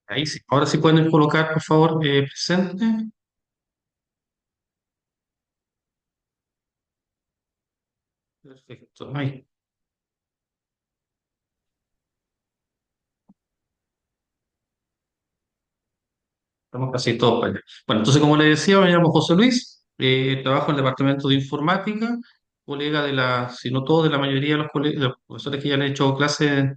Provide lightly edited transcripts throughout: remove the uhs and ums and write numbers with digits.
Ahí sí. Ahora sí pueden colocar, por favor, presente. Perfecto. Ahí, estamos casi todos para allá. Bueno, entonces, como le decía, me llamo José Luis, trabajo en el departamento de informática, colega de la, si no todos, de la mayoría de de los profesores que ya han hecho clases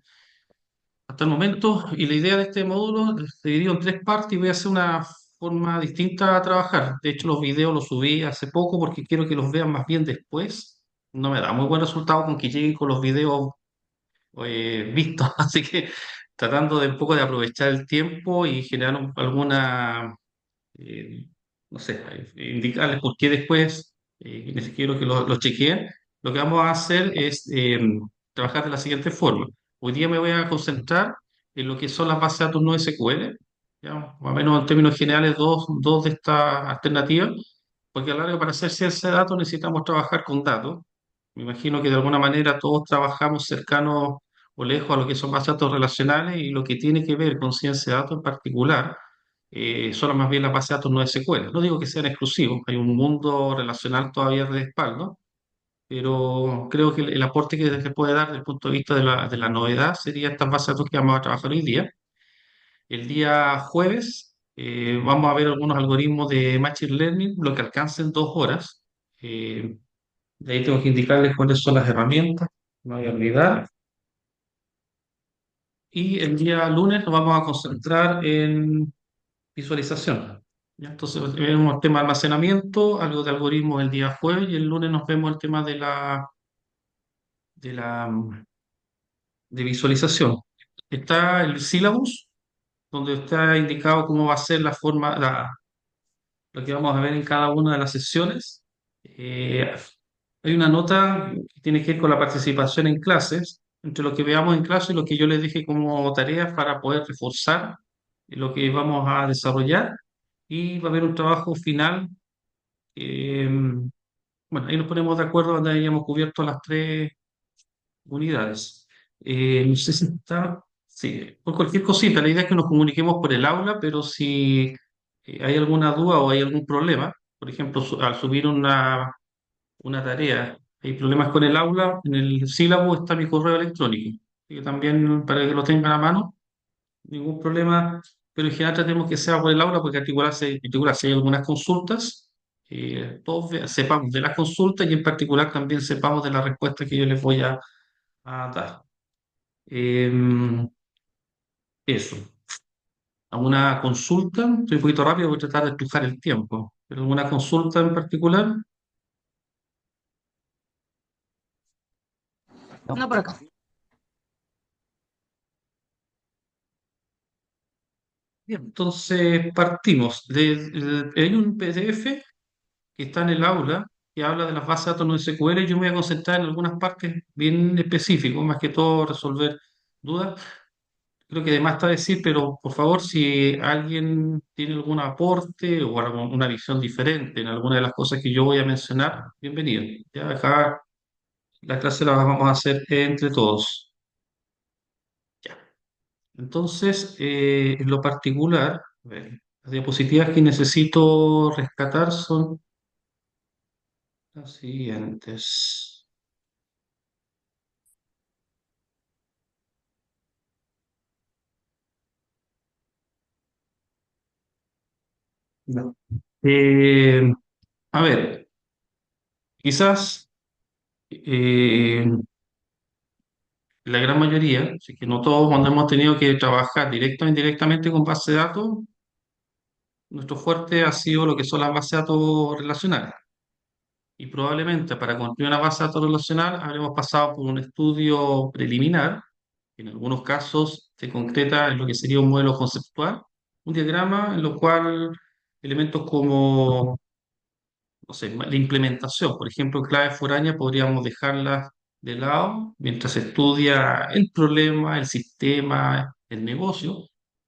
hasta el momento. Y la idea de este módulo se dividió en tres partes y voy a hacer una forma distinta a trabajar. De hecho, los videos los subí hace poco porque quiero que los vean más bien después. No me da muy buen resultado con que lleguen con los videos vistos, así que tratando de un poco de aprovechar el tiempo y generar alguna, eh, no sé, indicarles por qué después, quiero que lo chequeen. Lo que vamos a hacer es trabajar de la siguiente forma. Hoy día me voy a concentrar en lo que son las bases de datos no SQL, ya, más o menos en términos generales dos de estas alternativas, porque a la larga para hacer ciencia de datos necesitamos trabajar con datos. Me imagino que de alguna manera todos trabajamos cercanos o lejos a lo que son bases de datos relacionales y lo que tiene que ver con ciencia de datos en particular son más bien las bases de datos no SQL. No digo que sean exclusivos, hay un mundo relacional todavía de respaldo, pero creo que el aporte que se puede dar desde el punto de vista de la novedad sería estas bases de datos que vamos a trabajar hoy día. El día jueves vamos a ver algunos algoritmos de Machine Learning, lo que alcancen 2 horas. Eh, de ahí tengo que indicarles cuáles son las herramientas, no hay que olvidar. Y el día lunes nos vamos a concentrar en visualización. ¿Ya? Entonces, vemos el tema de almacenamiento, algo de algoritmos el día jueves y el lunes nos vemos el tema de la de visualización. Está el syllabus, donde está indicado cómo va a ser la forma, lo que vamos a ver en cada una de las sesiones. Eh, Hay una nota que tiene que ver con la participación en clases, entre lo que veamos en clase y lo que yo les dije como tareas para poder reforzar lo que vamos a desarrollar. Y va a haber un trabajo final. eh, bueno, ahí nos ponemos de acuerdo donde hayamos cubierto las tres unidades. No sé si está. Sí, por cualquier cosita, la idea es que nos comuniquemos por el aula, pero si hay alguna duda o hay algún problema, por ejemplo, al subir una tarea, hay problemas con el aula, en el sílabo está mi correo electrónico, y también para que lo tengan a mano, ningún problema, pero en general tratemos que sea por el aula, porque articular si hay algunas consultas, todos sepamos de las consultas y en particular también sepamos de la respuesta que yo les voy a dar. Eh, Eso. ¿Alguna consulta? Estoy un poquito rápido, voy a tratar de estrujar el tiempo. ¿Pero alguna consulta en particular? No por acá. Bien, entonces partimos. Hay un PDF que está en el aula que habla de las bases de datos no SQL. Yo me voy a concentrar en algunas partes bien específicas, más que todo resolver dudas. Creo que además está decir, pero por favor, si alguien tiene algún aporte o una visión diferente en alguna de las cosas que yo voy a mencionar, bienvenido. Ya acá la clase la vamos a hacer entre todos. Ya. Entonces, en lo particular, a ver, las diapositivas que necesito rescatar son las siguientes. No. Eh, a ver, quizás la gran mayoría, si es que no todos, cuando hemos tenido que trabajar directa o indirectamente con base de datos, nuestro fuerte ha sido lo que son las bases de datos relacionales. Y probablemente para construir una base de datos relacional habremos pasado por un estudio preliminar, que en algunos casos se concreta en lo que sería un modelo conceptual, un diagrama en lo cual elementos como, no sé, la implementación, por ejemplo, claves foráneas podríamos dejarlas de lado mientras se estudia el problema, el sistema, el negocio,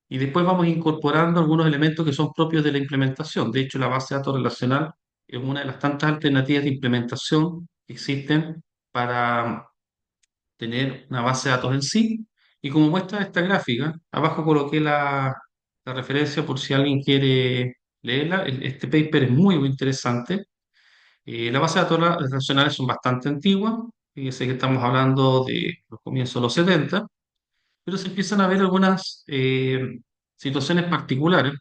y después vamos incorporando algunos elementos que son propios de la implementación. De hecho, la base de datos relacional es una de las tantas alternativas de implementación que existen para tener una base de datos en sí. Y como muestra esta gráfica, abajo coloqué la referencia por si alguien quiere leerla. Este paper es muy, muy interesante. Las bases de datos relacionales son bastante antiguas. Fíjense que estamos hablando de los comienzos de los 70, pero se empiezan a ver algunas situaciones particulares.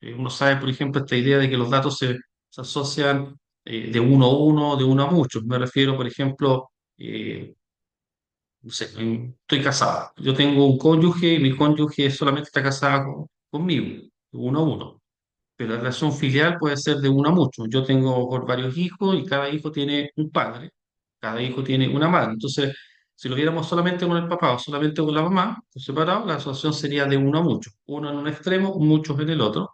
Uno sabe, por ejemplo, esta idea de que los datos se asocian de uno a uno, de uno a muchos. Me refiero, por ejemplo, eh, no sé, estoy casada. Yo tengo un cónyuge y mi cónyuge solamente está casada conmigo, de uno a uno. Pero la relación filial puede ser de uno a muchos. Yo tengo por varios hijos y cada hijo tiene un padre, cada hijo tiene una madre. Entonces, si lo viéramos solamente con el papá o solamente con la mamá, por separado, la asociación sería de uno a muchos. Uno en un extremo, muchos en el otro.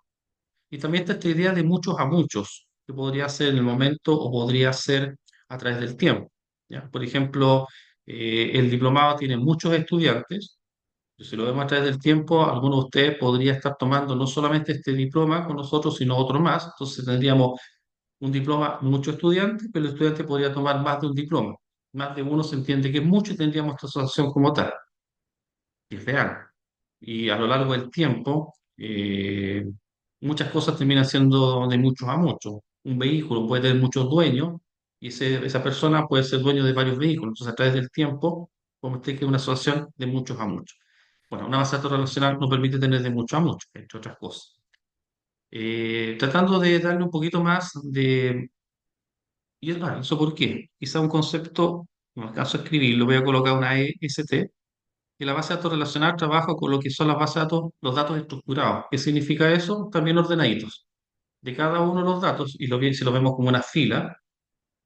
Y también está esta idea de muchos a muchos, que podría ser en el momento o podría ser a través del tiempo. ¿Ya? Por ejemplo, el diplomado tiene muchos estudiantes. Si lo vemos a través del tiempo, alguno de ustedes podría estar tomando no solamente este diploma con nosotros, sino otro más. Entonces tendríamos un diploma, muchos estudiantes, pero el estudiante podría tomar más de un diploma. Más de uno se entiende que es mucho y tendríamos esta asociación como tal, que es real. Y a lo largo del tiempo, muchas cosas terminan siendo de muchos a muchos. Un vehículo puede tener muchos dueños y esa persona puede ser dueño de varios vehículos. Entonces, a través del tiempo, como usted que es una asociación de muchos a muchos. Bueno, una base de datos relacional nos permite tener de mucho a mucho, entre otras cosas. Tratando de darle un poquito más de... ¿Y eso por qué? Quizá un concepto, no alcanzo a escribirlo, voy a colocar una EST, y la base de datos relacional trabaja con lo que son las bases de datos, los datos estructurados. ¿Qué significa eso? También ordenaditos. De cada uno de los datos, y si lo vemos como una fila,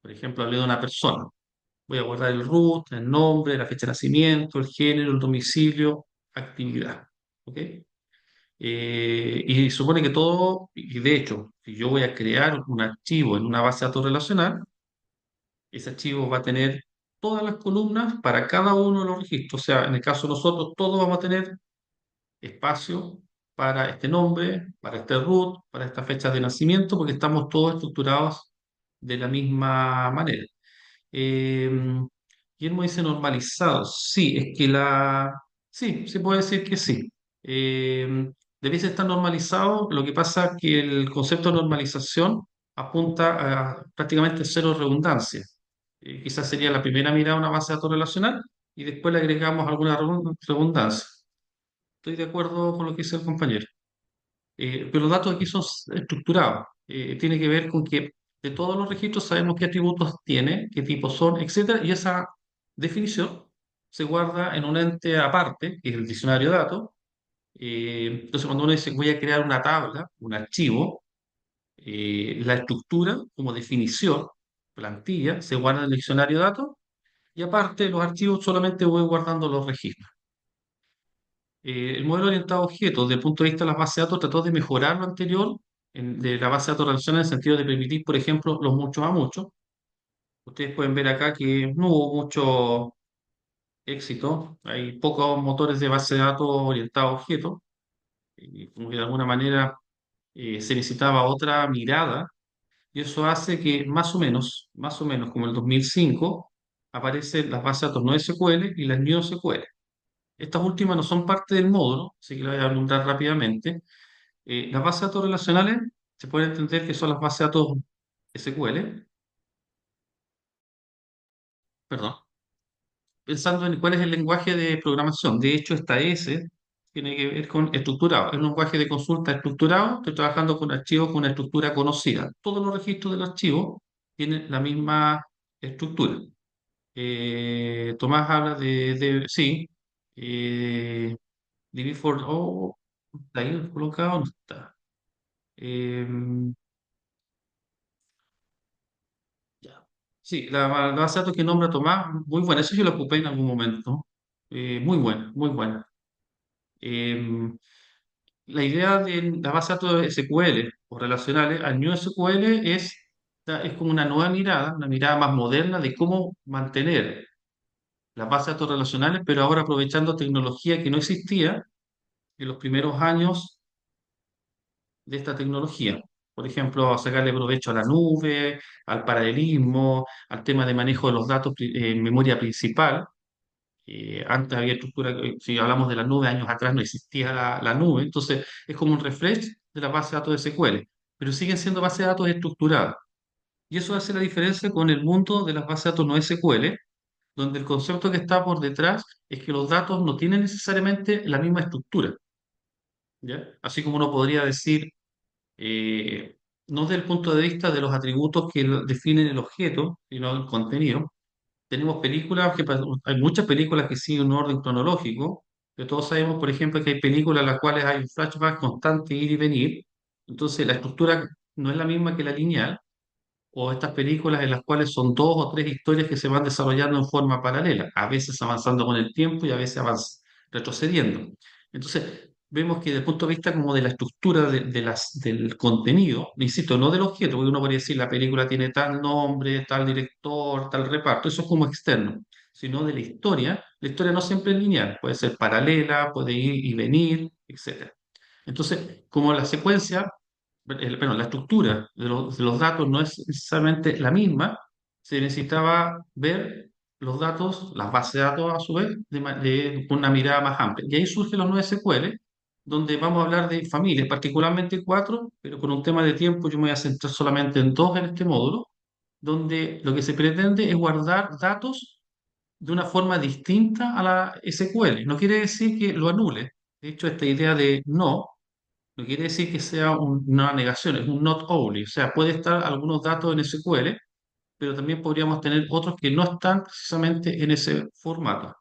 por ejemplo, hablé de una persona. Voy a guardar el root, el nombre, la fecha de nacimiento, el género, el domicilio, actividad. ¿Ok? Y supone que todo, y de hecho, si yo voy a crear un archivo en una base de datos relacional, ese archivo va a tener todas las columnas para cada uno de los registros. O sea, en el caso de nosotros, todos vamos a tener espacio para este nombre, para este root, para esta fecha de nacimiento, porque estamos todos estructurados de la misma manera. Eh, Guillermo dice normalizado. Sí, es que Sí, se puede decir que sí. Debiese estar normalizado. Lo que pasa es que el concepto de normalización apunta a prácticamente cero redundancia. Quizás sería la primera mirada a una base de datos relacional y después le agregamos alguna redundancia. Estoy de acuerdo con lo que dice el compañero. Pero los datos aquí son estructurados. Tiene que ver con que de todos los registros sabemos qué atributos tiene, qué tipos son, etcétera, y esa definición se guarda en un ente aparte, que es el diccionario de datos. Entonces, cuando uno dice voy a crear una tabla, un archivo, la estructura como definición, plantilla, se guarda en el diccionario de datos, y aparte los archivos solamente voy guardando los registros. El modelo orientado a objetos, desde el punto de vista de las bases de datos, trató de mejorar lo anterior de la base de datos relacional en el sentido de permitir, por ejemplo, los muchos a muchos. Ustedes pueden ver acá que no hubo mucho éxito, hay pocos motores de base de datos orientados a objetos, y como que de alguna manera se necesitaba otra mirada, y eso hace que más o menos como el 2005, aparecen las bases de datos no SQL y las New SQL. Estas últimas no son parte del módulo, así que las voy a nombrar rápidamente. Las bases de datos relacionales se puede entender que son las bases de datos SQL, perdón, pensando en cuál es el lenguaje de programación. De hecho, esta S tiene que ver con estructurado. Es un lenguaje de consulta estructurado. Estoy trabajando con archivos con una estructura conocida. Todos los registros del archivo tienen la misma estructura. Tomás habla sí, eh, DB for, oh, está ahí colocado, no está. Eh, Ya. Sí, la base de datos que nombra Tomás, muy buena. Eso yo lo ocupé en algún momento. Muy buena, muy buena. Eh, la idea de la base de datos SQL o relacionales al New SQL es como una nueva mirada, una mirada más moderna de cómo mantener las bases de datos relacionales, pero ahora aprovechando tecnología que no existía en los primeros años de esta tecnología. Por ejemplo, sacarle provecho a la nube, al paralelismo, al tema de manejo de los datos en memoria principal. Antes había estructura, si hablamos de la nube, años atrás no existía la nube, entonces es como un refresh de la base de datos de SQL, pero siguen siendo bases de datos estructuradas. Y eso hace la diferencia con el mundo de las bases de datos no SQL, donde el concepto que está por detrás es que los datos no tienen necesariamente la misma estructura, ¿ya? Así como uno podría decir, no desde el punto de vista de los atributos que definen el objeto, sino el contenido. Tenemos películas, hay muchas películas que siguen un orden cronológico, que todos sabemos, por ejemplo, que hay películas en las cuales hay un flashback constante, ir y venir. Entonces, la estructura no es la misma que la lineal, o estas películas en las cuales son dos o tres historias que se van desarrollando en forma paralela, a veces avanzando con el tiempo y a veces retrocediendo. Entonces, vemos que desde el punto de vista como de la estructura del contenido, insisto, no del objeto, porque uno podría decir la película tiene tal nombre, tal director, tal reparto, eso es como externo, sino de la historia no siempre es lineal, puede ser paralela, puede ir y venir, etc. Entonces, como la secuencia, perdón, la estructura de los datos no es necesariamente la misma, se necesitaba ver los datos, las bases de datos a su vez, con una mirada más amplia. Y ahí surgen los 9 SQL, donde vamos a hablar de familias, particularmente cuatro, pero con un tema de tiempo yo me voy a centrar solamente en dos en este módulo, donde lo que se pretende es guardar datos de una forma distinta a la SQL. No quiere decir que lo anule. De hecho, esta idea de no quiere decir que sea una negación, es un not only. O sea, puede estar algunos datos en SQL, pero también podríamos tener otros que no están precisamente en ese formato.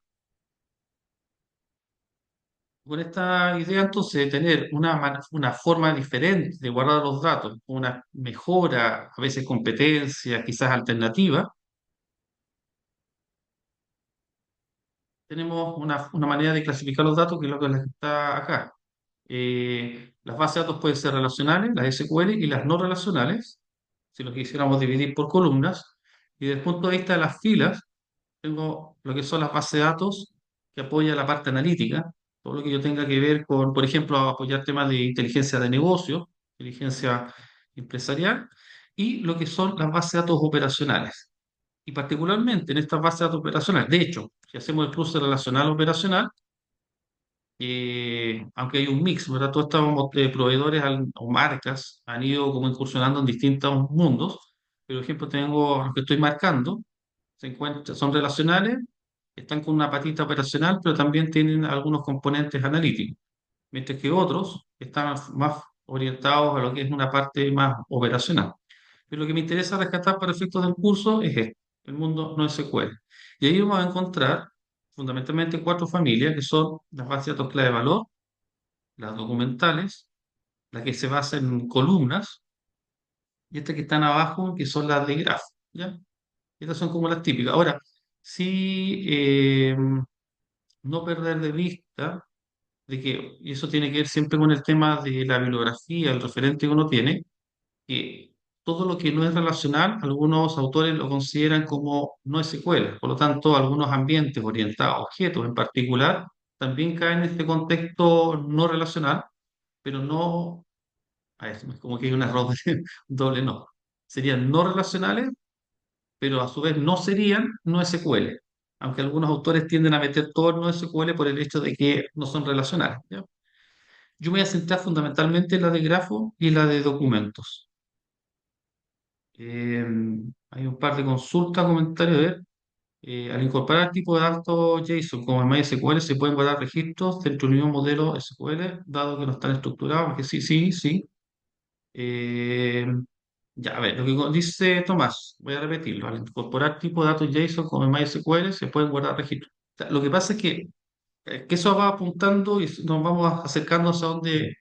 Con esta idea, entonces, de tener una forma diferente de guardar los datos, una mejora, a veces competencia, quizás alternativa, tenemos una manera de clasificar los datos que es lo que está acá. Las bases de datos pueden ser relacionales, las SQL, y las no relacionales, si lo quisiéramos dividir por columnas. Y desde el punto de vista de las filas, tengo lo que son las bases de datos que apoya la parte analítica, todo lo que yo tenga que ver con, por ejemplo, apoyar temas de inteligencia de negocio, inteligencia empresarial, y lo que son las bases de datos operacionales. Y particularmente en estas bases de datos operacionales, de hecho, si hacemos el cruce relacional operacional, aunque hay un mix, ¿verdad? Todos estos proveedores o marcas han ido como incursionando en distintos mundos. Por ejemplo, tengo los que estoy marcando, son relacionales, están con una patita operacional, pero también tienen algunos componentes analíticos, mientras que otros están más orientados a lo que es una parte más operacional. Pero lo que me interesa rescatar para efectos del curso es esto, el mundo no SQL. Y ahí vamos a encontrar fundamentalmente cuatro familias, que son las bases de datos clave de valor, las documentales, las que se basan en columnas, y estas que están abajo, que son las de grafo, ¿ya? Estas son como las típicas. Ahora, sí, no perder de vista de que, y eso tiene que ver siempre con el tema de la bibliografía, el referente que uno tiene, que todo lo que no es relacional, algunos autores lo consideran como no es secuela. Por lo tanto, algunos ambientes orientados a objetos en particular también caen en este contexto no relacional, pero no, a ver, es como que hay un error de doble no. Serían no relacionales, pero a su vez no serían no SQL, aunque algunos autores tienden a meter todo el no SQL por el hecho de que no son relacionales, ¿ya? Yo me voy a centrar fundamentalmente en la de grafo y la de documentos. Eh, Hay un par de consultas, comentarios. A ver, al incorporar tipo de datos JSON como en MySQL, se pueden guardar registros dentro del mismo modelo SQL, dado que no están estructurados, porque sí, sí, sí. Eh, ya, a ver, lo que dice Tomás, voy a repetirlo. Al incorporar tipo de datos JSON como en MySQL, se pueden guardar registros. O sea, lo que pasa es que eso va apuntando y nos vamos acercando a donde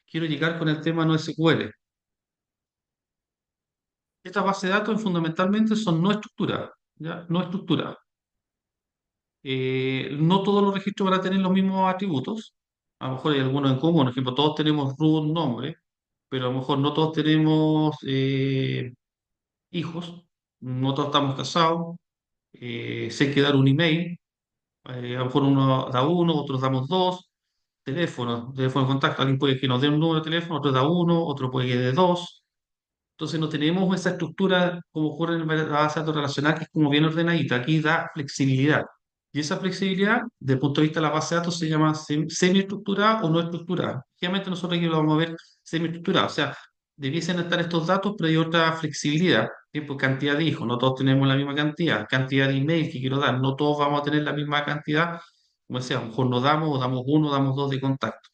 quiero llegar con el tema no SQL. Estas bases de datos fundamentalmente son no estructuradas, ¿ya? No estructuradas. No todos los registros van a tener los mismos atributos. A lo mejor hay algunos en común. Por ejemplo, todos tenemos root, nombre, pero a lo mejor no todos tenemos hijos, no todos estamos casados. Si hay que dar un email, a lo mejor uno da uno, otros damos dos. Teléfono de contacto. Alguien puede que nos dé un número de teléfono, otro da uno, otro puede que dé dos. Entonces no tenemos esa estructura como ocurre en la base de datos relacional, que es como bien ordenadita. Aquí da flexibilidad. Y esa flexibilidad, desde el punto de vista de la base de datos, se llama semiestructurada o no estructurada. Obviamente nosotros aquí lo vamos a ver semiestructurada, o sea, debiesen estar estos datos, pero hay otra flexibilidad, tipo cantidad de hijos, no todos tenemos la misma cantidad, cantidad de email que quiero dar, no todos vamos a tener la misma cantidad, como decía, a lo mejor no damos, o damos uno, damos dos de contacto.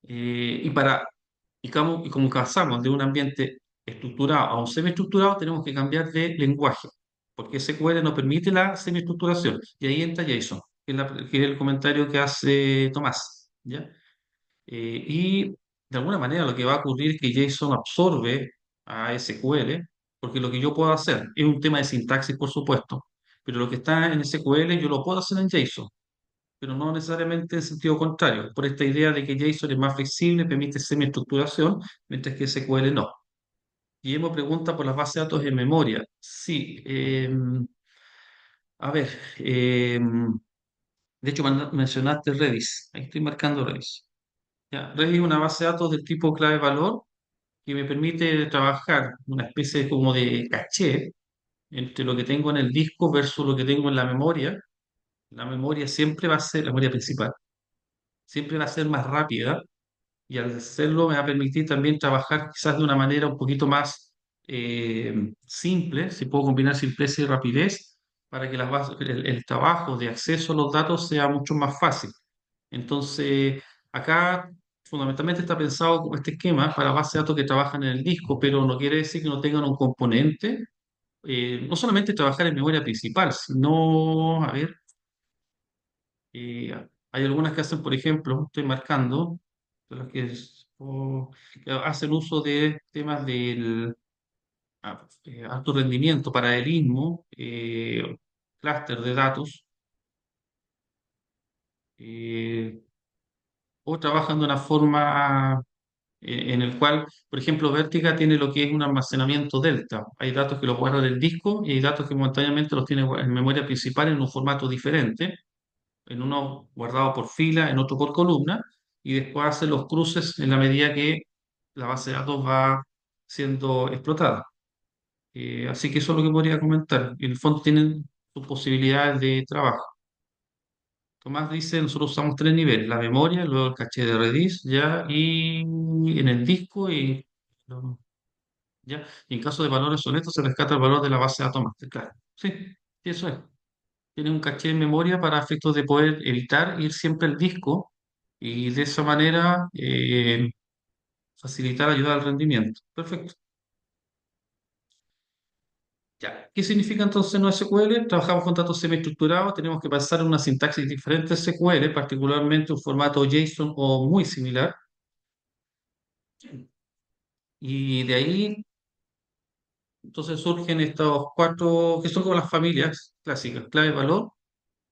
Y para, y como pasamos de un ambiente estructurado a un semiestructurado, tenemos que cambiar de lenguaje, porque SQL no permite la semiestructuración. Y ahí entra JSON, que es el comentario que hace Tomás, ¿ya? Y de alguna manera lo que va a ocurrir es que JSON absorbe a SQL, porque lo que yo puedo hacer es un tema de sintaxis, por supuesto, pero lo que está en SQL yo lo puedo hacer en JSON, pero no necesariamente en sentido contrario, por esta idea de que JSON es más flexible, permite semiestructuración, mientras que SQL no. Guillermo pregunta por las bases de datos en memoria. Sí, a ver, de hecho mencionaste Redis, ahí estoy marcando Redis. Ya, Redis es una base de datos del tipo clave-valor que me permite trabajar una especie como de caché entre lo que tengo en el disco versus lo que tengo en la memoria. La memoria siempre va a ser, la memoria principal, siempre va a ser más rápida y al hacerlo me va a permitir también trabajar quizás de una manera un poquito más simple, si puedo combinar simpleza y rapidez, para que el trabajo de acceso a los datos sea mucho más fácil. Entonces, acá fundamentalmente está pensado como este esquema para bases de datos que trabajan en el disco, pero no quiere decir que no tengan un componente, no solamente trabajar en memoria principal, sino, a ver, hay algunas que hacen, por ejemplo, estoy marcando, de las que hacen uso de temas del alto rendimiento, paralelismo, clúster de datos, eh, o trabajan de una forma en el cual, por ejemplo, Vertica tiene lo que es un almacenamiento delta. Hay datos que los guarda en el disco y hay datos que momentáneamente los tiene en memoria principal en un formato diferente, en uno guardado por fila, en otro por columna, y después hace los cruces en la medida que la base de datos va siendo explotada. Así que eso es lo que podría comentar. En el fondo tienen sus posibilidades de trabajo. Tomás dice, nosotros usamos tres niveles, la memoria, luego el caché de Redis, ya, y en el disco, ya, y en caso de valores honestos se rescata el valor de la base de datos master, claro. Sí, sí, eso es. Tiene un caché en memoria para efectos de poder evitar ir siempre al disco y de esa manera facilitar, ayudar al rendimiento. Perfecto. Ya. ¿Qué significa entonces no SQL? Trabajamos con datos semiestructurados, tenemos que pasar una sintaxis diferente a SQL, particularmente un formato JSON o muy similar. Y de ahí entonces surgen estos cuatro, que son como las familias clásicas, clave, valor.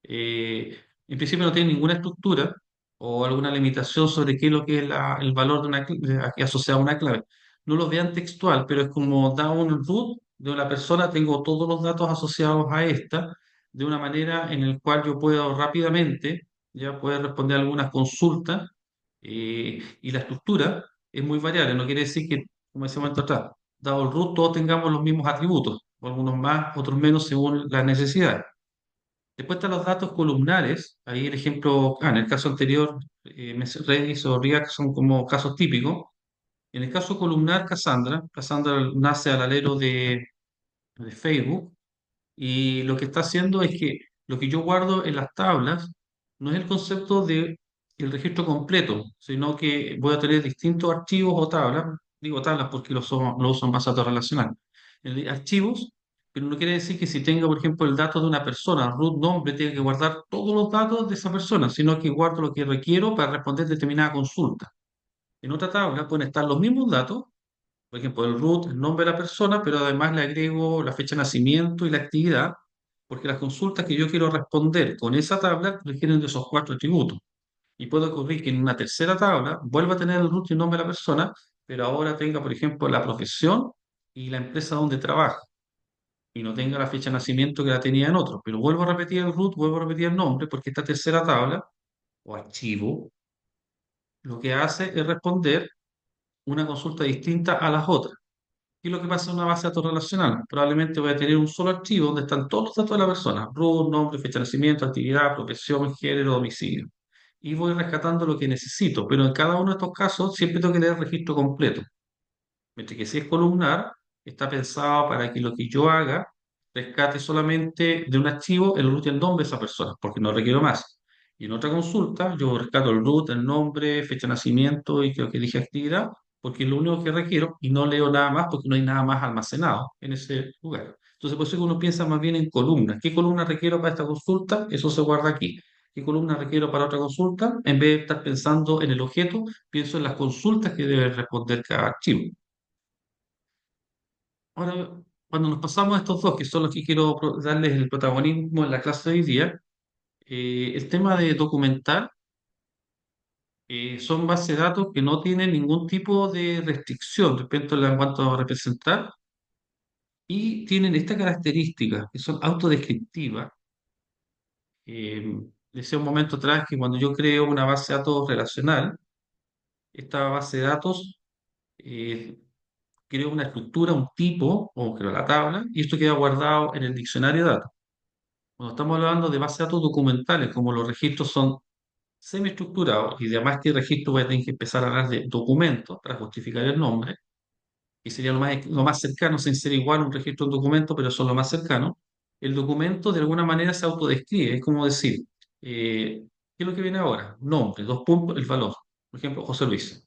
En principio no tienen ninguna estructura o alguna limitación sobre qué es lo que es el valor de que asociado a una clave. No lo vean textual, pero es como da un root de una persona, tengo todos los datos asociados a esta, de una manera en el cual yo puedo rápidamente ya poder responder algunas consultas, y la estructura es muy variable, no quiere decir que, como decíamos antes atrás, dado el root todos tengamos los mismos atributos, o algunos más, otros menos según las necesidades. Después están los datos columnares. Ahí el ejemplo, en el caso anterior, Redis o React son como casos típicos. En el caso columnar, Cassandra nace al alero de Facebook y lo que está haciendo es que lo que yo guardo en las tablas no es el concepto de el registro completo, sino que voy a tener distintos archivos o tablas, digo tablas porque lo uso en base a datos relacional, archivos, pero no quiere decir que si tengo, por ejemplo, el dato de una persona, root nombre, tenga que guardar todos los datos de esa persona, sino que guardo lo que requiero para responder determinada consulta. En otra tabla pueden estar los mismos datos, por ejemplo, el root, el nombre de la persona, pero además le agrego la fecha de nacimiento y la actividad, porque las consultas que yo quiero responder con esa tabla requieren de esos cuatro atributos. Y puede ocurrir que en una tercera tabla vuelva a tener el root y el nombre de la persona, pero ahora tenga, por ejemplo, la profesión y la empresa donde trabaja, y no tenga la fecha de nacimiento que la tenía en otro. Pero vuelvo a repetir el root, vuelvo a repetir el nombre, porque esta tercera tabla o archivo lo que hace es responder una consulta distinta a las otras. ¿Qué es lo que pasa en una base de datos relacional? Probablemente voy a tener un solo archivo donde están todos los datos de la persona: root, nombre, fecha de nacimiento, actividad, profesión, género, domicilio. Y voy rescatando lo que necesito, pero en cada uno de estos casos siempre tengo que leer el registro completo. Mientras que si es columnar, está pensado para que lo que yo haga rescate solamente de un archivo el root y el nombre de esa persona, porque no requiero más. Y en otra consulta, yo rescato el root, el nombre, fecha de nacimiento y creo que dije actividad, porque es lo único que requiero y no leo nada más porque no hay nada más almacenado en ese lugar. Entonces, por eso que uno piensa más bien en columnas. ¿Qué columna requiero para esta consulta? Eso se guarda aquí. ¿Qué columna requiero para otra consulta? En vez de estar pensando en el objeto, pienso en las consultas que debe responder cada archivo. Ahora, cuando nos pasamos a estos dos, que son los que quiero darles el protagonismo en la clase de hoy día, el tema de documentar son bases de datos que no tienen ningún tipo de restricción respecto a en cuanto a representar y tienen esta característica, que son autodescriptivas. Decía un momento atrás que cuando yo creo una base de datos relacional, esta base de datos eh, creo una estructura, un tipo, o creo la tabla, y esto queda guardado en el diccionario de datos. Cuando estamos hablando de bases de datos documentales, como los registros son semiestructurados y además que registro voy a tener que empezar a hablar de documentos para justificar el nombre, y sería lo más cercano, sin ser igual un registro a un documento, pero son lo más cercano. El documento de alguna manera se autodescribe, es como decir, ¿qué es lo que viene ahora? Nombre, dos puntos, el valor. Por ejemplo, José Luis,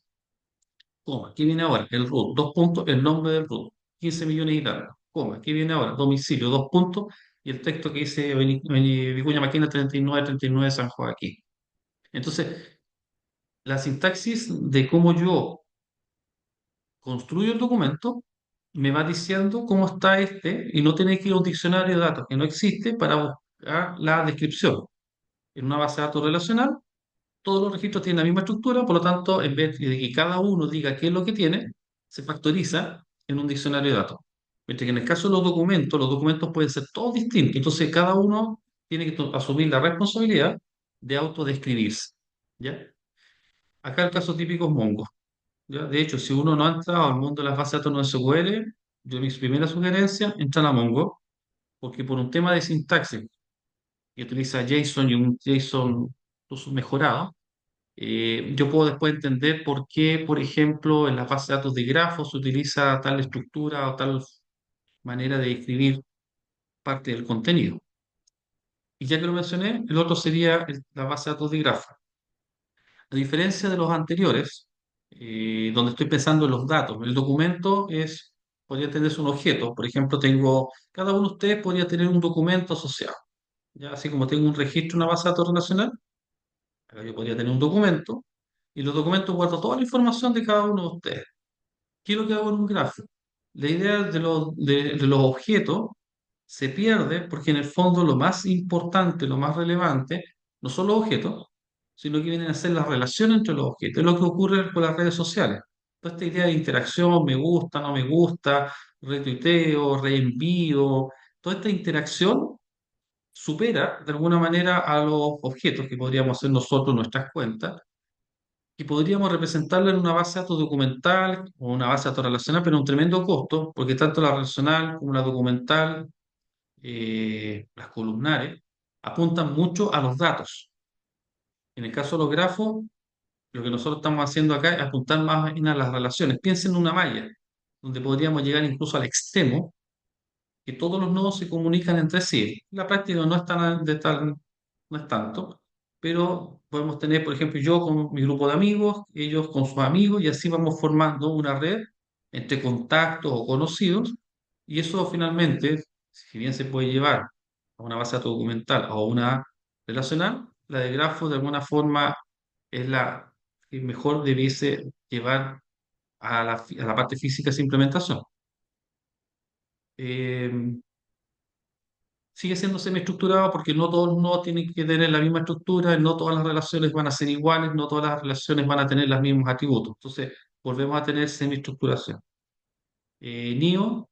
coma, ¿qué viene ahora? El root, dos puntos, el nombre del root, 15 millones y tanto, coma, ¿qué viene ahora? Domicilio, dos puntos, y el texto que dice Vicuña Maquena 3939 San Joaquín. Entonces, la sintaxis de cómo yo construyo el documento me va diciendo cómo está este y no tener que ir a un diccionario de datos que no existe para buscar la descripción. En una base de datos relacional, todos los registros tienen la misma estructura, por lo tanto, en vez de que cada uno diga qué es lo que tiene, se factoriza en un diccionario de datos. Mientras que en el caso de los documentos pueden ser todos distintos, entonces cada uno tiene que asumir la responsabilidad de autodescribirse. ¿Ya? Acá el caso típico es Mongo. ¿Ya? De hecho, si uno no ha entrado al mundo de las bases de datos no SQL, yo mi primera sugerencia, entran a Mongo, porque por un tema de sintaxis que utiliza JSON y un JSON mejorado, yo puedo después entender por qué, por ejemplo, en las bases de datos de grafos se utiliza tal estructura o tal manera de escribir parte del contenido. Y ya que lo mencioné, el otro sería la base de datos de grafos. A diferencia de los anteriores, donde estoy pensando en los datos, el documento podría tener un objeto. Por ejemplo, cada uno de ustedes podría tener un documento asociado. ¿Ya? Así como tengo un registro, una base de datos relacional, acá yo podría tener un documento y los documentos guardo toda la información de cada uno de ustedes. ¿Qué es lo que hago en un grafo? La idea de los objetos se pierde porque en el fondo lo más importante, lo más relevante, no son los objetos, sino que vienen a ser las relaciones entre los objetos. Es lo que ocurre con las redes sociales. Toda esta idea de interacción, me gusta, no me gusta, retuiteo, reenvío, toda esta interacción supera de alguna manera a los objetos que podríamos hacer nosotros, nuestras cuentas, y podríamos representarla en una base de datos documental o una base de datos relacional, pero a un tremendo costo, porque tanto la relacional como la documental, las columnares, apuntan mucho a los datos. En el caso de los grafos, lo que nosotros estamos haciendo acá es apuntar más bien a las relaciones. Piensen en una malla, donde podríamos llegar incluso al extremo que todos los nodos se comunican entre sí. La práctica no es no es tanto, pero podemos tener, por ejemplo, yo con mi grupo de amigos, ellos con sus amigos, y así vamos formando una red entre contactos o conocidos, y eso finalmente, si bien se puede llevar a una base de datos documental o a una relacional, la de grafos de alguna forma es la que mejor debiese llevar a a la parte física de esa implementación. Eh, Sigue siendo semiestructurado porque no todos los nodos tienen que tener la misma estructura, no todas las relaciones van a ser iguales, no todas las relaciones van a tener los mismos atributos. Entonces, volvemos a tener semiestructuración. NIO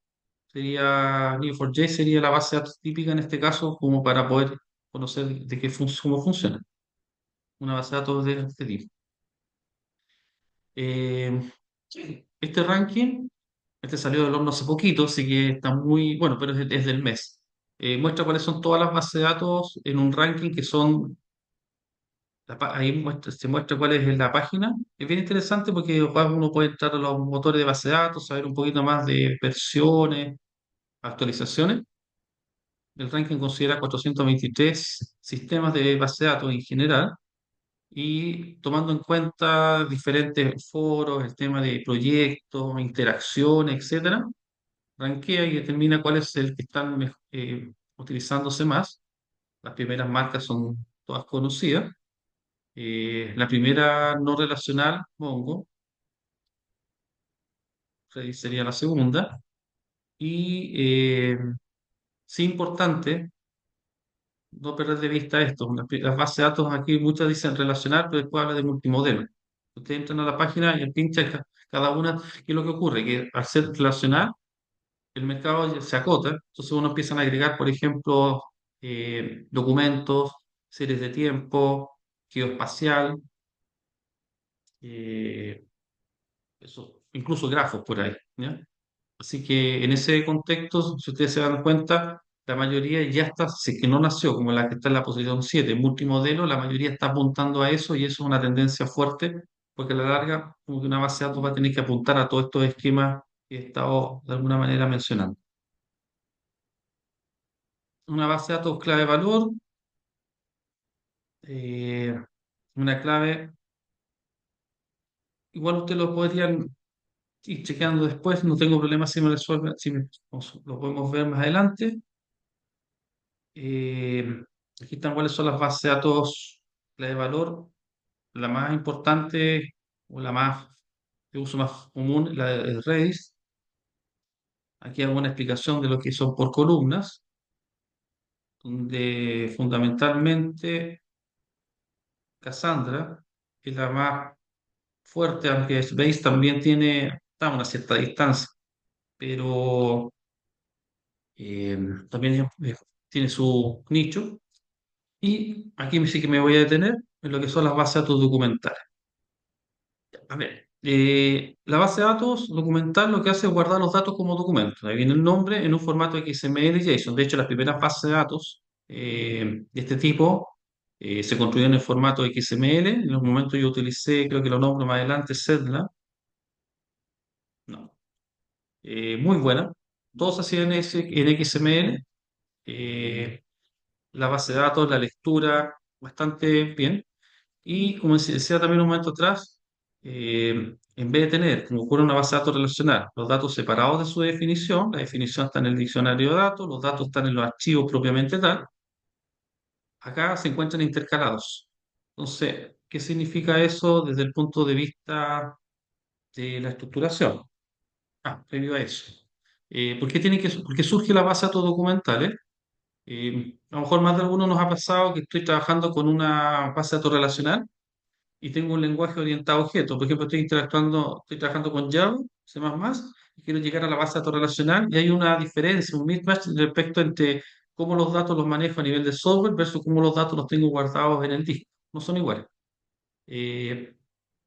Neo4j sería la base de datos típica en este caso, como para poder conocer de cómo funciona una base de datos de este tipo. Eh, este ranking Este salió del horno hace poquito, así que está muy bueno, pero es del mes. Muestra cuáles son todas las bases de datos en un ranking que son, ahí se muestra cuál es la página. Es bien interesante porque uno puede entrar a los motores de base de datos, saber un poquito más de versiones, actualizaciones. El ranking considera 423 sistemas de base de datos en general y tomando en cuenta diferentes foros, el tema de proyectos, interacciones, etcétera, rankea y determina cuál es el que están utilizándose más. Las primeras marcas son todas conocidas. La primera no relacional, Mongo, sería la segunda. Y sí importante no perder de vista esto. Las bases de datos aquí muchas dicen relacional, pero después habla de multimodelo. Ustedes entran a la página y pinchan cada una. ¿Qué es lo que ocurre? Que al ser relacional, el mercado ya se acota. Entonces uno empieza a agregar, por ejemplo, documentos, series de tiempo, geoespacial, eh, eso, incluso grafos por ahí, ¿ya? Así que en ese contexto, si ustedes se dan cuenta, la mayoría ya está, si es que no nació como la que está en la posición 7 multimodelo, la mayoría está apuntando a eso y eso es una tendencia fuerte, porque a la larga, como que una base de datos va a tener que apuntar a todos estos esquemas que he estado de alguna manera mencionando. Una base de datos clave valor, eh, una clave, igual ustedes lo podrían ir chequeando después, no tengo problema si me resuelven, si lo podemos ver más adelante. Eh, Aquí están cuáles son las bases de datos clave de valor. La más importante o la más de uso más común, la de Redis. Aquí hago una explicación de lo que son por columnas, donde fundamentalmente Cassandra es la más fuerte, aunque Base también está a una cierta distancia, pero eh, también tiene su nicho. Y aquí sí que me voy a detener en lo que son las bases de datos documentales. A ver, la base de datos documental lo que hace es guardar los datos como documentos. Ahí viene el nombre en un formato XML y JSON. De hecho, las primeras bases de datos de este tipo se construyeron en formato XML. En los momentos yo utilicé, creo que lo nombro más adelante, Sedla. No. Muy buena. Todos hacían en XML. eh, la base de datos, la lectura, bastante bien. Y como decía también un momento atrás, en vez de tener, como ocurre en una base de datos relacional, los datos separados de su definición, la definición está en el diccionario de datos, los datos están en los archivos propiamente tal, acá se encuentran intercalados. Entonces, ¿qué significa eso desde el punto de vista de la estructuración? Previo a eso. ¿Por qué surge la base de datos documentales? A lo mejor más de alguno nos ha pasado que estoy trabajando con una base de datos relacional y tengo un lenguaje orientado a objetos. Por ejemplo, estoy trabajando con Java, C++, y quiero llegar a la base de datos relacional y hay una diferencia, un mismatch respecto entre cómo los datos los manejo a nivel de software versus cómo los datos los tengo guardados en el disco. No son iguales. Eh,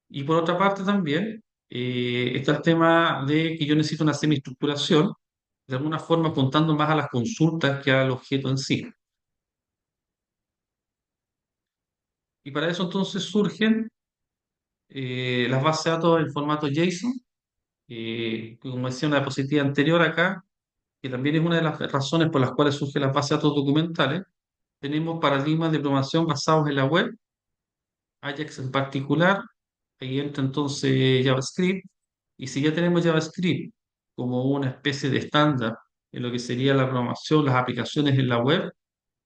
y por otra parte también está el tema de que yo necesito una semiestructuración, de alguna forma apuntando más a las consultas que al objeto en sí. Y para eso entonces surgen las bases de datos en formato JSON, que como decía en la diapositiva anterior acá, que también es una de las razones por las cuales surgen las bases de datos documentales. Tenemos paradigmas de programación basados en la web, Ajax en particular, ahí entra entonces JavaScript, y si ya tenemos JavaScript como una especie de estándar en lo que sería la programación, las aplicaciones en la web,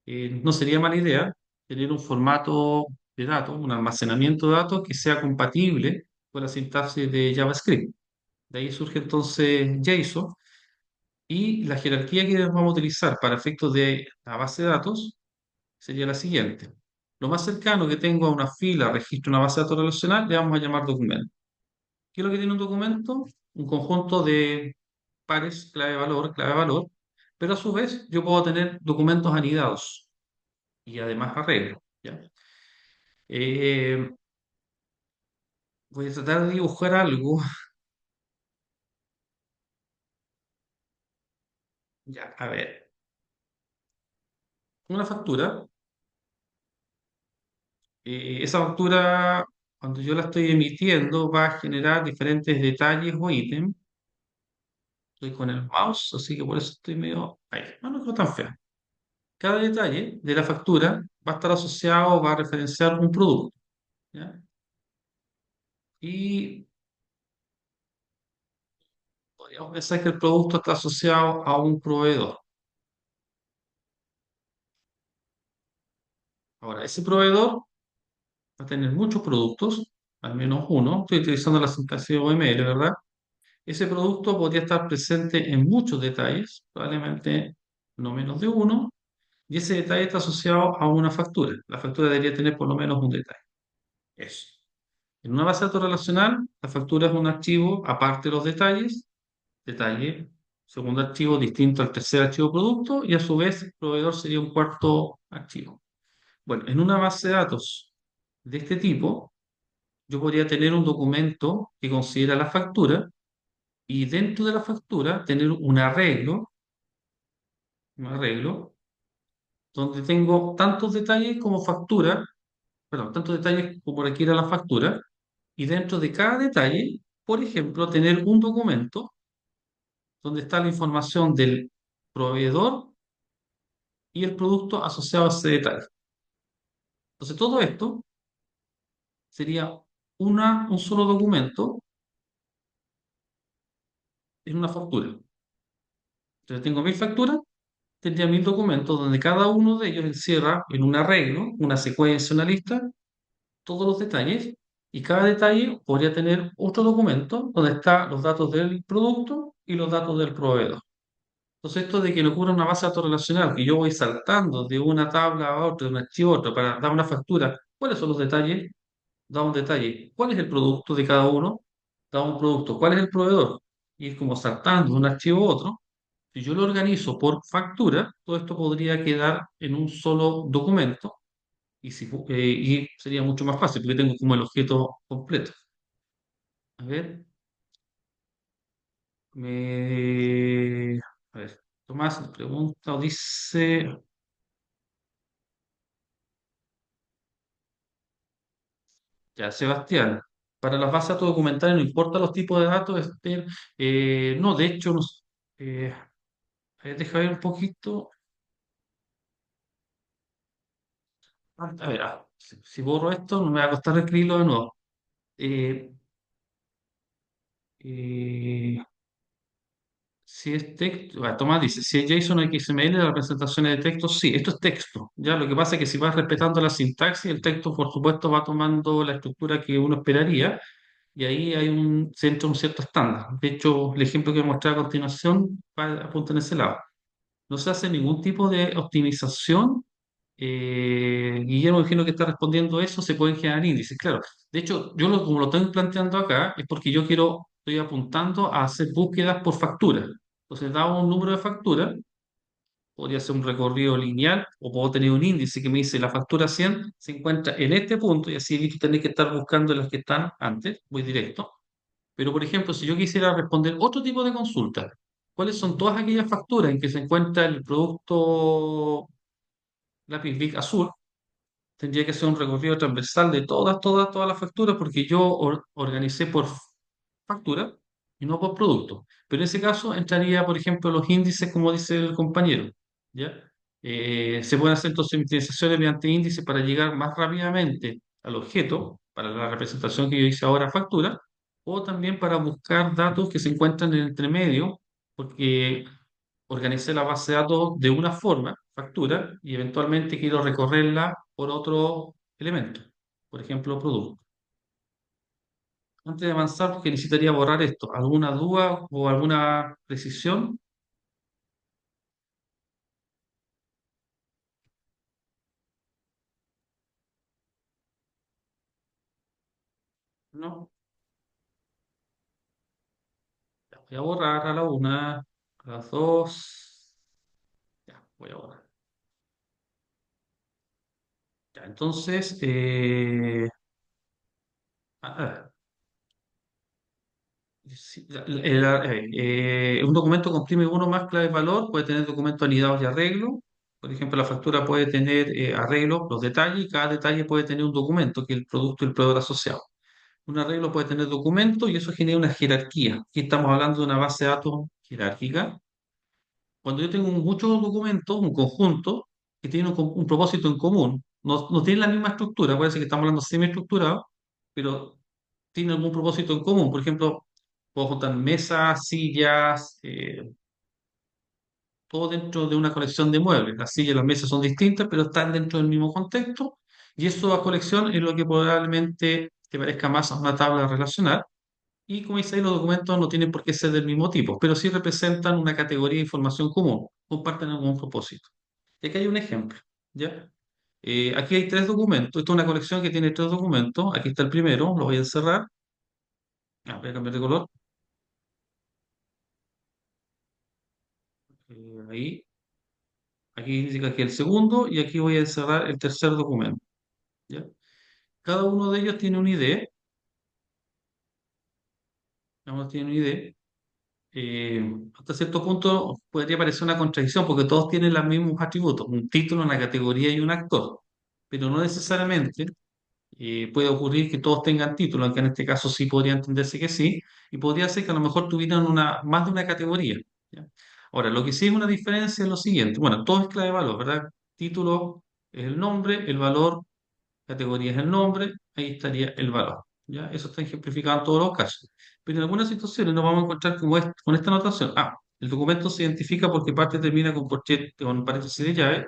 no sería mala idea tener un formato de datos, un almacenamiento de datos que sea compatible con la sintaxis de JavaScript. De ahí surge entonces JSON y la jerarquía que vamos a utilizar para efectos de la base de datos sería la siguiente. Lo más cercano que tengo a una fila, registro, una base de datos relacional, le vamos a llamar documento. ¿Qué es lo que tiene un documento? Un conjunto de pares, clave valor, pero a su vez yo puedo tener documentos anidados y además arreglos, ¿ya? Eh, Voy a tratar de dibujar algo. Ya, a ver, una factura, esa factura, cuando yo la estoy emitiendo, va a generar diferentes detalles o ítems. Estoy con el mouse, así que por eso estoy medio ahí. No, no quedó tan fea. Cada detalle de la factura va a estar asociado, va a referenciar un producto, ¿ya? Y podríamos pensar que el producto está asociado a un proveedor. Ahora, ese proveedor va a tener muchos productos, al menos uno. Estoy utilizando la sintaxis OML, ¿verdad? Ese producto podría estar presente en muchos detalles, probablemente no menos de uno, y ese detalle está asociado a una factura. La factura debería tener por lo menos un detalle. Eso. En una base de datos relacional, la factura es un archivo aparte de los detalles, detalle, segundo archivo distinto al tercer archivo producto, y a su vez el proveedor sería un cuarto archivo. Bueno, en una base de datos de este tipo, yo podría tener un documento que considera la factura y dentro de la factura tener un arreglo donde tengo tantos detalles como factura, perdón, tantos detalles como requiera la factura, y dentro de cada detalle, por ejemplo, tener un documento donde está la información del proveedor y el producto asociado a ese detalle. Entonces, todo esto sería un solo documento en una factura. Entonces, tengo 1000 facturas, tendría 1000 documentos donde cada uno de ellos encierra en un arreglo, una secuencia, una lista, todos los detalles, y cada detalle podría tener otro documento donde están los datos del producto y los datos del proveedor. Entonces, esto de que no ocurra una base de datos relacional, que yo voy saltando de una tabla a otra, de un archivo a otro, para dar una factura, ¿cuáles son los detalles? Da un detalle. ¿Cuál es el producto de cada uno? Da un producto. ¿Cuál es el proveedor? Y es como saltando de un archivo a otro. Si yo lo organizo por factura, todo esto podría quedar en un solo documento y sería mucho más fácil porque tengo como el objeto completo. A ver, me... A ver, Tomás pregunta o dice, ya, Sebastián, para las bases de datos documentales no importa los tipos de datos, no, de hecho, a ver, deja ver un poquito. A ver, si borro esto, no me va a costar escribirlo de nuevo. Eh, eh, Si es texto, Tomás dice, si es JSON o XML, las representaciones de texto, sí, esto es texto. Ya lo que pasa es que si vas respetando la sintaxis, el texto, por supuesto, va tomando la estructura que uno esperaría y ahí se entra un cierto estándar. De hecho, el ejemplo que mostré a continuación apunta en ese lado. No se hace ningún tipo de optimización. Guillermo, imagino que está respondiendo eso, se pueden generar índices. Claro, de hecho, como lo estoy planteando acá, es porque estoy apuntando a hacer búsquedas por factura. Entonces, dado un número de facturas, podría ser un recorrido lineal o puedo tener un índice que me dice la factura 100 se encuentra en este punto y así evito tener que estar buscando las que están antes, voy directo. Pero, por ejemplo, si yo quisiera responder otro tipo de consulta, ¿cuáles son todas aquellas facturas en que se encuentra el producto lápiz Bic azul? Tendría que ser un recorrido transversal de todas las facturas porque yo organicé por factura y no por producto. Pero en ese caso entraría, por ejemplo, los índices, como dice el compañero, ¿ya? Se pueden hacer entonces optimizaciones mediante índices para llegar más rápidamente al objeto, para la representación que yo hice ahora, factura, o también para buscar datos que se encuentran en el entremedio, porque organicé la base de datos de una forma, factura, y eventualmente quiero recorrerla por otro elemento, por ejemplo, producto. Antes de avanzar, porque necesitaría borrar esto. ¿Alguna duda o alguna precisión? No. Ya voy a borrar a la una, a las dos. Ya, voy a borrar. Ya, entonces, a ver, Sí, un documento comprime uno más clave valor, puede tener documentos anidados y arreglos. Por ejemplo, la factura puede tener arreglos, los detalles, y cada detalle puede tener un documento, que es el producto y el proveedor asociado. Un arreglo puede tener documentos y eso genera una jerarquía. Aquí estamos hablando de una base de datos jerárquica. Cuando yo tengo muchos documentos, un conjunto, que tiene un propósito en común, no tiene la misma estructura, parece que estamos hablando semi-estructurado, pero tiene algún propósito en común. Por ejemplo, puedo juntar mesas, sillas, todo dentro de una colección de muebles. Las sillas y las mesas son distintas, pero están dentro del mismo contexto. Y eso a colección es lo que probablemente te parezca más a una tabla relacional. Y como dice ahí, los documentos no tienen por qué ser del mismo tipo, pero sí representan una categoría de información común, comparten algún propósito. Y aquí hay un ejemplo, ¿ya? Aquí hay tres documentos. Esta es una colección que tiene tres documentos. Aquí está el primero, lo voy a encerrar. Ah, voy a cambiar de color. Ahí, aquí dice que aquí el segundo y aquí voy a encerrar el tercer documento, ¿ya? Cada uno de ellos tiene una ID, cada uno tiene una ID. Hasta cierto punto podría parecer una contradicción porque todos tienen los mismos atributos, un título, una categoría y un actor, pero no necesariamente puede ocurrir que todos tengan título, aunque en este caso sí podría entenderse que sí, y podría ser que a lo mejor tuvieran más de una categoría, ¿ya? Ahora, lo que sí es una diferencia es lo siguiente, bueno, todo es clave de valor, ¿verdad? Título es el nombre, el valor, categoría es el nombre, ahí estaría el valor, ¿ya? Eso está ejemplificado en todos los casos. Pero en algunas situaciones nos vamos a encontrar con esta anotación. Ah, el documento se identifica porque parte termina con corchete, con paréntesis de llave,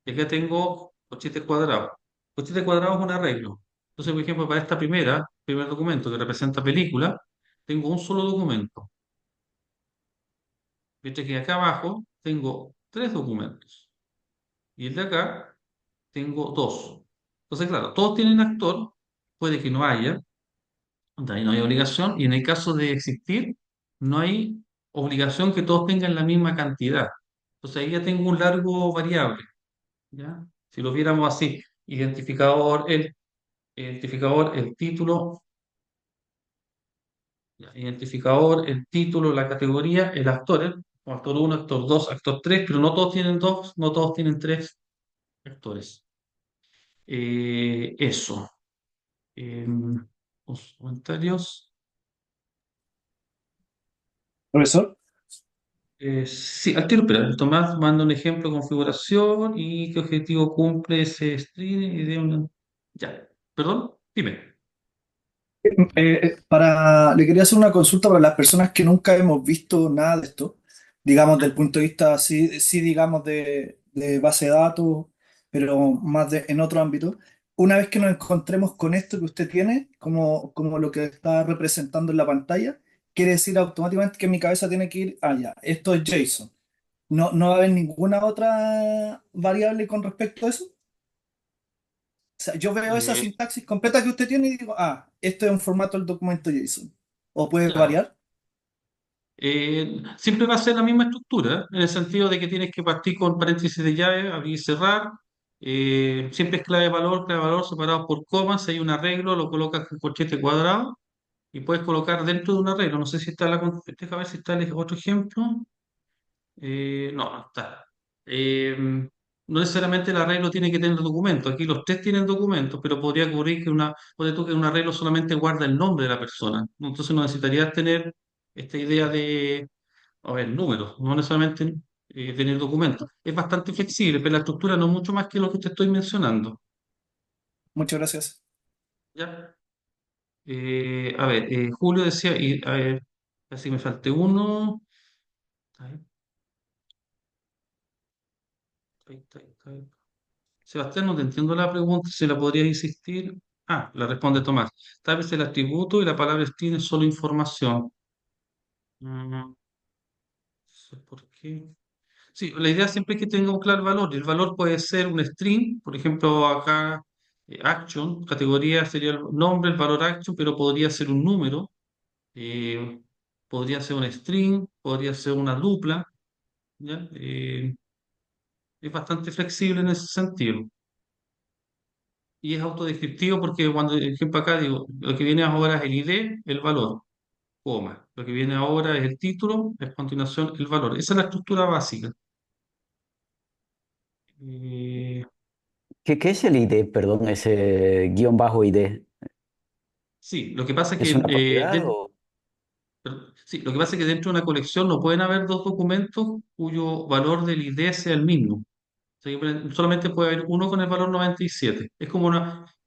y acá tengo corchetes cuadrados. Corchete cuadrado es un arreglo. Entonces, por ejemplo, para esta primer documento que representa película, tengo un solo documento. Mientras que acá abajo tengo tres documentos. Y el de acá tengo dos. Entonces, claro, todos tienen actor, puede que no haya, de ahí no hay obligación, y en el caso de existir, no hay obligación que todos tengan la misma cantidad. Entonces ahí ya tengo un largo variable, ¿ya? Si lo viéramos así, identificador, el título, ya, identificador, el título, la categoría, el actor, actor uno, actor 2, actor 3, pero no todos tienen dos, no todos tienen tres actores. Eso. Los comentarios. Profesor, Sí, al tiro, espera, Tomás manda un ejemplo de configuración y qué objetivo cumple ese string y de una... Ya, perdón, dime. le quería hacer una consulta para las personas que nunca hemos visto nada de esto, digamos, del punto de vista, sí, sí digamos, de base de datos, pero más en otro ámbito. Una vez que nos encontremos con esto que usted tiene, como lo que está representando en la pantalla, quiere decir automáticamente que mi cabeza tiene que ir, ah, ya, esto es JSON. No, no va a haber ninguna otra variable con respecto a eso. O sea, yo veo esa Eh, sintaxis completa que usted tiene y digo, ah, esto es un formato del documento JSON. O puede claro, variar. siempre va a ser la misma estructura, en el sentido de que tienes que partir con paréntesis de llave, abrir y cerrar. Siempre es clave valor separado por comas. Si hay un arreglo, lo colocas con corchete cuadrado y puedes colocar dentro de un arreglo. No sé si está deja ver si está el otro ejemplo. No, no está. No necesariamente el arreglo tiene que tener documentos. Aquí los tres tienen documentos, pero podría ocurrir que puede tú que un arreglo solamente guarda el nombre de la persona. Entonces no necesitarías tener esta idea de, a ver, números, no necesariamente tener documentos. Es bastante flexible, pero la estructura no es mucho más que lo que te estoy mencionando. Muchas gracias. ¿Ya? A ver, Julio decía, y, a ver, así me falté uno. Ahí, ahí. Sebastián, no te entiendo la pregunta, si la podrías insistir. Ah, la responde Tomás. Tal vez el atributo y la palabra string es solo información. No sé por qué. Sí, la idea siempre es que tenga un claro valor. Y el valor puede ser un string, por ejemplo, acá action, categoría sería el nombre, el valor action, pero podría ser un número, eh, podría ser un string, podría ser una dupla, ¿ya? Es bastante flexible en ese sentido. Y es autodescriptivo porque cuando, por ejemplo, acá digo, lo que viene ahora es el ID, el valor. coma. Lo que viene ahora es el título, a continuación el valor. Esa es la estructura básica. Eh, ¿Qué es el ID? Perdón, ese guión bajo ID. sí, lo que pasa es ¿Es que una propiedad o...? sí, lo que pasa es que dentro de una colección no pueden haber dos documentos cuyo valor del ID sea el mismo. O sea, solamente puede haber uno con el valor 97. Es como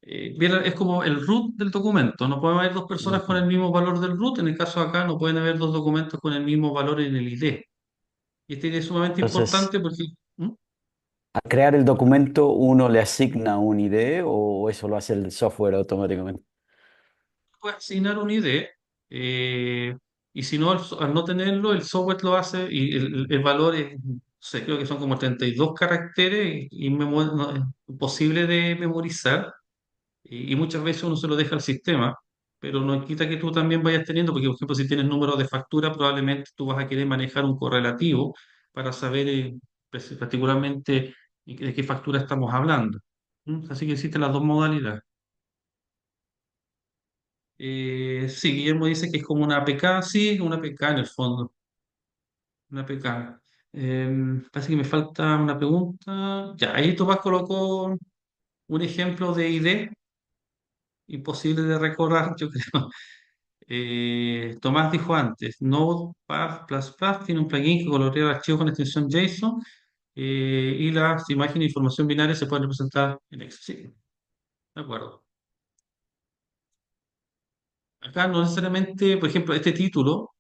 es como el root del documento. No pueden haber dos personas con el Ujú. mismo valor del root. En el caso de acá, no pueden haber dos documentos con el mismo valor en el ID. Y este ID es sumamente Entonces, importante porque ¿Mm? al crear el documento, ¿uno le asigna un ID o eso lo hace el software automáticamente? puede asignar un ID, y si no, al no tenerlo, el software lo hace y el valor es, no sé, creo que son como 32 caracteres y no, es imposible de memorizar. Y muchas veces uno se lo deja al sistema, pero no quita que tú también vayas teniendo, porque por ejemplo si tienes números de factura, probablemente tú vas a querer manejar un correlativo para saber particularmente de qué factura estamos hablando. ¿Mm? Así que existen las dos modalidades. Sí, Guillermo dice que es como una APK, sí, una APK en el fondo, una APK. Parece que me falta una pregunta. Ya, ahí Tomás colocó un ejemplo de ID, imposible de recordar, yo creo. Tomás dijo antes, Notepad++ tiene un plugin que colorea archivos con extensión JSON, y las imágenes e información binaria se pueden representar en Excel. Sí, de acuerdo. Acá no necesariamente, por ejemplo, este título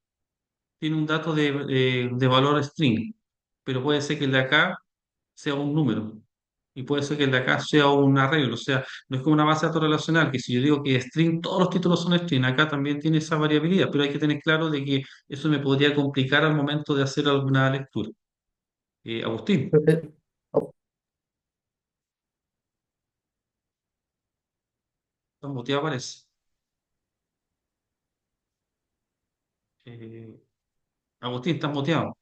tiene un dato de valor string, pero puede ser que el de acá sea un número y puede ser que el de acá sea un arreglo. O sea, no es como una base de datos relacional, que si yo digo que string, todos los títulos son string, acá también tiene esa variabilidad, pero hay que tener claro de que eso me podría complicar al momento de hacer alguna lectura. Agustín, Profe- oh, estás muteado parece. Eh, Agustín, estás muteado.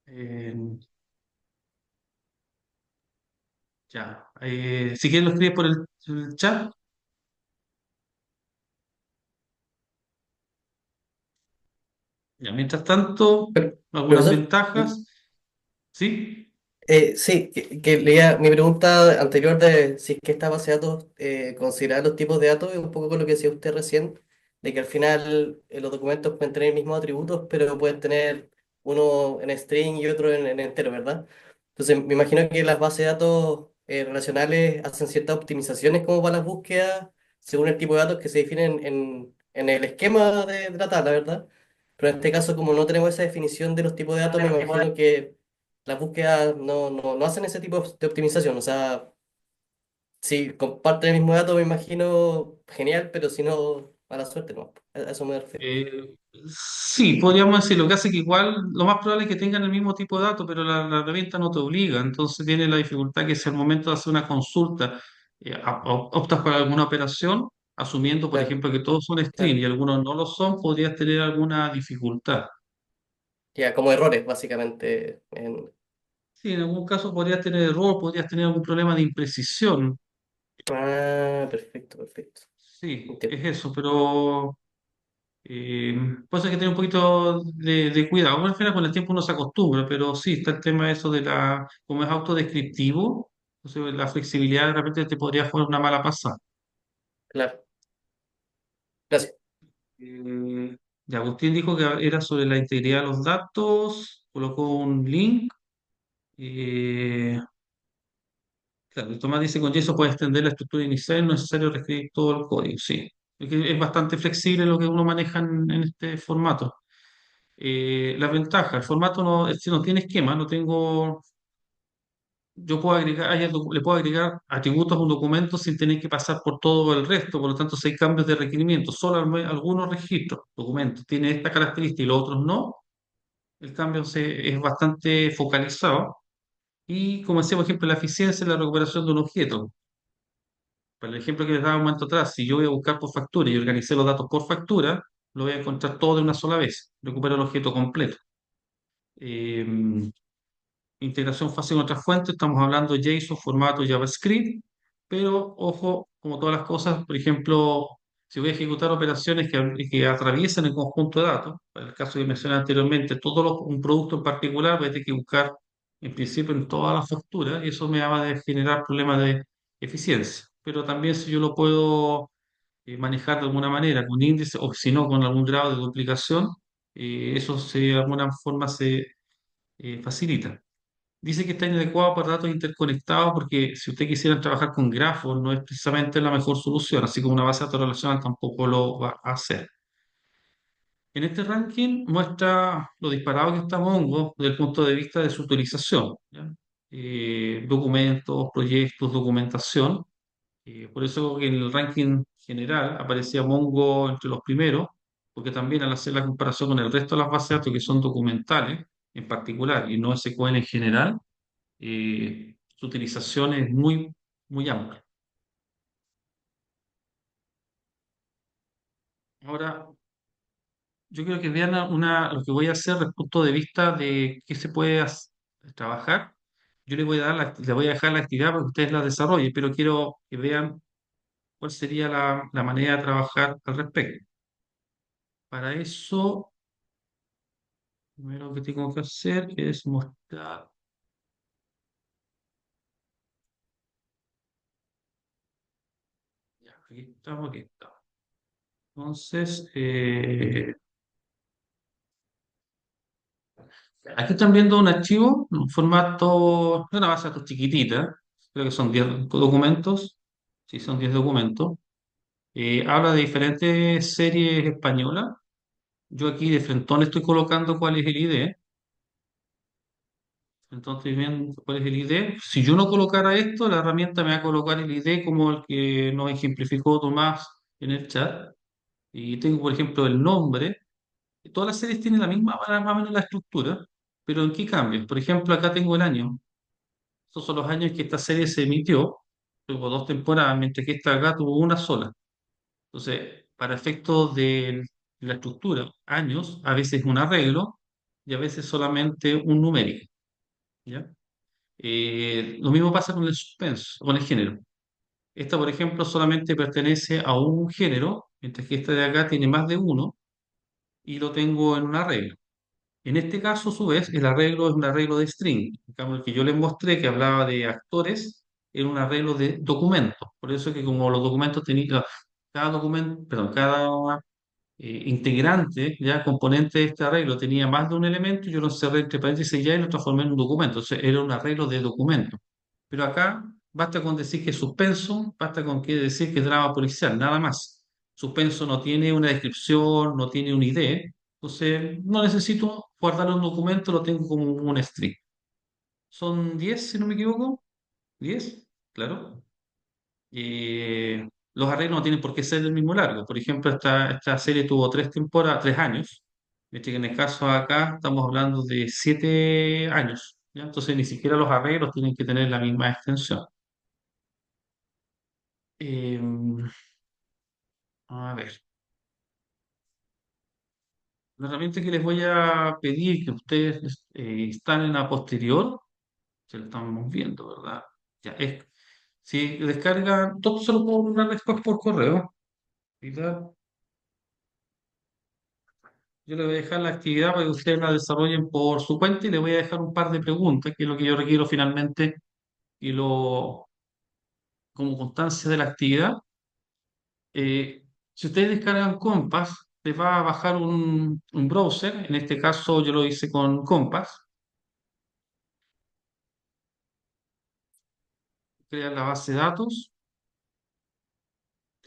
Eh, ya. Si quieres lo escribes por el chat. Ya, mientras tanto, algunas Profesor, ventajas, ¿sí? sí, que leía mi pregunta anterior de si es que esta base de datos considera los tipos de datos, es un poco con lo que decía usted recién, de que al final los documentos pueden tener mismos atributos, pero pueden tener uno en string y otro en entero, ¿verdad? Entonces, me imagino que las bases de datos relacionales hacen ciertas optimizaciones como para las búsquedas, según el tipo de datos que se definen en el esquema de la tabla, ¿verdad? Pero en este caso, como no tenemos esa definición de los tipos de datos, me imagino que las búsquedas no hacen ese tipo de optimización. O sea, si comparten el mismo dato, me imagino genial, pero si no, mala suerte, no. A eso me refiero. Eh, sí, podríamos decir, lo que hace que igual lo más probable es que tengan el mismo tipo de datos, pero la herramienta no te obliga, entonces tiene la dificultad que si al momento de hacer una consulta optas por alguna operación, asumiendo, por Claro, ejemplo, que todos son string claro. y algunos no lo son, podrías tener alguna dificultad. Ya, como errores, básicamente. Sí, en algún caso podrías tener error, podrías tener algún problema de imprecisión. Ah, perfecto, perfecto. Sí, Entiendo. es eso, pero pues hay que tener un poquito de cuidado. Bueno, al final con el tiempo uno se acostumbra, pero sí está el tema eso como es autodescriptivo, entonces la flexibilidad de repente te podría jugar una mala pasada. Claro. Gracias. Eh, y Agustín dijo que era sobre la integridad de los datos, colocó un link. eh, claro, Tomás dice con eso puede extender la estructura inicial, no es necesario reescribir todo el código, sí. Es bastante flexible lo que uno maneja en este formato. Las ventajas, el formato si no tiene esquema, no tengo, yo puedo agregar, le puedo agregar atributos a un documento sin tener que pasar por todo el resto, por lo tanto, si hay cambios de requerimiento, solo algunos registros, documentos, tiene esta característica y los otros no, el cambio es bastante focalizado. Y como decía, por ejemplo, la eficiencia en la recuperación de un objeto. Para el ejemplo que les daba un momento atrás, si yo voy a buscar por factura y organicé los datos por factura, lo voy a encontrar todo de una sola vez, recupero el objeto completo. Eh, integración fácil con otras fuentes, estamos hablando de JSON, formato JavaScript, pero ojo, como todas las cosas, por ejemplo, si voy a ejecutar operaciones que atraviesen el conjunto de datos, para el caso que mencioné anteriormente, un producto en particular, voy a tener que buscar en principio en todas las facturas y eso me va a generar problemas de eficiencia. Pero también si yo lo puedo manejar de alguna manera, con índice o si no con algún grado de duplicación, de alguna forma se facilita. Dice que está inadecuado para datos interconectados porque si usted quisiera trabajar con grafos no es precisamente la mejor solución, así como una base de datos relacional tampoco lo va a hacer. En este ranking muestra lo disparado que está Mongo desde el punto de vista de su utilización, ¿ya? Documentos, proyectos, documentación. Por eso que en el ranking general aparecía Mongo entre los primeros, porque también al hacer la comparación con el resto de las bases de datos que son documentales en particular y no SQL en general, su utilización es muy amplia. Ahora, yo creo que vean lo que voy a hacer desde el punto de vista de qué se puede trabajar. Yo les voy a les voy a dejar la actividad para que ustedes la desarrollen, pero quiero que vean cuál sería la manera de trabajar al respecto. Para eso, lo primero que tengo que hacer es mostrar. Ya, aquí estamos, aquí estamos. Entonces, aquí están viendo un archivo, un formato, una base de datos chiquitita, creo que son 10 documentos, sí, son 10 documentos. Habla de diferentes series españolas. Yo aquí de frentón estoy colocando cuál es el ID. Entonces estoy viendo cuál es el ID. Si yo no colocara esto, la herramienta me va a colocar el ID como el que nos ejemplificó Tomás en el chat. Y tengo, por ejemplo, el nombre. Todas las series tienen la misma, más o menos la estructura, pero ¿en qué cambian? Por ejemplo, acá tengo el año. Estos son los años que esta serie se emitió. Tuvo dos temporadas, mientras que esta acá tuvo una sola. Entonces, para efectos de la estructura, años, a veces un arreglo y a veces solamente un numérico, ¿ya? Lo mismo pasa con el suspenso, con el género. Esta, por ejemplo, solamente pertenece a un género, mientras que esta de acá tiene más de uno y lo tengo en un arreglo. En este caso, a su vez, el arreglo es un arreglo de string. En cambio, el que yo les mostré, que hablaba de actores, era un arreglo de documentos. Por eso es que como los documentos tenían, cada documento, perdón, cada integrante, ya componente de este arreglo tenía más de un elemento, yo lo encerré entre paréntesis ya y lo transformé en un documento. Entonces, era un arreglo de documentos. Pero acá basta con decir que es suspenso, basta con que decir que es drama policial, nada más. Suspenso no tiene una descripción, no tiene una idea, entonces no necesito guardar un documento, lo tengo como un string. Son 10 si no me equivoco, 10 claro. Los arreglos no tienen por qué ser del mismo largo. Por ejemplo, esta serie tuvo 3 temporadas, 3 años. Mientras que en el caso de acá estamos hablando de 7 años, ¿ya? Entonces ni siquiera los arreglos tienen que tener la misma extensión. Eh, a ver, la herramienta que les voy a pedir que ustedes instalen a posterior, se lo estamos viendo, ¿verdad? Ya, si descargan, todo se lo puedo mandar después por correo. ¿Verdad? Yo le voy a dejar la actividad para que ustedes la desarrollen por su cuenta y le voy a dejar un par de preguntas, que es lo que yo requiero finalmente y como constancia de la actividad. Si ustedes descargan Compass, les va a bajar un browser, en este caso yo lo hice con Compass, crean la base de datos,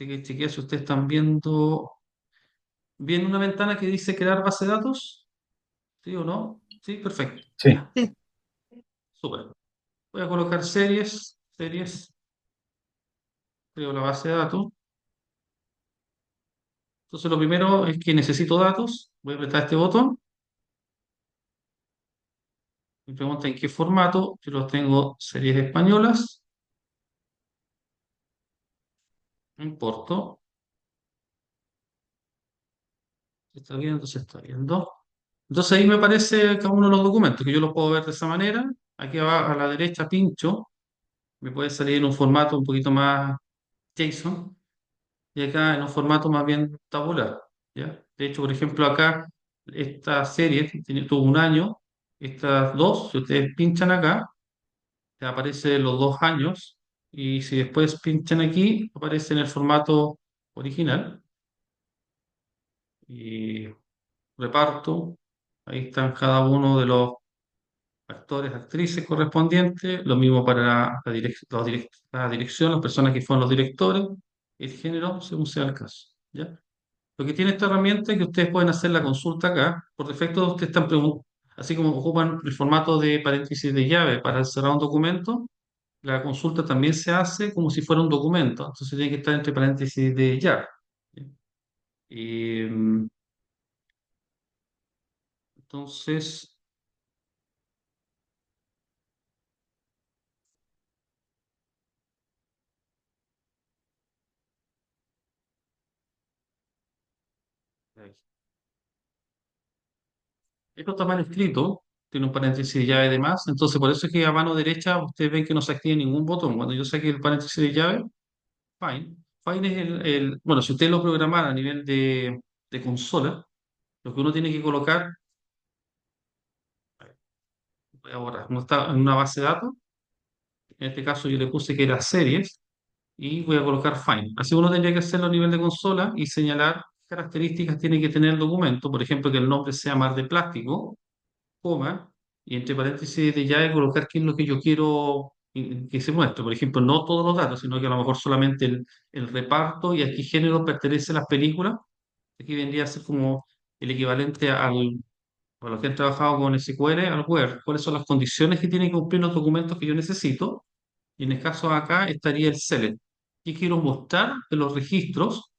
hay que chequear si ustedes están viendo una ventana que dice crear base de datos, ¿sí o no? Sí, perfecto. Sí. Ya, súper. Voy a colocar series, creo la base de datos. Entonces lo primero es que necesito datos, voy a apretar este botón, me pregunta en qué formato, yo los tengo series españolas, importo, se está viendo, se está viendo. Entonces ahí me aparece cada uno de los documentos, que yo los puedo ver de esa manera. aquí a la derecha pincho, me puede salir en un formato un poquito más JSON y acá en un formato más bien tabular, ¿ya? De hecho, por ejemplo, acá esta serie tuvo un año, estas dos, si ustedes pinchan acá, te aparece los 2 años y si después pinchan aquí, aparece en el formato original y reparto, ahí están cada uno de los actores, actrices correspondientes, lo mismo para la dirección, las personas que fueron los directores, el género, según sea el caso, ¿ya? Lo que tiene esta herramienta es que ustedes pueden hacer la consulta acá. Por defecto, ustedes están así como ocupan el formato de paréntesis de llave para cerrar un documento, la consulta también se hace como si fuera un documento. Entonces tiene que estar entre paréntesis de llave. Y, entonces, esto está mal escrito, tiene un paréntesis de llave de más, entonces por eso es que a mano derecha ustedes ven que no se activa ningún botón. Cuando yo saque el paréntesis de llave, fine. Fine es bueno, si ustedes lo programan a nivel de consola, lo que uno tiene que colocar, voy a borrar, no está en una base de datos, en este caso yo le puse que era series, y voy a colocar fine. Así uno tendría que hacerlo a nivel de consola y señalar qué características tiene que tener el documento, por ejemplo, que el nombre sea mar de plástico, coma, y entre paréntesis de llave colocar qué es lo que yo quiero que se muestre. Por ejemplo, no todos los datos, sino que a lo mejor solamente el reparto y a qué género pertenecen las películas. Aquí vendría a ser como el equivalente a los que han trabajado con SQL, al Word. ¿Cuáles son las condiciones que tienen que cumplir los documentos que yo necesito? Y en el caso de acá estaría el select. ¿Qué quiero mostrar de los registros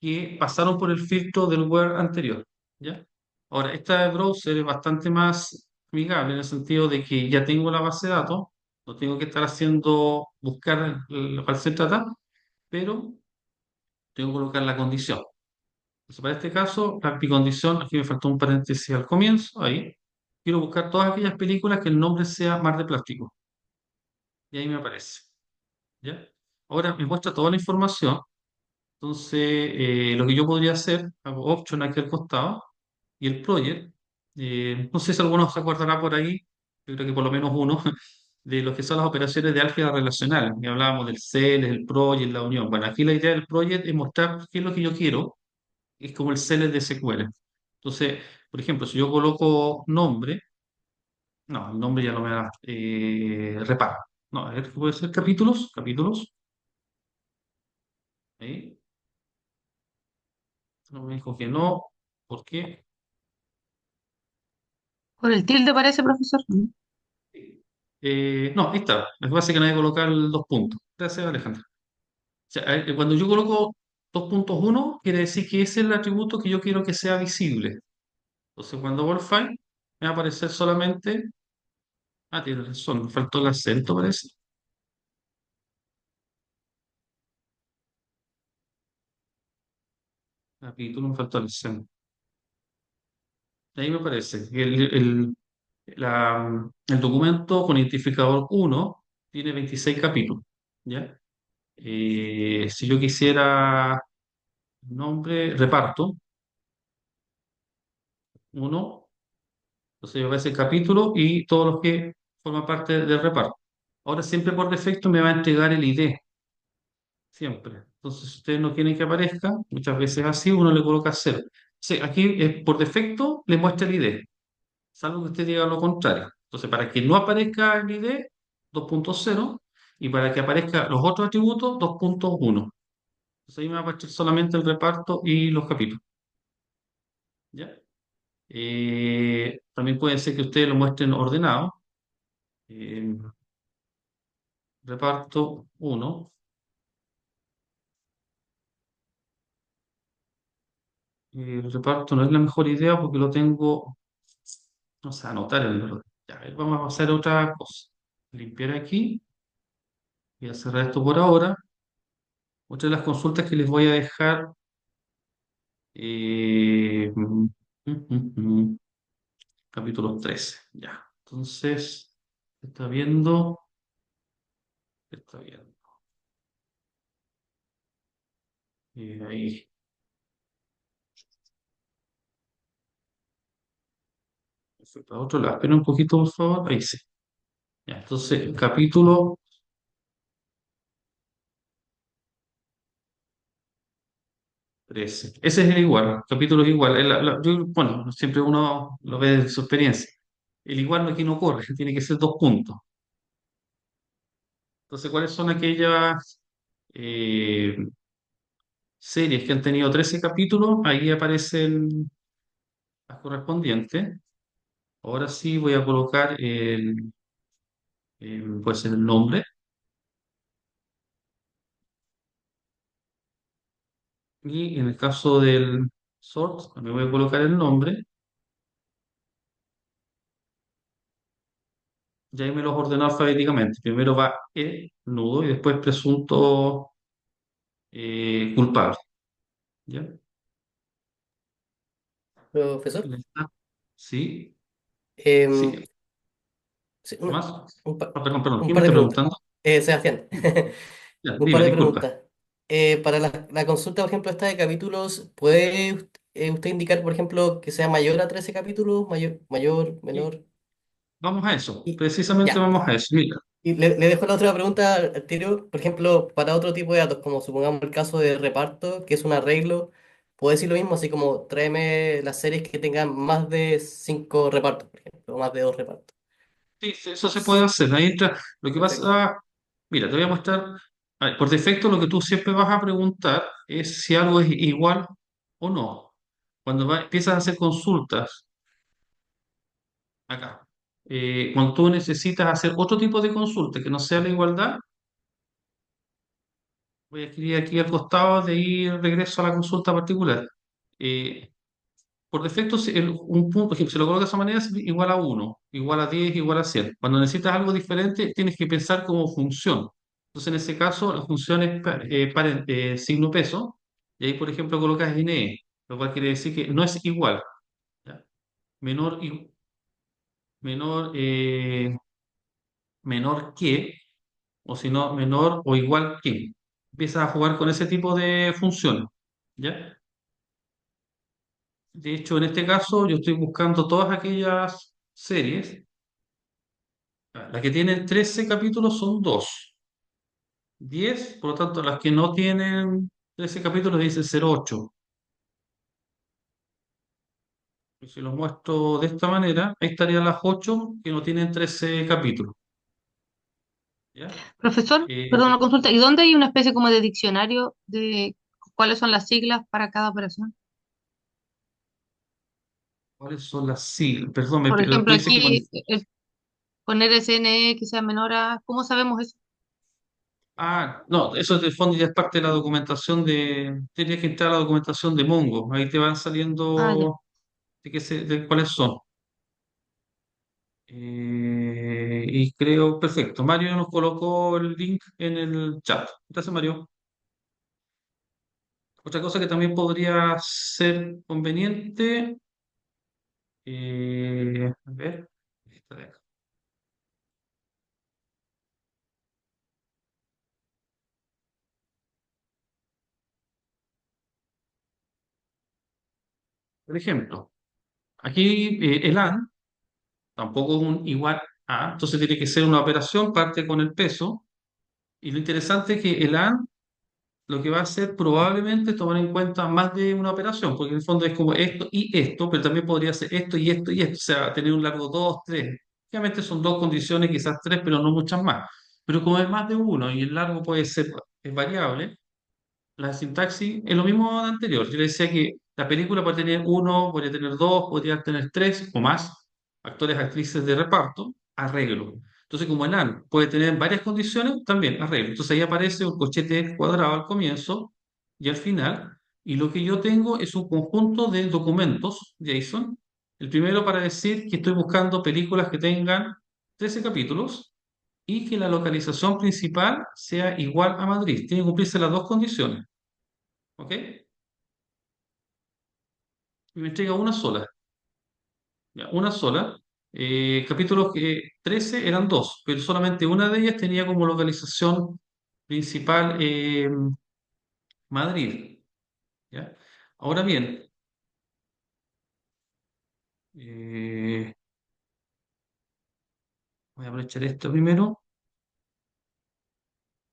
que pasaron por el filtro del Word anterior? ¿Ya? Ahora, esta browser es bastante más amigable en el sentido de que ya tengo la base de datos, no tengo que estar haciendo, buscar cuál se trata, pero tengo que colocar la condición. Entonces, para este caso, mi condición, aquí me faltó un paréntesis al comienzo, ahí. Quiero buscar todas aquellas películas que el nombre sea Mar de Plástico. Y ahí me aparece. ¿Ya? Ahora me muestra toda la información. Entonces, lo que yo podría hacer, hago option aquí al costado y el project. No sé si alguno se acordará por ahí, yo creo que por lo menos uno, de lo que son las operaciones de álgebra relacional. Que hablábamos del cell, el project, la unión. Bueno, aquí la idea del project es mostrar qué es lo que yo quiero, es como el cell de SQL. Entonces, por ejemplo, si yo coloco nombre, no, el nombre ya no me da, reparo. No, a ver, puede ser capítulos, capítulos. Ahí. No me dijo que no. ¿Por qué? Por el tilde parece, profesor. No, ahí está. Me parece que no hay que colocar el 2 puntos. Gracias, Alejandra. O sea, cuando yo coloco 2.1, quiere decir que ese es el atributo que yo quiero que sea visible. Entonces, cuando hago el file, me va a aparecer solamente. Ah, tiene razón, me faltó el acento, parece. Capítulo, me faltó el acento. Ahí me parece que el documento con identificador 1 tiene 26 capítulos. ¿Ya? Si yo quisiera nombre, reparto, uno, entonces me aparece el capítulo y todos los que forman parte del reparto. Ahora siempre por defecto me va a entregar el ID, siempre. Entonces, si ustedes no quieren que aparezca, muchas veces así, uno le coloca cero. Sí, aquí por defecto le muestra el ID, salvo que usted diga lo contrario. Entonces, para que no aparezca el ID, 2.0, y para que aparezca los otros atributos, 2.1. Entonces ahí me va a aparecer solamente el reparto y los capítulos. ¿Ya? También puede ser que ustedes lo muestren ordenado. Eh, reparto uno. El reparto no es la mejor idea porque lo tengo, no sé, anotar el orden. Ya, a ver, vamos a hacer otra cosa. Limpiar aquí. Voy a cerrar esto por ahora. Otra de las consultas que les voy a dejar. eh, mm, mm, mm, capítulo 13. Ya. Entonces. Está viendo, está viendo. Ahí. Para otro lado. Espera un poquito, por favor. Ahí sí. Ya, entonces, capítulo 13. Ese es el igual, capítulo es igual. Bueno, siempre uno lo ve de su experiencia. El igual aquí no corre, tiene que ser 2 puntos. Entonces, ¿cuáles son aquellas eh, series que han tenido 13 capítulos? Ahí aparecen las correspondientes. Ahora sí voy a colocar pues el nombre. Y en el caso del sort, también voy a colocar el nombre. Y ahí me los ordenó alfabéticamente. Primero va el nudo y después presunto culpable. ¿Ya? Profesor. Sí, Em, sí. sí, ¿Qué más? un Ah, perdón, perdón. un ¿Quién me par de está preguntas. preguntando? Sebastián, Ya, un par dime, de disculpa. preguntas. Para la consulta, por ejemplo, esta de capítulos, ¿puede usted indicar, por ejemplo, que sea mayor a 13 capítulos, mayor, Sí, menor? vamos a eso. Y Precisamente ya. vamos a eso. Mira, Y le dejo la otra pregunta al tiro, por ejemplo, para otro tipo de datos, como supongamos el caso de reparto, que es un arreglo, puedo decir lo mismo, así como tráeme las series que tengan más de 5 repartos, por ejemplo, o más de 2 repartos. sí, sí, eso se puede hacer. Ahí entra. Lo que Perfecto. pasa, mira, te voy a mostrar. A ver, por defecto, lo que tú siempre vas a preguntar es si algo es igual o no. Cuando empiezas a hacer consultas acá, cuando tú necesitas hacer otro tipo de consulta que no sea la igualdad, voy a escribir aquí al costado de ir regreso a la consulta particular. Eh, por defecto, un punto, por ejemplo, si lo coloco de esa manera, es igual a 1, igual a 10, igual a 100. Cuando necesitas algo diferente, tienes que pensar como función. Entonces, en ese caso, la función es signo peso, y ahí, por ejemplo, colocas NE, lo cual quiere decir que no es igual. ¿Ya? Menor, menor, menor que, o si no, menor o igual que. Empiezas a jugar con ese tipo de funciones. ¿Ya? De hecho, en este caso, yo estoy buscando todas aquellas series. Las que tienen 13 capítulos son 2. 10, por lo tanto, las que no tienen 13 capítulos dicen ser 8. Y si los muestro de esta manera, ahí estarían las 8 que no tienen 13 capítulos. ¿Ya? Profesor, perdón, Eh, una consulta. ¿Y dónde hay una especie como de diccionario de cuáles son las siglas para cada operación? ¿Cuáles son las siglas? Perdón, Por tú ejemplo, dices que aquí poner SNE que sea menor a... ¿Cómo sabemos eso? Ah, no, eso de fondo ya es parte de la documentación tienes que entrar a la documentación de Mongo. Ahí te van Ah, ya. saliendo de cuáles son. Y creo, perfecto. Mario nos colocó el link en el chat. Gracias, Mario. Otra cosa que también podría ser conveniente, a ver, esta de acá. Por ejemplo, aquí el AN tampoco es un igual a, entonces tiene que ser una operación, parte con el peso. Y lo interesante es que el AN lo que va a hacer probablemente es tomar en cuenta más de una operación, porque en el fondo es como esto y esto, pero también podría ser esto y esto y esto, o sea, tener un largo 2, 3. Obviamente son 2 condiciones, quizás 3, pero no muchas más. Pero como es más de uno y el largo puede ser es variable, la sintaxis es lo mismo de anterior. Yo le decía que la película puede tener uno, podría tener dos, podría tener tres o más actores, actrices de reparto, arreglo. Entonces, como el AN puede tener varias condiciones, también arreglo. Entonces ahí aparece un cochete cuadrado al comienzo y al final. Y lo que yo tengo es un conjunto de documentos JSON. El primero para decir que estoy buscando películas que tengan 13 capítulos y que la localización principal sea igual a Madrid. Tienen que cumplirse las 2 condiciones. ¿Ok? Y me entrega una sola. Ya, una sola. Capítulos 13 eran dos, pero solamente una de ellas tenía como localización principal Madrid. ¿Ya? Ahora bien, eh, voy a aprovechar esto primero.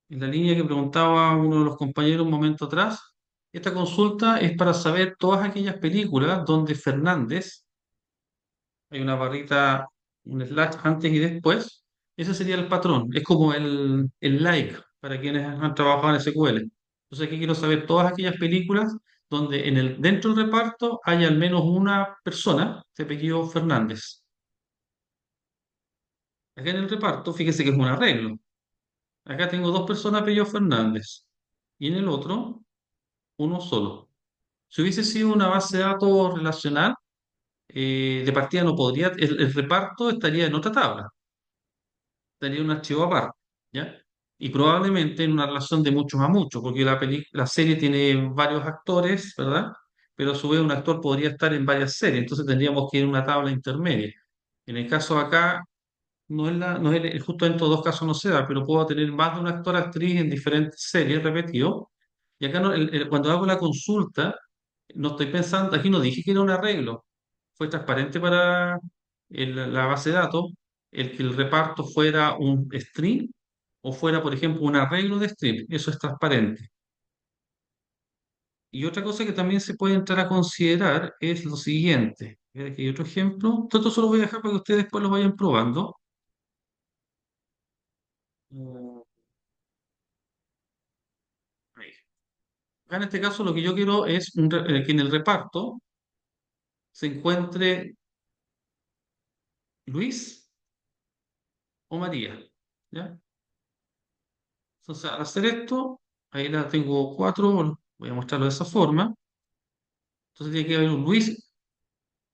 En la línea que preguntaba uno de los compañeros un momento atrás, esta consulta es para saber todas aquellas películas donde Fernández, hay una barrita, un slash antes y después, ese sería el patrón, es como el like para quienes han trabajado en SQL. Entonces aquí quiero saber todas aquellas películas donde dentro del reparto hay al menos una persona de apellido Fernández. Acá en el reparto, fíjese que es un arreglo. Acá tengo dos personas de apellido Fernández y en el otro uno solo. Si hubiese sido una base de datos relacional, de partida no podría, el reparto estaría en otra tabla, estaría en un archivo aparte, ¿ya? Y probablemente en una relación de muchos a muchos, porque la serie tiene varios actores, ¿verdad? Pero a su vez un actor podría estar en varias series, entonces tendríamos que ir a una tabla intermedia. En el caso de acá, no es justo en estos dos casos no se da, pero puedo tener más de un actor actriz en diferentes series repetidos. Y acá cuando hago la consulta, no estoy pensando, aquí no dije que era un arreglo, fue transparente para la base de datos, el que el reparto fuera un string o fuera, por ejemplo, un arreglo de string, eso es transparente. Y otra cosa que también se puede entrar a considerar es lo siguiente. Aquí hay otro ejemplo. Todo esto solo voy a dejar para que ustedes después lo vayan probando. Mm, ahí. Acá en este caso lo que yo quiero es que en el reparto se encuentre Luis o María. ¿Ya? Entonces, al hacer esto, ahí la tengo cuatro, voy a mostrarlo de esa forma. Entonces tiene que haber un Luis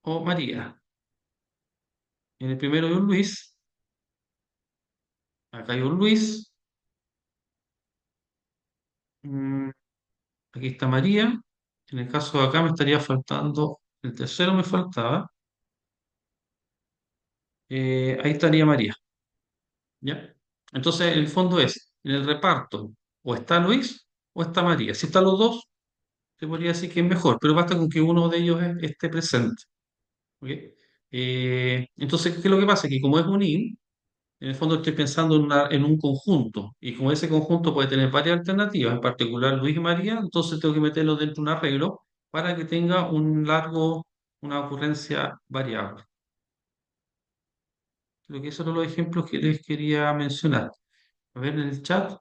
o María. En el primero hay un Luis, acá hay un Luis, mm, aquí está María. En el caso de acá me estaría faltando, el tercero me faltaba, ahí estaría María. ¿Ya? Entonces, el fondo es, en el reparto, o está Luis o está María. Si están los dos, se podría decir que es mejor, pero basta con que uno de ellos esté presente. ¿Ok? Entonces, ¿qué es lo que pasa? Que como es un IN, en el fondo estoy pensando en un conjunto, y como ese conjunto puede tener varias alternativas, en particular Luis y María, entonces tengo que meterlo dentro de un arreglo para que tenga una ocurrencia variable. Creo que esos son los ejemplos que les quería mencionar. A ver en el chat.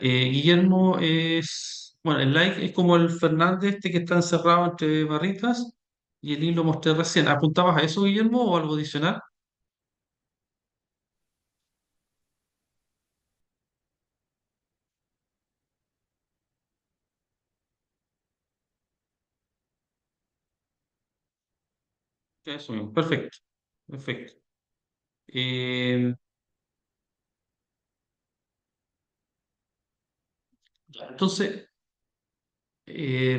Guillermo es, bueno, el like es como el Fernández este que está encerrado entre barritas y el link lo mostré recién. ¿Apuntabas a eso, Guillermo, o algo adicional? Eso mismo, perfecto, perfecto. Eh, ya, entonces, eh,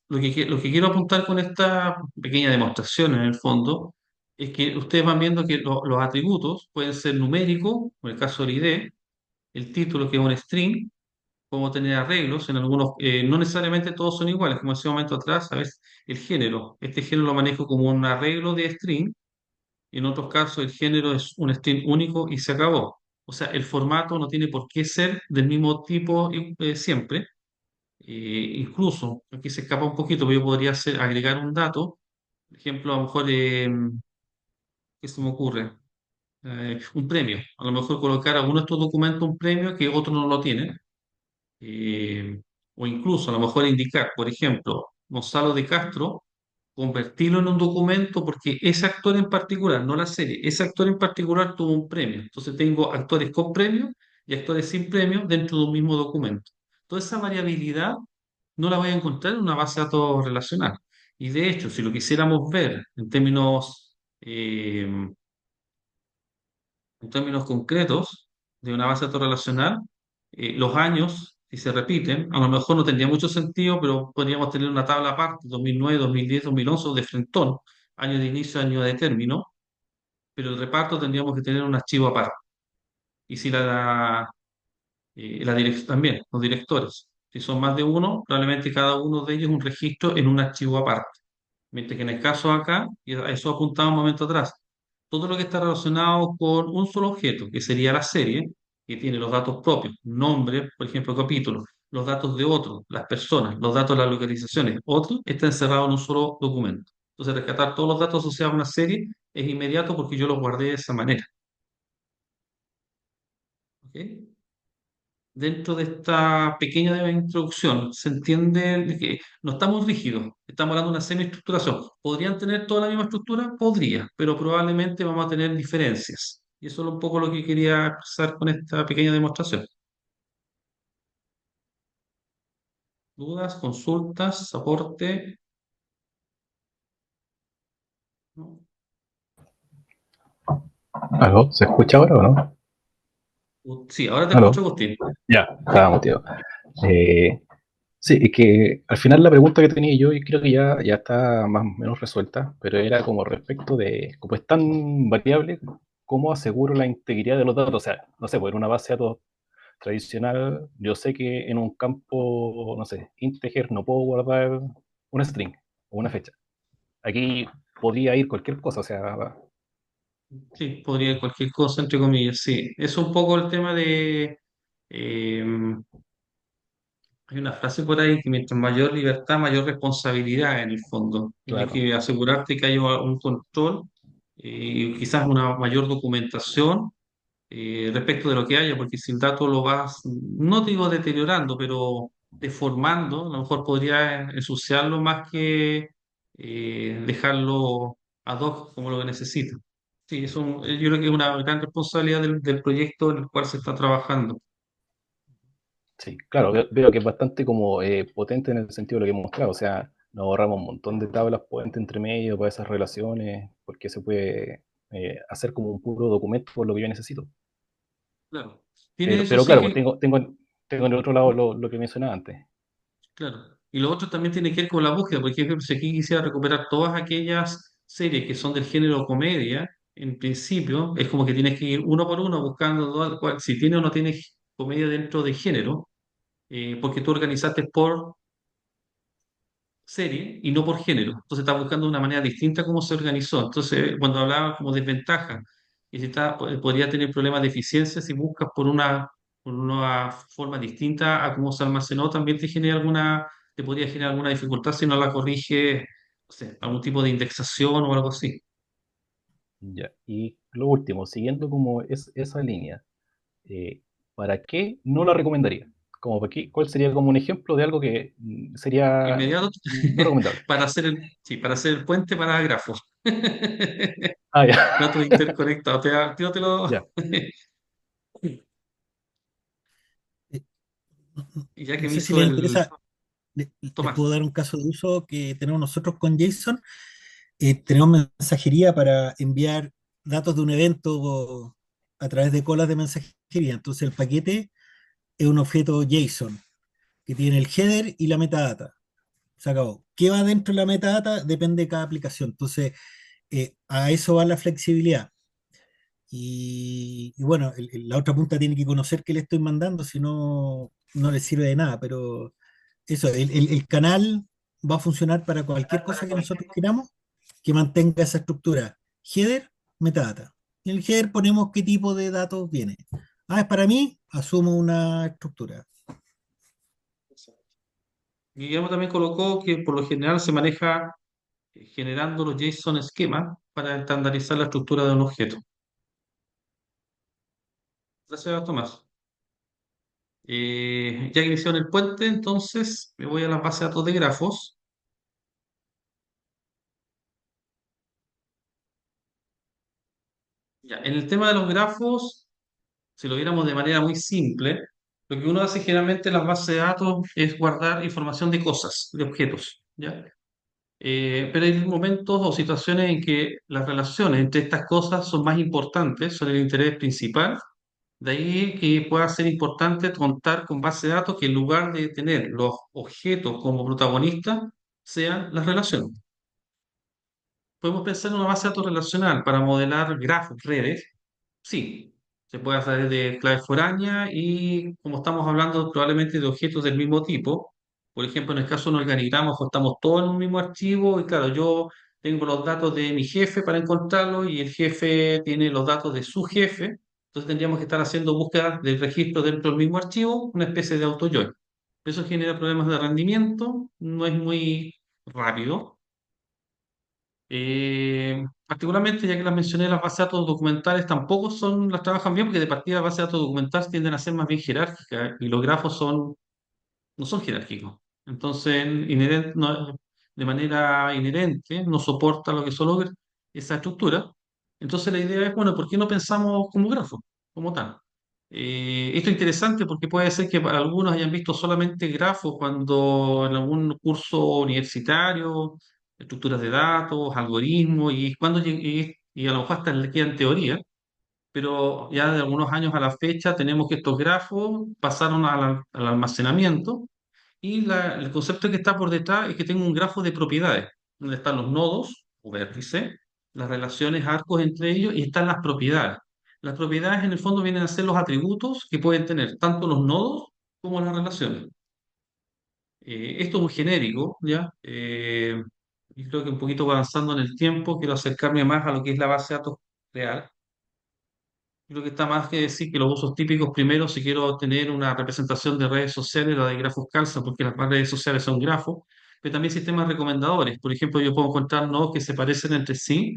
lo que quiero apuntar con esta pequeña demostración en el fondo es que ustedes van viendo que los atributos pueden ser numéricos, en el caso del ID, el título que es un string, podemos tener arreglos en algunos, no necesariamente todos son iguales, como decía un momento atrás, ¿sabes? El género, este género lo manejo como un arreglo de string, en otros casos el género es un string único y se acabó. O sea, el formato no tiene por qué ser del mismo tipo siempre. Incluso, aquí se escapa un poquito, pero yo podría agregar un dato, por ejemplo, a lo mejor, ¿qué se me ocurre? Un premio. A lo mejor colocar a uno de estos documentos un premio que otro no lo tiene, eh, o incluso a lo mejor indicar, por ejemplo, Gonzalo de Castro, convertirlo en un documento porque ese actor en particular, no la serie, ese actor en particular tuvo un premio. Entonces tengo actores con premio y actores sin premio dentro de un mismo documento. Toda esa variabilidad no la voy a encontrar en una base de datos relacional. Y de hecho, si lo quisiéramos ver en términos concretos de una base de datos relacional, los años, si se repiten, a lo mejor no tendría mucho sentido, pero podríamos tener una tabla aparte, 2009, 2010, 2011 o de frentón, año de inicio, año de término, pero el reparto tendríamos que tener un archivo aparte. Y si también, los directores, si son más de uno, probablemente cada uno de ellos un registro en un archivo aparte. Mientras que en el caso acá, y a eso apuntaba un momento atrás, todo lo que está relacionado con un solo objeto, que sería la serie, que tiene los datos propios, nombre, por ejemplo, capítulo, los datos de otros, las personas, los datos de las localizaciones, otros, está encerrado en un solo documento. Entonces, rescatar todos los datos asociados a una serie es inmediato porque yo los guardé de esa manera. ¿Ok? Dentro de esta pequeña introducción, se entiende de que no estamos rígidos, estamos hablando de una semiestructuración. ¿Podrían tener toda la misma estructura? Podría, pero probablemente vamos a tener diferencias. Y eso es un poco lo que quería expresar con esta pequeña demostración. ¿Dudas, consultas, aporte? ¿No? ¿Aló? ¿Se escucha ahora o no? Sí, ahora te escucho, ¿Aló? Agustín. Ya, estaba muteado. Eh, sí, es que al final la pregunta que tenía yo, y creo que ya está más o menos resuelta, pero era como respecto de, como es tan variable, ¿cómo aseguro la integridad de los datos? O sea, no sé, pues en una base de datos tradicional, yo sé que en un campo, no sé, integer, no puedo guardar un string o una fecha. Aquí podría ir cualquier cosa, o sea, Sí, podría ir cualquier cosa, entre comillas, sí. Es un poco el tema de... eh, Hay una frase por ahí que mientras mayor libertad, mayor responsabilidad en el fondo. Tienes claro, que asegurarte que haya un control y quizás una mayor documentación respecto de lo que haya, porque si el dato lo vas, no digo deteriorando, pero deformando, a lo mejor podría ensuciarlo más que dejarlo ad hoc como lo que necesita. Sí, yo creo que es una gran responsabilidad del proyecto en el cual se está trabajando. sí, claro, veo que es bastante como potente en el sentido de lo que hemos mostrado, o sea, nos ahorramos un montón de tablas puentes entre medio para esas relaciones, porque se puede hacer como un puro documento por lo que yo necesito. Claro. Tiene eso Pero sí claro, pues que tengo en el otro lado lo que mencionaba antes. claro. Y lo otro también tiene que ver con la búsqueda, porque por ejemplo, si aquí quisiera recuperar todas aquellas series que son del género comedia, en principio es como que tienes que ir uno por uno buscando si tiene o no tiene comedia dentro de género, porque tú organizaste por serie y no por género. Entonces está buscando una manera distinta cómo se organizó. Entonces, cuando hablaba como desventaja, y si podría tener problemas de eficiencia si buscas por una forma distinta a cómo se almacenó, también te podría generar alguna dificultad si no la corrige, no sé, algún tipo de indexación o algo así. Ya. Y lo último, siguiendo como esa línea, eh, ¿para qué no la recomendaría? Como para qué, ¿cuál sería como un ejemplo de algo que sería Inmediato, no recomendable? sí, para hacer el puente para grafos. Ah, ya, Datos interconectados. Yo te lo... ya, Eh, No, Y ya que no me sé si hizo les el interesa, les Tomás. puedo dar un caso de uso que tenemos nosotros con JSON. Tenemos mensajería para enviar datos de un evento a través de colas de mensajería. Entonces el paquete es un objeto JSON que tiene el header y la metadata. Se acabó. ¿Qué va dentro de la metadata? Depende de cada aplicación. Entonces, a eso va la flexibilidad. Y bueno, la otra punta tiene que conocer qué le estoy mandando, si no, no le sirve de nada. Pero eso, el canal va a funcionar para cualquier cosa que nosotros queramos que mantenga esa estructura. Header, metadata. En el header ponemos qué tipo de datos viene. Ah, es para mí, asumo una estructura. Guillermo también colocó que por lo general se maneja generando los JSON esquemas para estandarizar la estructura de un objeto. Gracias, Tomás. Ya que iniciaron el puente, entonces me voy a la base de datos de grafos. Ya, en el tema de los grafos, si lo viéramos de manera muy simple, lo que uno hace generalmente en las bases de datos es guardar información de cosas, de objetos, ¿ya? Pero hay momentos o situaciones en que las relaciones entre estas cosas son más importantes, son el interés principal. De ahí que pueda ser importante contar con base de datos que en lugar de tener los objetos como protagonistas, sean las relaciones. podemos pensar en una base de datos relacional para modelar grafos, redes. Sí, se puede hacer de clave foránea y como estamos hablando probablemente de objetos del mismo tipo, por ejemplo, en el caso de un organigrama, estamos todos en un mismo archivo y claro, yo tengo los datos de mi jefe para encontrarlo y el jefe tiene los datos de su jefe, entonces tendríamos que estar haciendo búsquedas del registro dentro del mismo archivo, una especie de auto-join. Eso genera problemas de rendimiento, no es muy rápido. Particularmente, ya que las mencioné, las bases de datos documentales tampoco son, las trabajan bien porque de partida las bases de datos documentales tienden a ser más bien jerárquicas y los grafos no son jerárquicos. Entonces, de manera inherente, no soporta lo que solo esa estructura. Entonces, la idea es, bueno, ¿por qué no pensamos como grafo, como tal? Esto es interesante porque puede ser que para algunos hayan visto solamente grafos cuando en algún curso universitario, estructuras de datos, algoritmos, y a lo mejor hasta le quedan teoría, pero ya de algunos años a la fecha tenemos que estos grafos pasaron al almacenamiento y el concepto que está por detrás es que tengo un grafo de propiedades, donde están los nodos o vértices, las relaciones, arcos entre ellos y están las propiedades. Las propiedades en el fondo vienen a ser los atributos que pueden tener tanto los nodos como las relaciones. Esto es muy genérico, ¿ya? Y creo que un poquito avanzando en el tiempo, quiero acercarme más a lo que es la base de datos real. Creo que está más que decir que los usos típicos, primero, si quiero tener una representación de redes sociales, la de grafos calza, porque las redes sociales son grafos, pero también sistemas recomendadores. Por ejemplo, yo puedo encontrar nodos que se parecen entre sí,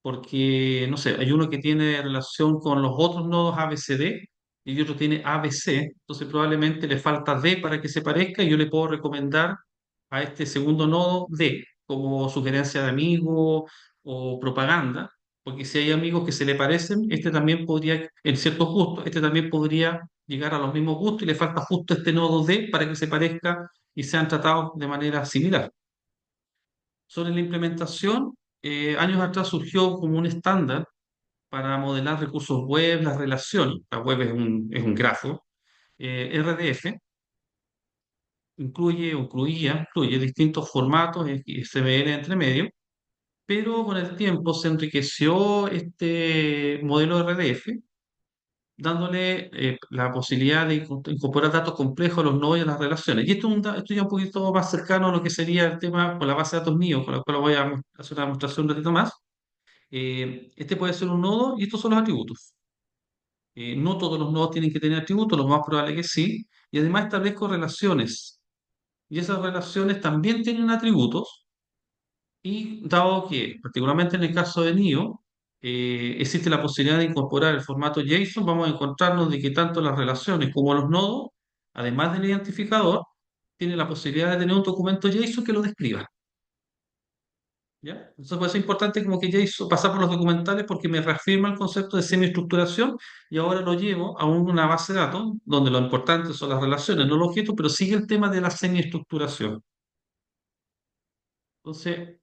porque, no sé, hay uno que tiene relación con los otros nodos ABCD y otro tiene ABC, entonces probablemente le falta D para que se parezca y yo le puedo recomendar a este segundo nodo D como sugerencia de amigo o propaganda, porque si hay amigos que se le parecen, este también podría, en ciertos gustos, este también podría llegar a los mismos gustos y le falta justo este nodo D para que se parezca y sean tratados de manera similar. Sobre la implementación, años atrás surgió como un estándar para modelar recursos web, las relaciones. La web es un grafo. RDF incluye distintos formatos y XML entre medio, pero con el tiempo se enriqueció este modelo RDF, dándole la posibilidad de incorporar datos complejos a los nodos y a las relaciones. Y esto ya un poquito más cercano a lo que sería el tema con la base de datos mío, con la cual voy a hacer una demostración un ratito más. Este puede ser un nodo y estos son los atributos. No todos los nodos tienen que tener atributos, lo más probable que sí. Y además establezco relaciones. Y esas relaciones también tienen atributos. Y dado que, particularmente en el caso de NIO, existe la posibilidad de incorporar el formato JSON, vamos a encontrarnos de que tanto las relaciones como los nodos, además del identificador, tienen la posibilidad de tener un documento JSON que lo describa. ¿Ya? Entonces, pues, es importante como que ya hizo pasar por los documentales porque me reafirma el concepto de semiestructuración y ahora lo llevo a una base de datos donde lo importante son las relaciones, no los objetos, pero sigue el tema de la semiestructuración. Entonces,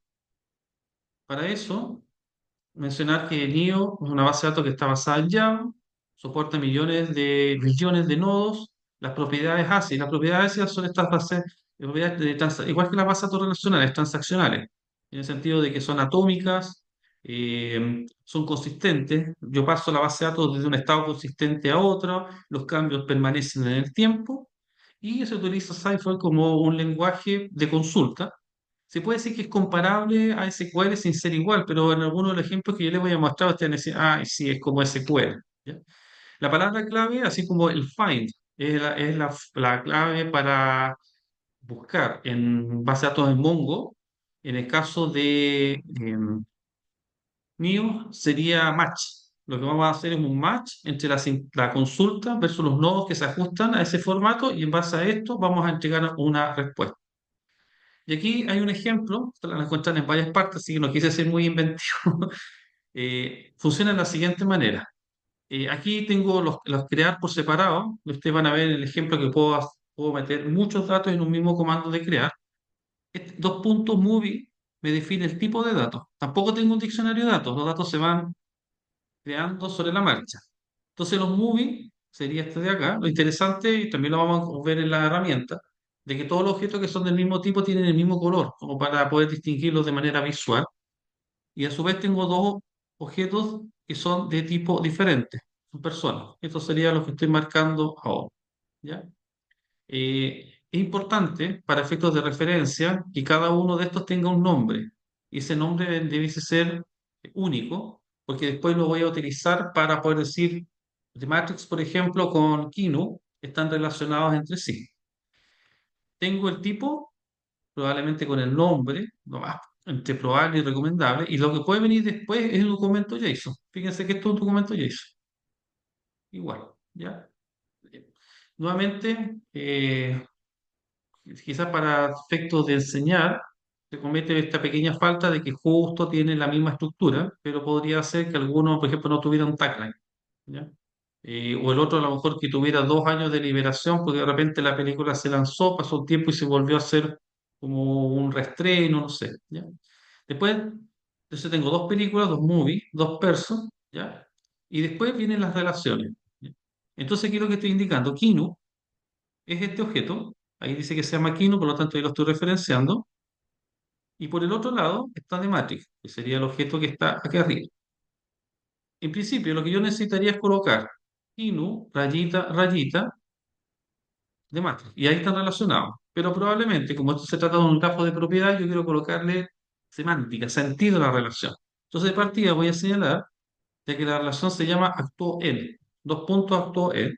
para eso, mencionar que NIO es una base de datos que está basada en Java, soporta billones de nodos, las propiedades ácidas. Las propiedades ácidas son estas bases, propiedades igual que las bases de datos relacionales, transaccionales, en el sentido de que son atómicas, son consistentes. Yo paso la base de datos desde un estado consistente a otro, los cambios permanecen en el tiempo, y se utiliza Cypher como un lenguaje de consulta. Se puede decir que es comparable a SQL sin ser igual, pero en algunos de los ejemplos que yo les voy a mostrar, ustedes van a decir, ah, sí, es como SQL. ¿Ya? La palabra clave, así como el find, la clave para buscar en base de datos en Mongo. En el caso de mío, sería match. Lo que vamos a hacer es un match entre la consulta versus los nodos que se ajustan a ese formato y en base a esto vamos a entregar una respuesta. Y aquí hay un ejemplo, la van a encontrar en varias partes, así que no quise ser muy inventivo. Funciona de la siguiente manera. Aquí tengo los crear por separado. Ustedes van a ver en el ejemplo que puedo meter muchos datos en un mismo comando de crear. Dos puntos movie me define el tipo de datos. Tampoco tengo un diccionario de datos. Los datos se van creando sobre la marcha. Entonces los movie sería este de acá. Lo interesante, y también lo vamos a ver en la herramienta, de que todos los objetos que son del mismo tipo tienen el mismo color, como para poder distinguirlos de manera visual. y a su vez tengo dos objetos que son de tipo diferente, son personas. Esto sería lo que estoy marcando ahora. ¿Ya? Es importante, para efectos de referencia, que cada uno de estos tenga un nombre. Y ese nombre debe ser único, porque después lo voy a utilizar para poder decir, The Matrix, por ejemplo, con Kinu, están relacionados entre sí. Tengo el tipo, probablemente con el nombre, lo más entre probable y recomendable, y lo que puede venir después es el documento JSON. Fíjense que esto es un documento JSON. Igual, ¿ya? Nuevamente, quizás para efectos de enseñar, se comete esta pequeña falta de que justo tiene la misma estructura, pero podría ser que alguno, por ejemplo, no tuviera un tagline, ¿ya? O el otro a lo mejor que tuviera 2 años de liberación, porque de repente la película se lanzó, pasó un tiempo y se volvió a hacer como un reestreno, no sé, ¿ya? Después, entonces tengo dos películas, dos movies, dos persos, ¿ya? Y después vienen las relaciones, ¿ya? Entonces, aquí lo que estoy indicando, Kinu es este objeto, ahí dice que se llama Kino, por lo tanto ahí lo estoy referenciando, y por el otro lado está de Matrix, que sería el objeto que está aquí arriba. En principio, lo que yo necesitaría es colocar Kino, rayita, rayita, de Matrix, y ahí están relacionados. Pero probablemente, como esto se trata de un grafo de propiedad, yo quiero colocarle semántica, sentido a la relación. Entonces, de partida voy a señalar de que la relación se llama actúo N, dos puntos actúo N.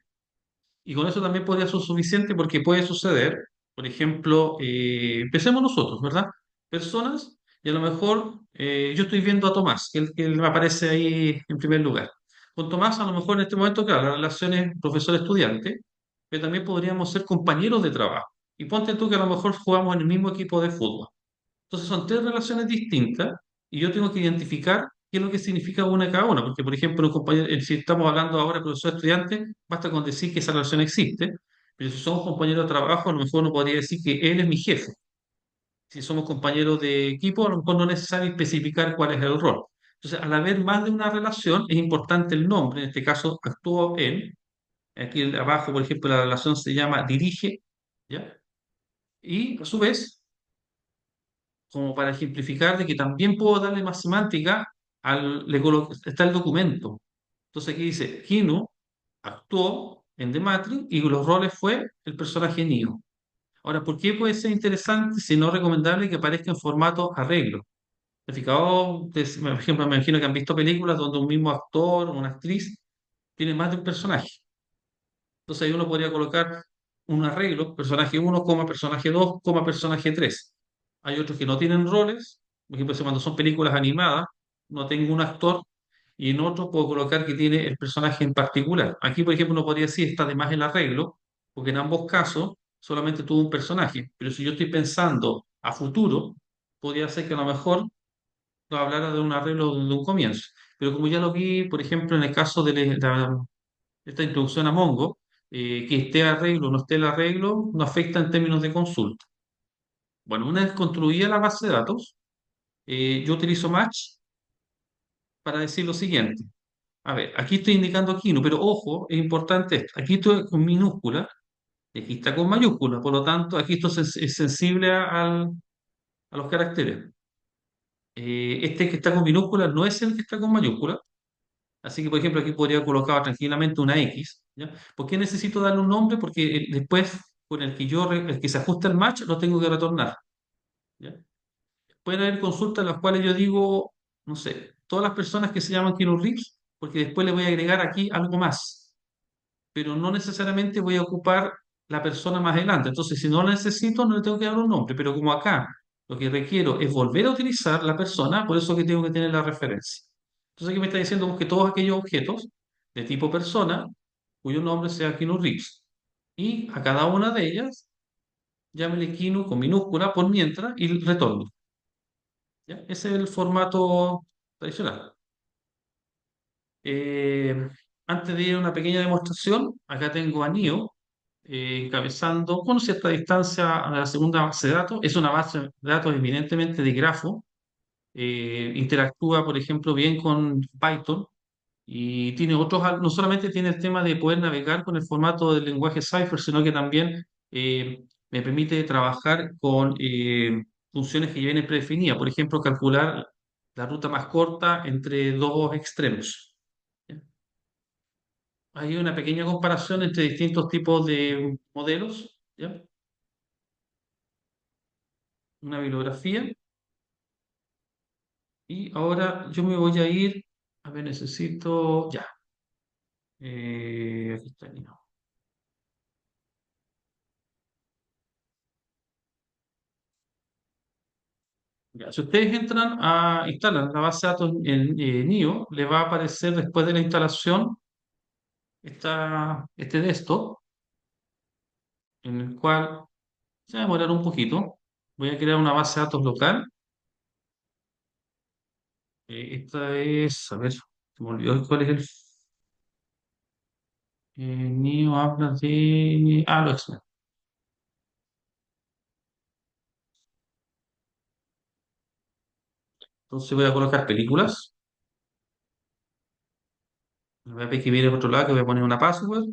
Y con eso también podría ser suficiente porque puede suceder, por ejemplo, empecemos nosotros, ¿verdad? Personas, y a lo mejor yo estoy viendo a Tomás, que él me aparece ahí en primer lugar. Con Tomás, a lo mejor en este momento, claro, la relación es profesor-estudiante, pero también podríamos ser compañeros de trabajo. Y ponte tú que a lo mejor jugamos en el mismo equipo de fútbol. Entonces son tres relaciones distintas y yo tengo que identificar qué es lo que significa una de cada una, porque por ejemplo, un compañero, si estamos hablando ahora de profesor-estudiante, basta con decir que esa relación existe, pero si somos compañeros de trabajo, a lo mejor uno podría decir que él es mi jefe. Si somos compañeros de equipo, a lo mejor no es necesario especificar cuál es el rol. Entonces, al haber más de una relación, es importante el nombre, en este caso actúo él, aquí abajo, por ejemplo, la relación se llama dirige, ¿ya? Y a su vez, como para ejemplificar de que también puedo darle más semántica, está el documento. Entonces aquí dice, Kinu actuó en The Matrix y los roles fue el personaje Neo. Ahora, ¿por qué puede ser interesante, si no recomendable, que aparezca en formato arreglo? ¿Te has fijado? Por ejemplo, me imagino que han visto películas donde un mismo actor o una actriz tiene más de un personaje. Entonces ahí uno podría colocar un arreglo, personaje uno coma personaje 2 coma personaje 3. Hay otros que no tienen roles, por ejemplo, si cuando son películas animadas, no tengo un actor, y en otro puedo colocar que tiene el personaje en particular. Aquí, por ejemplo, uno podría decir está de más el arreglo, porque en ambos casos solamente tuvo un personaje. Pero si yo estoy pensando a futuro, podría ser que a lo mejor no hablara de un arreglo de un comienzo. Pero como ya lo vi, por ejemplo, en el caso de esta introducción a Mongo, que esté arreglo o no esté el arreglo, no afecta en términos de consulta. Bueno, una vez construida la base de datos, yo utilizo Match para decir lo siguiente. A ver, aquí estoy indicando Kino, pero ojo, es importante esto. Aquí estoy con minúscula y aquí está con mayúscula, por lo tanto, aquí esto es sensible a los caracteres. Este que está con minúscula no es el que está con mayúscula, así que, por ejemplo, aquí podría colocar tranquilamente una X, ¿ya? ¿Por qué necesito darle un nombre? Porque después, con el que el que se ajusta el match, lo tengo que retornar, ¿ya? Pueden haber consultas en las cuales yo digo, no sé, todas las personas que se llaman Keanu Reeves, porque después le voy a agregar aquí algo más, pero no necesariamente voy a ocupar la persona más adelante. Entonces, si no la necesito, no le tengo que dar un nombre, pero como acá lo que requiero es volver a utilizar la persona, por eso que tengo que tener la referencia. Entonces, aquí me está diciendo que todos aquellos objetos de tipo persona, cuyo nombre sea Keanu Reeves, y a cada una de ellas, llámele Keanu con minúscula por mientras y retorno. ¿Ya? Ese es el formato tradicional. Eh, Antes de ir a una pequeña demostración, acá tengo a NIO encabezando con cierta distancia a la segunda base de datos. Es una base de datos eminentemente de grafo. Interactúa, por ejemplo, bien con Python y tiene otros, no solamente tiene el tema de poder navegar con el formato del lenguaje Cypher, sino que también me permite trabajar con funciones que ya vienen predefinidas. Por ejemplo, calcular la ruta más corta entre dos extremos. ¿Ya? Hay una pequeña comparación entre distintos tipos de modelos, ¿ya? Una bibliografía. Y ahora yo me voy a ir, a ver, necesito, ya, aquí está. Ya, si ustedes entran a instalar la base de datos en NIO, le va a aparecer después de la instalación este desktop, en el cual se va a demorar un poquito. Voy a crear una base de datos local. Esta es, a ver, se me olvidó cuál es NIO habla de. Ah, lo explico. Entonces voy a colocar películas. Voy a ver que viene por otro lado, que voy a poner una password.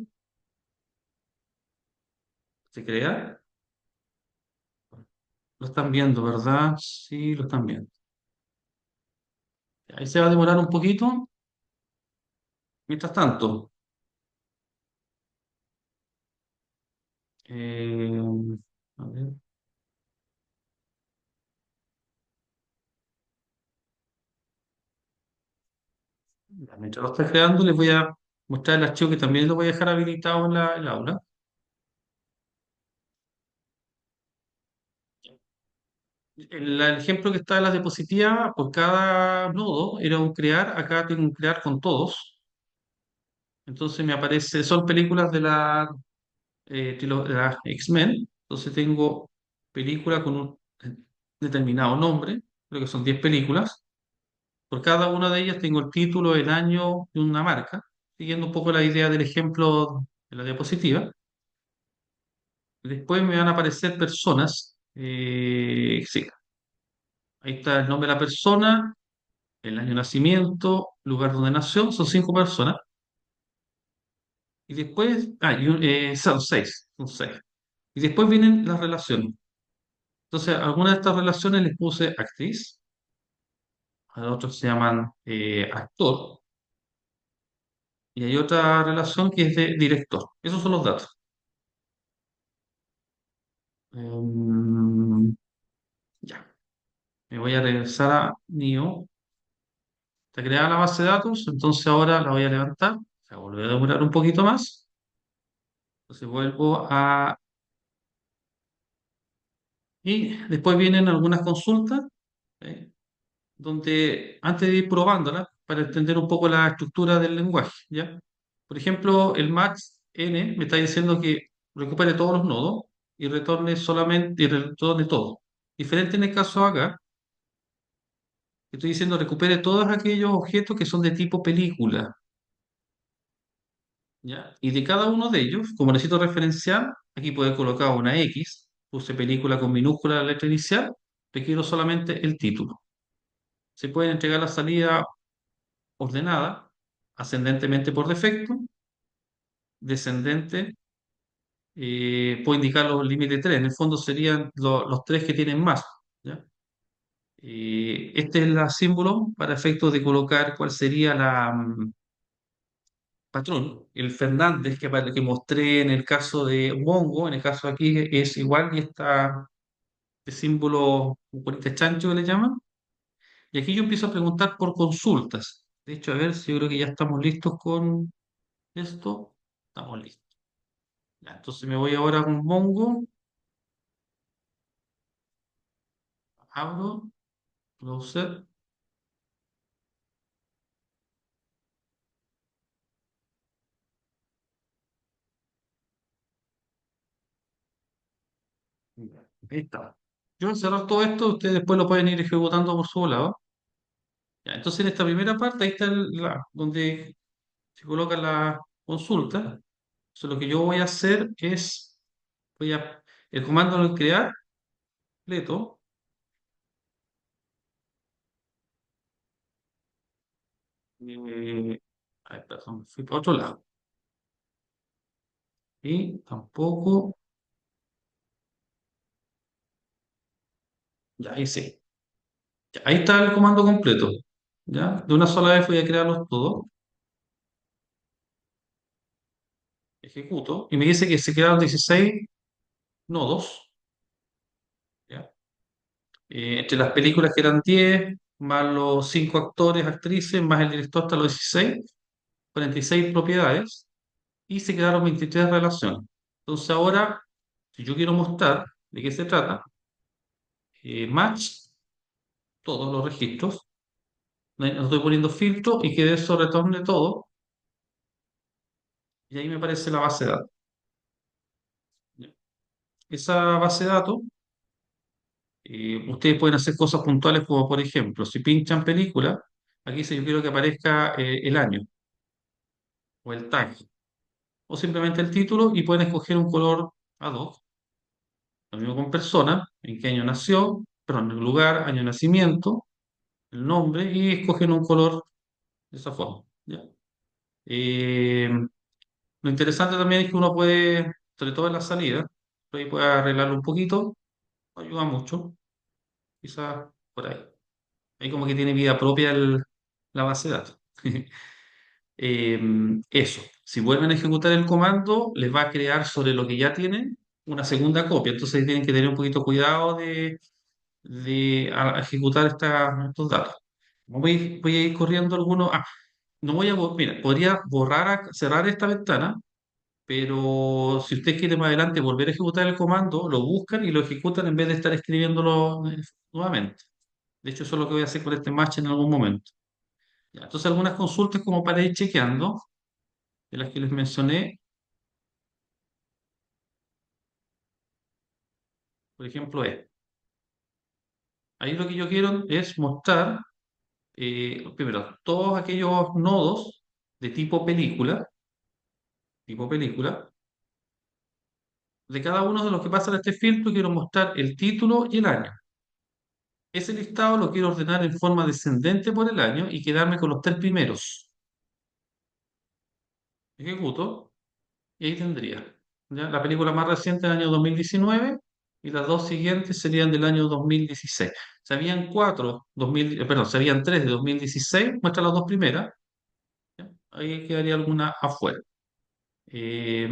Se crea. Lo están viendo, ¿verdad? Sí, lo están viendo. Ahí se va a demorar un poquito. Mientras tanto, eh, a ver, ya, mientras lo está creando, les voy a mostrar el archivo que también lo voy a dejar habilitado en el aula. El ejemplo que está en la diapositiva, por cada nodo era un crear, acá tengo un crear con todos. Entonces me aparece, son películas de la X-Men. Entonces tengo película con un determinado nombre, creo que son 10 películas. Por cada una de ellas tengo el título, el año y una marca, siguiendo un poco la idea del ejemplo de la diapositiva. Después me van a aparecer personas. Sí, ahí está el nombre de la persona, el año de nacimiento, lugar donde nació, son 5 personas. Y después, son seis. Y después vienen las relaciones. Entonces, algunas de estas relaciones les puse actriz, a otros se llaman actor, y hay otra relación que es de director. Esos son los datos. Em, ya, me voy a regresar a NIO. Está creada la base de datos, entonces ahora la voy a levantar. Se va a volver a demorar un poquito más. Entonces vuelvo a. Y después vienen algunas consultas, ¿eh? Donde antes de ir probándola, para entender un poco la estructura del lenguaje, ¿ya? Por ejemplo, el max n me está diciendo que recupere todos los nodos y retorne todo. Diferente en el caso acá, estoy diciendo recupere todos aquellos objetos que son de tipo película, ¿ya? Y de cada uno de ellos, como necesito referenciar, aquí puedo colocar una X, puse película con minúscula la letra inicial, requiero solamente el título. Se puede entregar la salida ordenada, ascendentemente por defecto, descendente, puedo indicar los límites 3, en el fondo serían los tres que tienen más, ¿ya? Este es el símbolo para efectos de colocar cuál sería la patrón. El Fernández que mostré en el caso de Mongo, en el caso aquí es igual y está este símbolo, un cuarita chancho que le llaman. Y aquí yo empiezo a preguntar por consultas. De hecho, a ver si yo creo que ya estamos listos con esto. Estamos listos. Ya, entonces me voy ahora con Mongo, abro, browser. Ya, ahí está. Yo voy a cerrar todo esto, ustedes después lo pueden ir ejecutando por su lado. Ya, entonces en esta primera parte, ahí está donde se coloca la consulta. Entonces lo que yo voy a hacer es, el comando de crear, completo, ay, perdón, fui para otro lado. Y tampoco, ya hice. Ya, ahí está el comando completo. ¿Ya? De una sola vez voy a crearlos todos. Ejecuto y me dice que se crearon 16 nodos. ¿Ya? Entre las películas que eran 10 más los 5 actores, actrices, más el director hasta los 16, 46 propiedades y se crearon 23 relaciones. Entonces ahora, si yo quiero mostrar de qué se trata, match todos los registros, no estoy poniendo filtro y que de eso retorne todo y ahí me aparece la base de datos. ¿Ya? Esa base de datos, ustedes pueden hacer cosas puntuales como por ejemplo, si pinchan película, aquí dice yo quiero que aparezca el año o el tag o simplemente el título y pueden escoger un color ad hoc. Lo mismo con persona, en qué año nació, perdón, el lugar, año de nacimiento, el nombre y escogen un color de esa forma. ¿Ya? Eh, lo interesante también es que uno puede, sobre todo en la salida, por ahí puede arreglarlo un poquito, no ayuda mucho, quizás por ahí. Ahí como que tiene vida propia la base de datos. Eh, eso, si vuelven a ejecutar el comando, les va a crear sobre lo que ya tienen una segunda copia. Entonces tienen que tener un poquito cuidado de ejecutar estos datos. Voy a ir corriendo algunos. No voy a, mira, podría cerrar esta ventana, pero si usted quiere más adelante volver a ejecutar el comando, lo buscan y lo ejecutan en vez de estar escribiéndolo nuevamente. De hecho, eso es lo que voy a hacer con este match en algún momento. Ya, entonces, algunas consultas como para ir chequeando, de las que les mencioné, por ejemplo, ahí lo que yo quiero es mostrar, primero, todos aquellos nodos de tipo película, de cada uno de los que pasan a este filtro, quiero mostrar el título y el año. Ese listado lo quiero ordenar en forma descendente por el año y quedarme con los tres primeros. Ejecuto y ahí tendría. ¿Ya? La película más reciente del año 2019 y las dos siguientes serían del año 2016. Serían serían tres de 2016, muestra las dos primeras. ¿Ya? Ahí quedaría alguna afuera. Eh,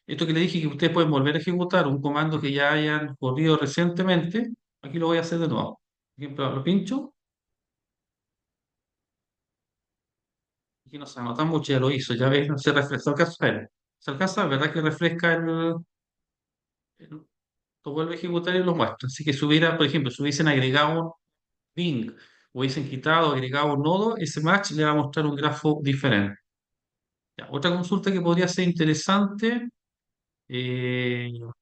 Esto que le dije que ustedes pueden volver a ejecutar un comando que ya hayan corrido recientemente, aquí lo voy a hacer de nuevo. Por ejemplo, lo pincho, aquí no se anota mucho, ya lo hizo, ya ves, se refresca, se alcanza, ¿verdad? Que refresca lo vuelve a ejecutar y lo muestra. Así que si hubiera, por ejemplo, si hubiesen agregado un Bing, hubiesen quitado, agregado un nodo, ese match le va a mostrar un grafo diferente. Ya, otra consulta que podría ser interesante, yo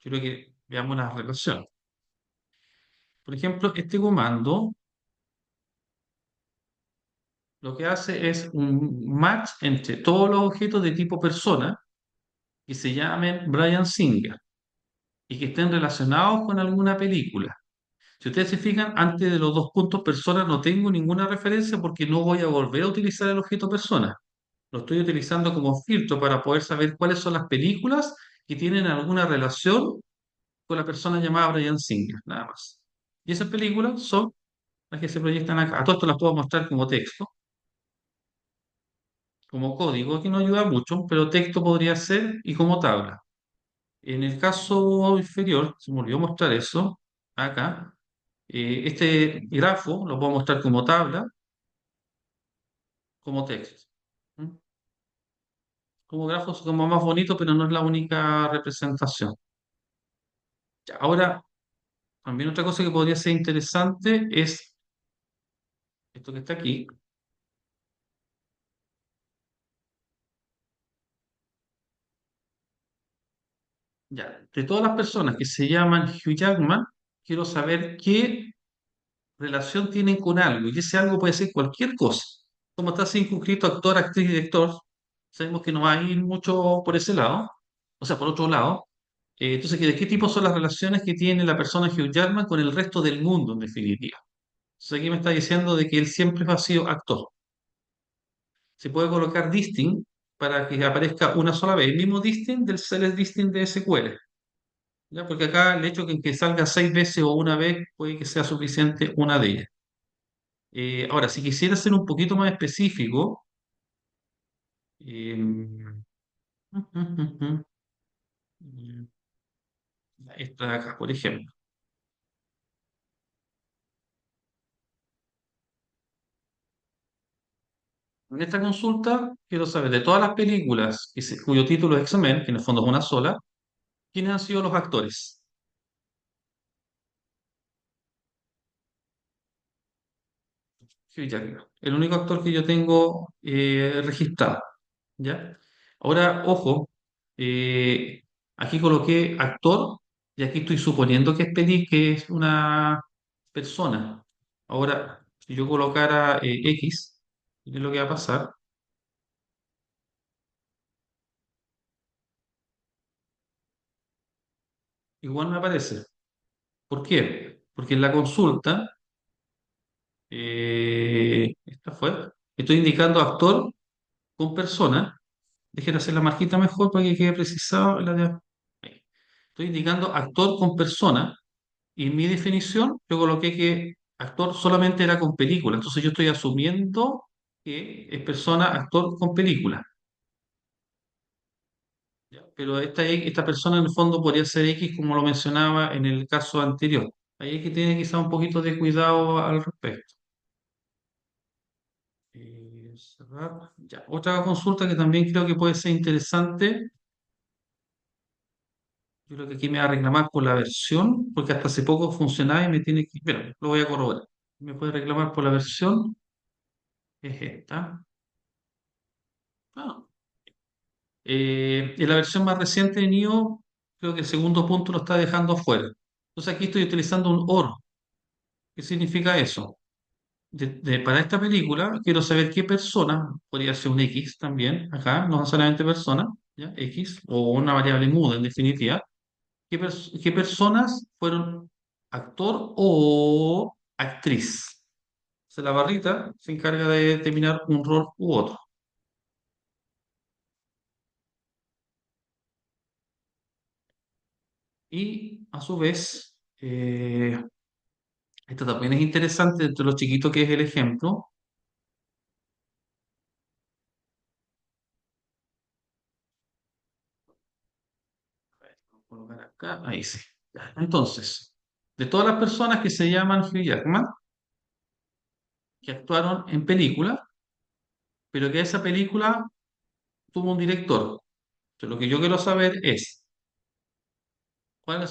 creo que veamos una relación. Por ejemplo, este comando lo que hace es un match entre todos los objetos de tipo persona que se llamen Bryan Singer y que estén relacionados con alguna película. Si ustedes se fijan, antes de los dos puntos persona no tengo ninguna referencia porque no voy a volver a utilizar el objeto persona. Lo estoy utilizando como filtro para poder saber cuáles son las películas que tienen alguna relación con la persona llamada Bryan Singer, nada más. Y esas películas son las que se proyectan acá. A todo esto las puedo mostrar como texto, como código, que no ayuda mucho, pero texto podría ser y como tabla. En el caso inferior, se me olvidó mostrar eso, acá, este grafo lo puedo mostrar como tabla, como texto. ¿Mm? Como grafo es como más bonito, pero no es la única representación. Ya, ahora, también otra cosa que podría ser interesante es esto que está aquí. Ya, de todas las personas que se llaman Hugh Jackman, quiero saber qué relación tienen con algo, y ese algo puede ser cualquier cosa. Como está circunscrito actor, actriz, director, sabemos que no va a ir mucho por ese lado, o sea, por otro lado. Entonces, ¿de qué tipo son las relaciones que tiene la persona Hugh Jackman con el resto del mundo, en definitiva? Entonces, aquí me está diciendo de que él siempre ha sido actor. Se puede colocar distinct para que aparezca una sola vez, el mismo distinct del Celeste distinct de SQL. ¿ya? Porque acá el hecho de que salga 6 veces o una vez puede que sea suficiente una de ellas. Ahora, si quisiera ser un poquito más específico, eh, esta de acá, por ejemplo. En esta consulta quiero saber de todas las películas cuyo título es X-Men, que en el fondo es una sola, ¿quiénes han sido los actores? Hugh Jackman, el único actor que yo tengo registrado, ¿ya? Ahora, ojo, aquí coloqué actor y aquí estoy suponiendo que que es una persona. Ahora, si yo colocara X, ¿qué es lo que va a pasar? Igual me aparece. ¿Por qué? Porque en la consulta, esta fue, estoy indicando actor con persona. Dejen hacer la marquita mejor para que quede precisado ahí. Estoy indicando actor con persona y en mi definición yo coloqué que actor solamente era con película. Entonces yo estoy asumiendo que es persona, actor con película. ¿Ya? Pero esta persona en el fondo podría ser X como lo mencionaba en el caso anterior. Ahí hay que tener quizá un poquito de cuidado al respecto. Cerrar. Ya. Otra consulta que también creo que puede ser interesante. Yo creo que aquí me va a reclamar por la versión, porque hasta hace poco funcionaba y me tiene que... Bueno, lo voy a corroborar. Me puede reclamar por la versión. Es esta. Ah. En la versión más reciente de NIO, creo que el segundo punto lo está dejando fuera. Entonces aquí estoy utilizando un OR. ¿Qué significa eso? Para esta película quiero saber qué persona, podría ser un X también, acá, no solamente persona, ¿ya? X, o una variable muda en definitiva. ¿Qué personas fueron actor o actriz? Entonces, la barrita se encarga de determinar un rol u otro. Y a su vez, esto también es interesante entre lo chiquito que es el ejemplo. A ver, voy a colocar acá, ahí sí. Ya. Entonces, de todas las personas que se llaman Hugh Jackman, que actuaron en película, pero que esa película tuvo un director. Entonces, lo que yo quiero saber es cuáles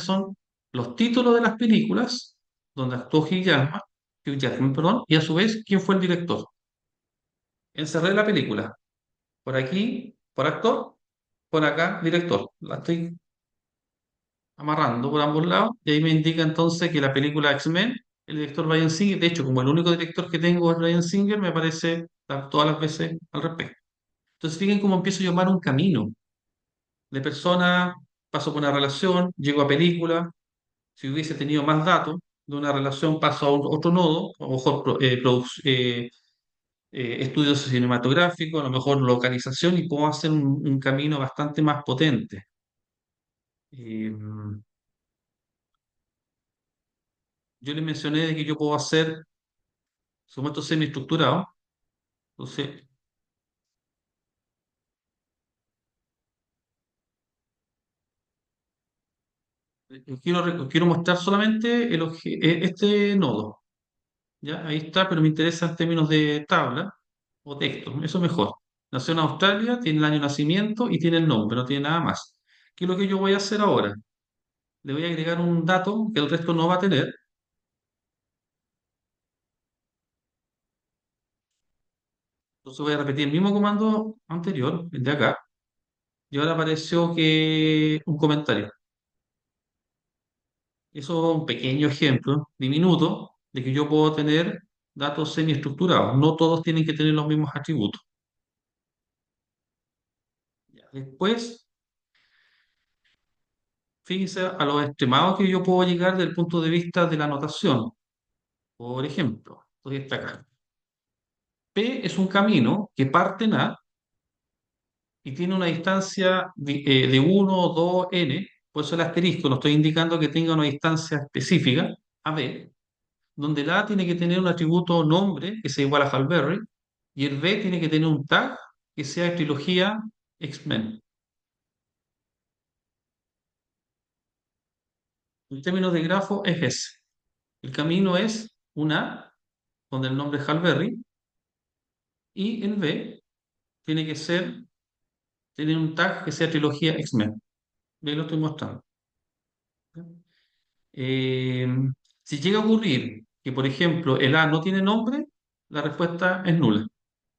son los títulos de las películas donde actuó Hugh Jackman, perdón, y a su vez, quién fue el director. Encerré la película. Por aquí, por actor, por acá, director. La estoy amarrando por ambos lados y ahí me indica entonces que la película X-Men, el director Bryan Singer, de hecho, como el único director que tengo es Bryan Singer, me aparece todas las veces al respecto. Entonces, fíjense cómo empiezo a llamar un camino de persona, paso por una relación, llego a película. Si hubiese tenido más datos de una relación, paso a otro nodo, a lo mejor estudios cinematográficos, a lo mejor localización, y puedo hacer un camino bastante más potente. Eh, yo les mencioné de que yo puedo hacer supuestos semiestructurados, entonces quiero mostrar solamente este nodo. ¿Ya? Ahí está, pero me interesa en términos de tabla o texto, eso mejor. Nació en Australia, tiene el año de nacimiento y tiene el nombre, no tiene nada más. ¿Qué es lo que yo voy a hacer ahora? Le voy a agregar un dato que el resto no va a tener. Entonces voy a repetir el mismo comando anterior, el de acá, y ahora apareció que un comentario. Eso es un pequeño ejemplo, diminuto, de que yo puedo tener datos semiestructurados. No todos tienen que tener los mismos atributos. Ya. Después, fíjense a los extremados que yo puedo llegar desde el punto de vista de la notación. Por ejemplo, voy a destacar. P es un camino que parte en A y tiene una distancia de 1, 2, n, Por eso el asterisco lo estoy indicando que tenga una distancia específica, AB, donde el A tiene que tener un atributo nombre que sea igual a Halberry y el B tiene que tener un tag que sea de trilogía X-Men. En términos de grafo es ese. El camino es un A, donde el nombre es Halberry, y el B tiene que ser, tener un tag que sea trilogía X-Men. Ahí lo estoy mostrando. Eh, si llega a ocurrir que, por ejemplo, el A no tiene nombre, la respuesta es nula.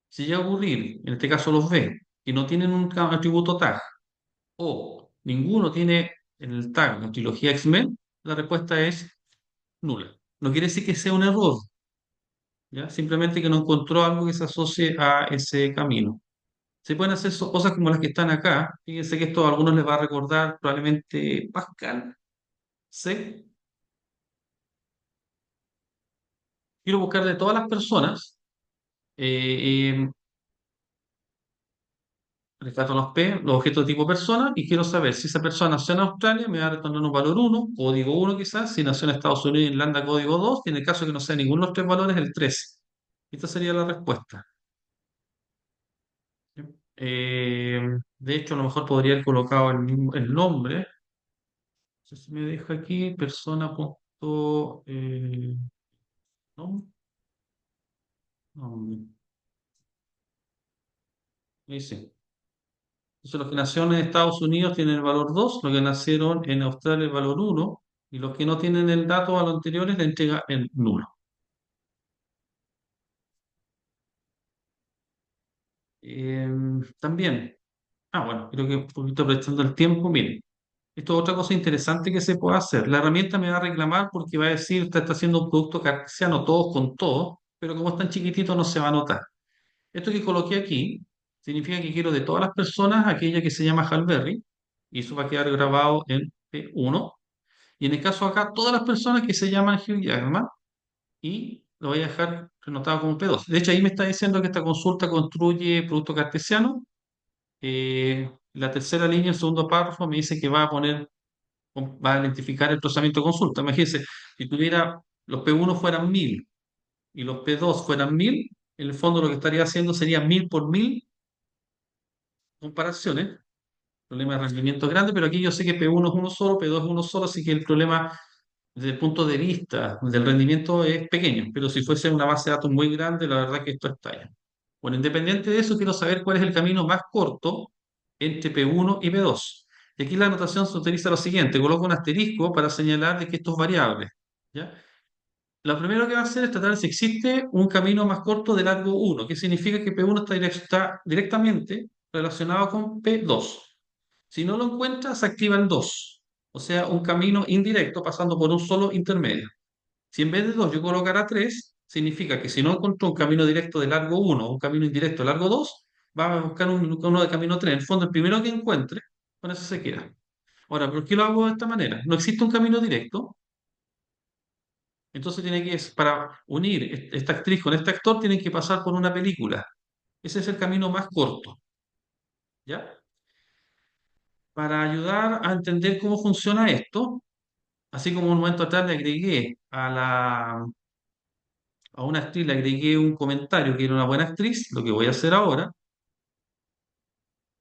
Si llega a ocurrir, en este caso los B, que no tienen un atributo tag, o ninguno tiene el tag de trilogía X-Men, la respuesta es nula. No quiere decir que sea un error, ¿ya? Simplemente que no encontró algo que se asocie a ese camino. Se pueden hacer cosas como las que están acá. Fíjense que esto a algunos les va a recordar probablemente Pascal. ¿Sí? Quiero buscar de todas las personas. eh, Rescato los objetos de tipo persona y quiero saber si esa persona nació en Australia, me va a retornar un valor uno código uno quizás, si nació en Estados Unidos, Irlanda, código 2 y en el caso de que no sea ninguno de los tres valores, el 3. Esta sería la respuesta. Eh, de hecho, a lo mejor podría haber colocado el nombre. No sé si me deja aquí, persona punto, no, nombre. Ahí sí. Entonces, los que nacieron en Estados Unidos tienen el valor 2, los que nacieron en Australia el valor uno y los que no tienen el dato a los anteriores le entrega el nulo. Eh, también, bueno, creo que un poquito aprovechando el tiempo, miren, esto es otra cosa interesante que se puede hacer. La herramienta me va a reclamar porque va a decir, usted está haciendo un producto cartesiano todos con todos, pero como es tan chiquitito no se va a notar. Esto que coloqué aquí significa que quiero de todas las personas aquella que se llama Halberry, y eso va a quedar grabado en P1. Y en el caso acá, todas las personas que se llaman Hugh Jackman, y lo voy a dejar anotado como P2. De hecho, ahí me está diciendo que esta consulta construye producto cartesiano. La tercera línea, el segundo párrafo, me dice que va a poner, va a identificar el procesamiento de consulta. Imagínense, si tuviera los P1 fueran 1000 y los P2 fueran 1000, en el fondo lo que estaría haciendo sería 1000 por 1000 comparaciones. El problema de rendimiento es grande, pero aquí yo sé que P1 es uno solo, P2 es uno solo, así que el problema desde el punto de vista del rendimiento es pequeño, pero si fuese una base de datos muy grande, la verdad que esto estalla. Bueno, independiente de eso, quiero saber cuál es el camino más corto entre P1 y P2. Y aquí la anotación se utiliza lo siguiente, coloco un asterisco para señalar de que esto es variable. ¿Ya? Lo primero que va a hacer es tratar si existe un camino más corto de largo 1, que significa que P1 está directamente relacionado con P2. Si no lo encuentra, se activa el 2, o sea, un camino indirecto pasando por un solo intermedio. Si en vez de 2 yo colocara 3, significa que si no encontró un camino directo de largo 1 o un camino indirecto de largo 2, va a buscar uno de camino 3. En el fondo, el primero que encuentre, con eso se queda. Ahora, ¿por qué lo hago de esta manera? No existe un camino directo, entonces tiene que, para unir esta actriz con este actor, tienen que pasar por una película. Ese es el camino más corto, ¿ya? Para ayudar a entender cómo funciona esto, así como un momento atrás le agregué a una actriz, le agregué un comentario que era una buena actriz, lo que voy a hacer ahora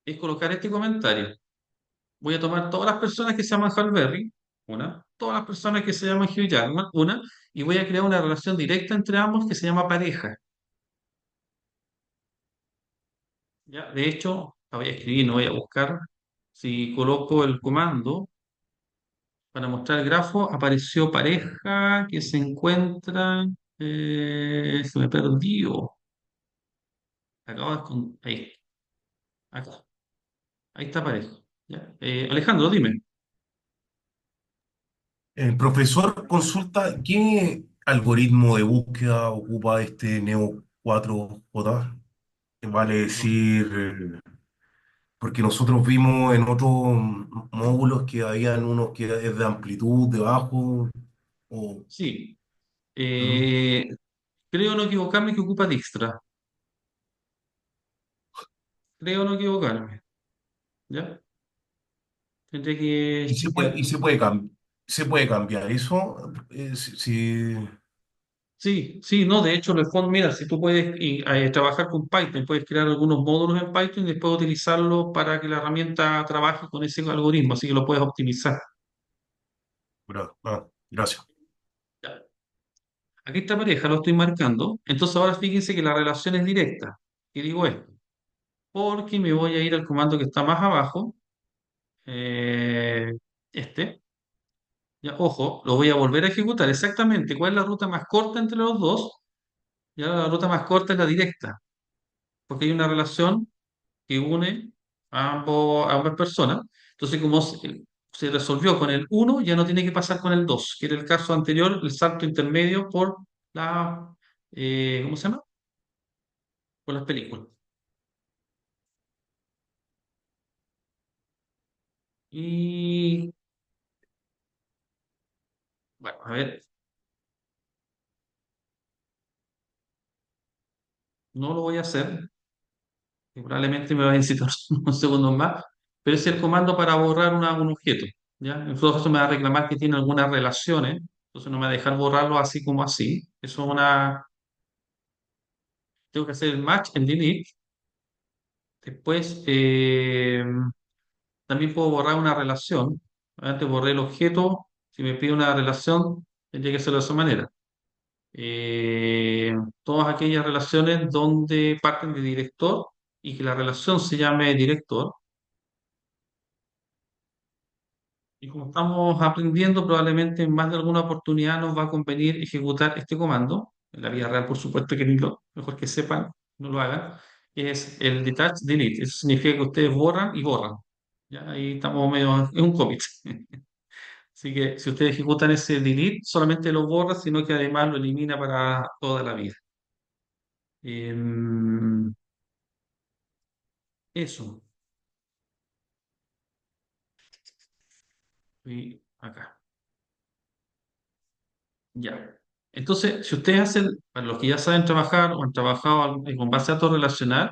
es colocar este comentario. Voy a tomar todas las personas que se llaman Halle Berry, una, todas las personas que se llaman Hugh Jackman, una, y voy a crear una relación directa entre ambos que se llama pareja. ¿Ya? De hecho, la voy a escribir, no voy a buscar. Si coloco el comando para mostrar el grafo, apareció pareja que se encuentra. Se me perdió. Acabo de ahí, acá. Ahí está pareja. ¿Ya? Alejandro, dime. El profesor consulta qué algoritmo de búsqueda ocupa este Neo 4J. Vale No, decir, porque nosotros vimos en otros módulos que habían unos que es de amplitud, de bajo, o... sí. ¿Mm? Eh, Creo no equivocarme que ocupa Dijkstra. Creo no equivocarme. ¿Ya? Tendría que Y chequear. se puede cambiar eso. Sí, sí, no, de hecho, en el fondo, mira, si tú puedes trabajar con Python, puedes crear algunos módulos en Python y después utilizarlo para que la herramienta trabaje con ese algoritmo, así que lo puedes optimizar. Gracias. Ya. Aquí esta pareja lo estoy marcando, entonces ahora fíjense que la relación es directa. ¿Qué digo esto? Porque me voy a ir al comando que está más abajo, eh, este, ya, ojo, lo voy a volver a ejecutar exactamente. ¿Cuál es la ruta más corta entre los dos? Ya la ruta más corta es la directa, porque hay una relación que une a ambas personas. Entonces, como se resolvió con el uno, ya no tiene que pasar con el 2, que era el caso anterior, el salto intermedio por la, ¿cómo se llama? Por las películas. Y, bueno, a ver, no lo voy a hacer, que probablemente me va a necesitar unos segundos más, pero es el comando para borrar un objeto, ¿ya? En todo caso me va a reclamar que tiene algunas relaciones, entonces no me va a dejar borrarlo así como así. Eso es una, tengo que hacer el match en delete. Después, también puedo borrar una relación. Antes borré el objeto. Si me pide una relación, tendría que hacerlo de esa manera. Todas aquellas relaciones donde parten de director y que la relación se llame director. Y como estamos aprendiendo, probablemente en más de alguna oportunidad nos va a convenir ejecutar este comando. En la vida real, por supuesto que ni lo mejor que sepan, no lo hagan. Es el detach delete. Eso significa que ustedes borran y borran. Ya ahí estamos medio, es un commit. Así que si ustedes ejecutan ese delete, solamente lo borra, sino que además lo elimina para toda la vida. Em, eso. Y acá. Ya. Entonces, si ustedes hacen, para los que ya saben trabajar o han trabajado con base a datos relacional,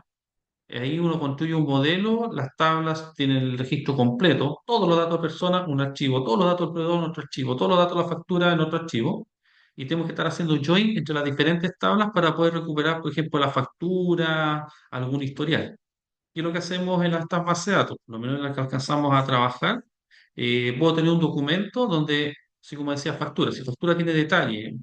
ahí uno construye un modelo, las tablas tienen el registro completo, todos los datos de personas, un archivo, todos los datos del proveedor en otro archivo, todos los datos de la factura en otro archivo, y tenemos que estar haciendo join entre las diferentes tablas para poder recuperar, por ejemplo, la factura, algún historial. Y lo que hacemos en estas bases de datos, por lo menos en las que alcanzamos a trabajar, puedo tener un documento donde, así como decía, factura, si factura tiene detalle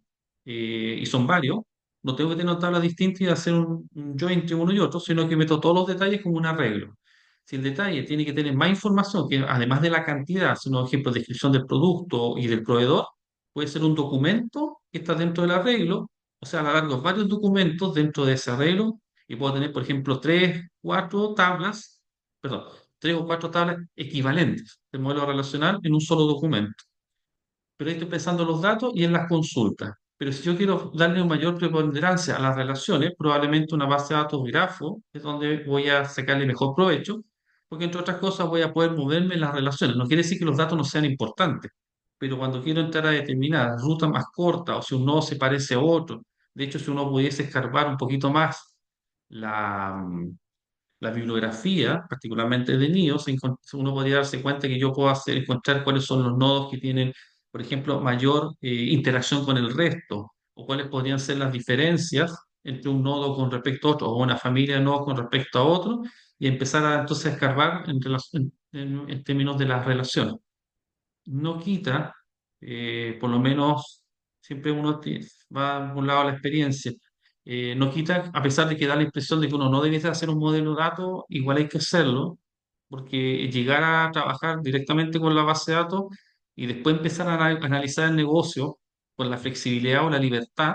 y son varios, no tengo que tener una tabla distinta y hacer un join entre uno y otro, sino que meto todos los detalles como un arreglo. Si el detalle tiene que tener más información, que además de la cantidad, sino, por ejemplo, descripción del producto y del proveedor, puede ser un documento que está dentro del arreglo, o sea, alargo varios documentos dentro de ese arreglo y puedo tener, por ejemplo, tres, cuatro tablas, perdón, tres o cuatro tablas equivalentes de modelo relacional en un solo documento. Pero ahí estoy pensando en los datos y en las consultas. Pero si yo quiero darle una mayor preponderancia a las relaciones, probablemente una base de datos grafo es donde voy a sacarle mejor provecho, porque entre otras cosas voy a poder moverme en las relaciones. No quiere decir que los datos no sean importantes, pero cuando quiero entrar a determinar ruta más corta o si un nodo se parece a otro, de hecho, si uno pudiese escarbar un poquito más la, la bibliografía, particularmente de NIO, uno podría darse cuenta que yo puedo encontrar cuáles son los nodos que tienen, por ejemplo, mayor interacción con el resto, o cuáles podrían ser las diferencias entre un nodo con respecto a otro, o una familia de nodos con respecto a otro, y empezar a entonces a escarbar en términos de las relaciones. No quita, por lo menos siempre va por un lado la experiencia, no quita, a pesar de que da la impresión de que uno no debe hacer un modelo de datos, igual hay que hacerlo, porque llegar a trabajar directamente con la base de datos y después empezar a analizar el negocio con la flexibilidad o la libertad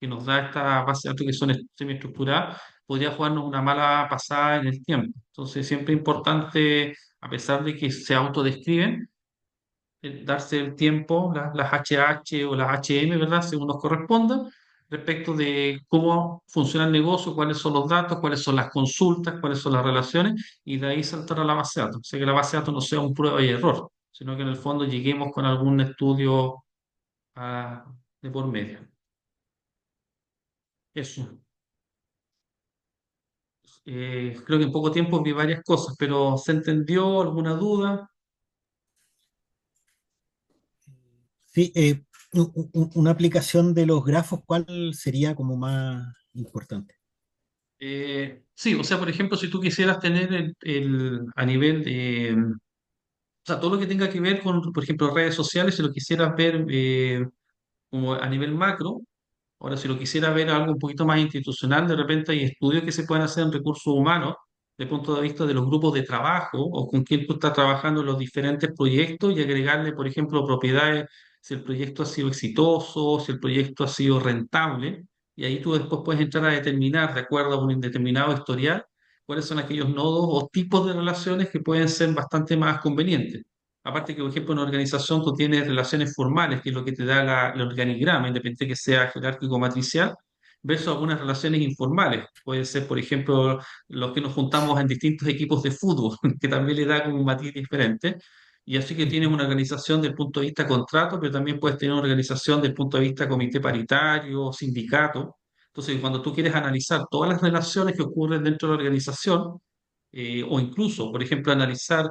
que nos da esta base de datos que son semiestructuradas, podría jugarnos una mala pasada en el tiempo. Entonces, siempre es importante, a pesar de que se autodescriben, darse el tiempo, las HH o las HM, ¿verdad? Según nos corresponda, respecto de cómo funciona el negocio, cuáles son los datos, cuáles son las consultas, cuáles son las relaciones, y de ahí saltar a la base de datos. O sea, que la base de datos no sea un prueba y error, sino que en el fondo lleguemos con algún estudio de por medio. Eso. Creo que en poco tiempo vi varias cosas, pero ¿se entendió alguna duda? Sí, una aplicación de los grafos, ¿cuál sería como más importante? Sí, o sea, por ejemplo, si tú quisieras tener a nivel de, o sea, todo lo que tenga que ver con, por ejemplo, redes sociales, si lo quisieras ver como a nivel macro. Ahora, si lo quisiera ver algo un poquito más institucional, de repente hay estudios que se pueden hacer en recursos humanos, desde el punto de vista de los grupos de trabajo o con quién tú estás trabajando en los diferentes proyectos y agregarle, por ejemplo, propiedades, si el proyecto ha sido exitoso, si el proyecto ha sido rentable, y ahí tú después puedes entrar a determinar, de acuerdo a un determinado historial, cuáles son aquellos nodos o tipos de relaciones que pueden ser bastante más convenientes. Aparte que, por ejemplo, en una organización tú tienes relaciones formales, que es lo que te da el organigrama, independiente que sea jerárquico o matricial, versus algunas relaciones informales. Puede ser, por ejemplo, los que nos juntamos en distintos equipos de fútbol, que también le da como un matiz diferente. Y así que tienes Ujú. una organización del punto de vista contrato, pero también puedes tener una organización del punto de vista comité paritario, sindicato. Entonces, cuando tú quieres analizar todas las relaciones que ocurren dentro de la organización, o incluso, por ejemplo, analizar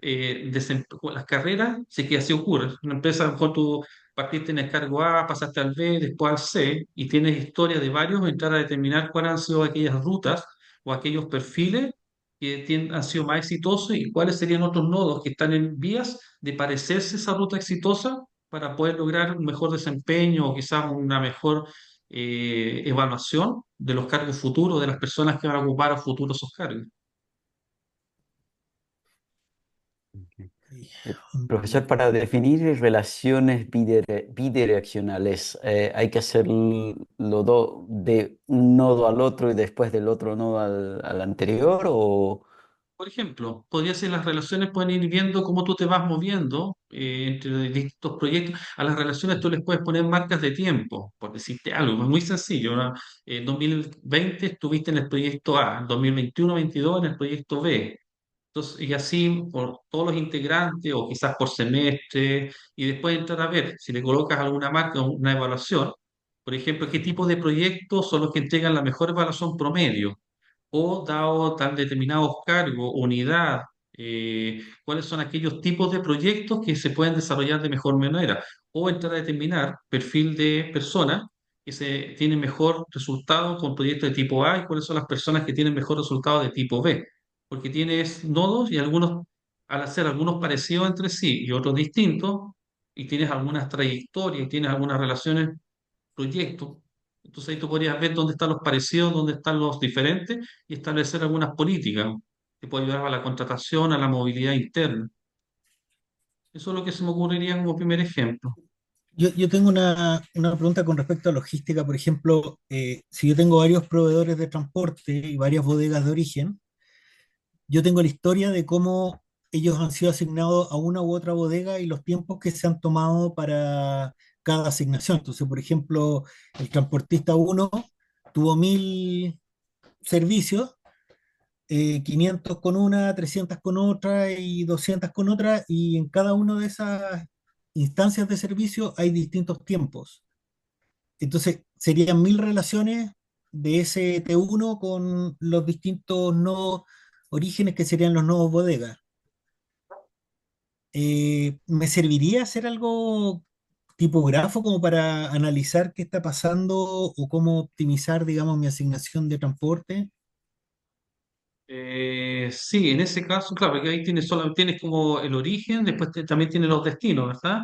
las carreras, sí que así ocurre. En una empresa, a lo mejor tú partiste en el cargo A, pasaste al B, después al C, y tienes historia de varios, entrar a determinar cuáles han sido aquellas rutas o aquellos perfiles que han sido más exitosos y cuáles serían otros nodos que están en vías de parecerse a esa ruta exitosa para poder lograr un mejor desempeño o quizás una mejor evaluación de los cargos futuros, de las personas que van a ocupar a futuro esos cargos. Ok. Sí, Profesor, mm, para definir relaciones bidireccionales, hay que hacerlo de un nodo al otro y después del otro nodo al anterior, o Por ejemplo, podría ser las relaciones, pueden ir viendo cómo tú te vas moviendo entre distintos proyectos. A las relaciones tú les puedes poner marcas de tiempo, por decirte algo, es muy sencillo, ¿no? En 2020 estuviste en el proyecto A, en 2021-22 en el proyecto B. Entonces, y así por todos los integrantes o quizás por semestre, y después entrar a ver si le colocas alguna marca, una evaluación. Por ejemplo, qué tipo de proyectos son los que entregan la mejor evaluación promedio o dado tan determinados cargos, unidad, cuáles son aquellos tipos de proyectos que se pueden desarrollar de mejor manera, o entrar a determinar perfil de personas que tienen mejor resultado con proyectos de tipo A y cuáles son las personas que tienen mejor resultado de tipo B, porque tienes nodos y algunos, al hacer algunos parecidos entre sí y otros distintos, y tienes algunas trayectorias y tienes algunas relaciones proyectos. Entonces ahí tú podrías ver dónde están los parecidos, dónde están los diferentes y establecer algunas políticas que pueden ayudar a la contratación, a la movilidad interna. Eso es lo que se me ocurriría como primer ejemplo. yo tengo una pregunta con respecto a logística, por ejemplo, si yo tengo varios proveedores de transporte y varias bodegas de origen, yo tengo la historia de cómo ellos han sido asignados a una u otra bodega y los tiempos que se han tomado para cada asignación. Entonces, por ejemplo, el transportista uno tuvo 1000 servicios, 500 con una, 300 con otra y 200 con otra, y en cada una de esas instancias de servicio hay distintos tiempos. Entonces, serían 1000 relaciones de ese T1 con los distintos nodos orígenes que serían los nodos bodega. ¿Me serviría hacer algo tipógrafo como para analizar qué está pasando o cómo optimizar, digamos, mi asignación de transporte? Sí, en ese caso, claro, porque ahí tienes como el origen, después también tienes los destinos, ¿verdad?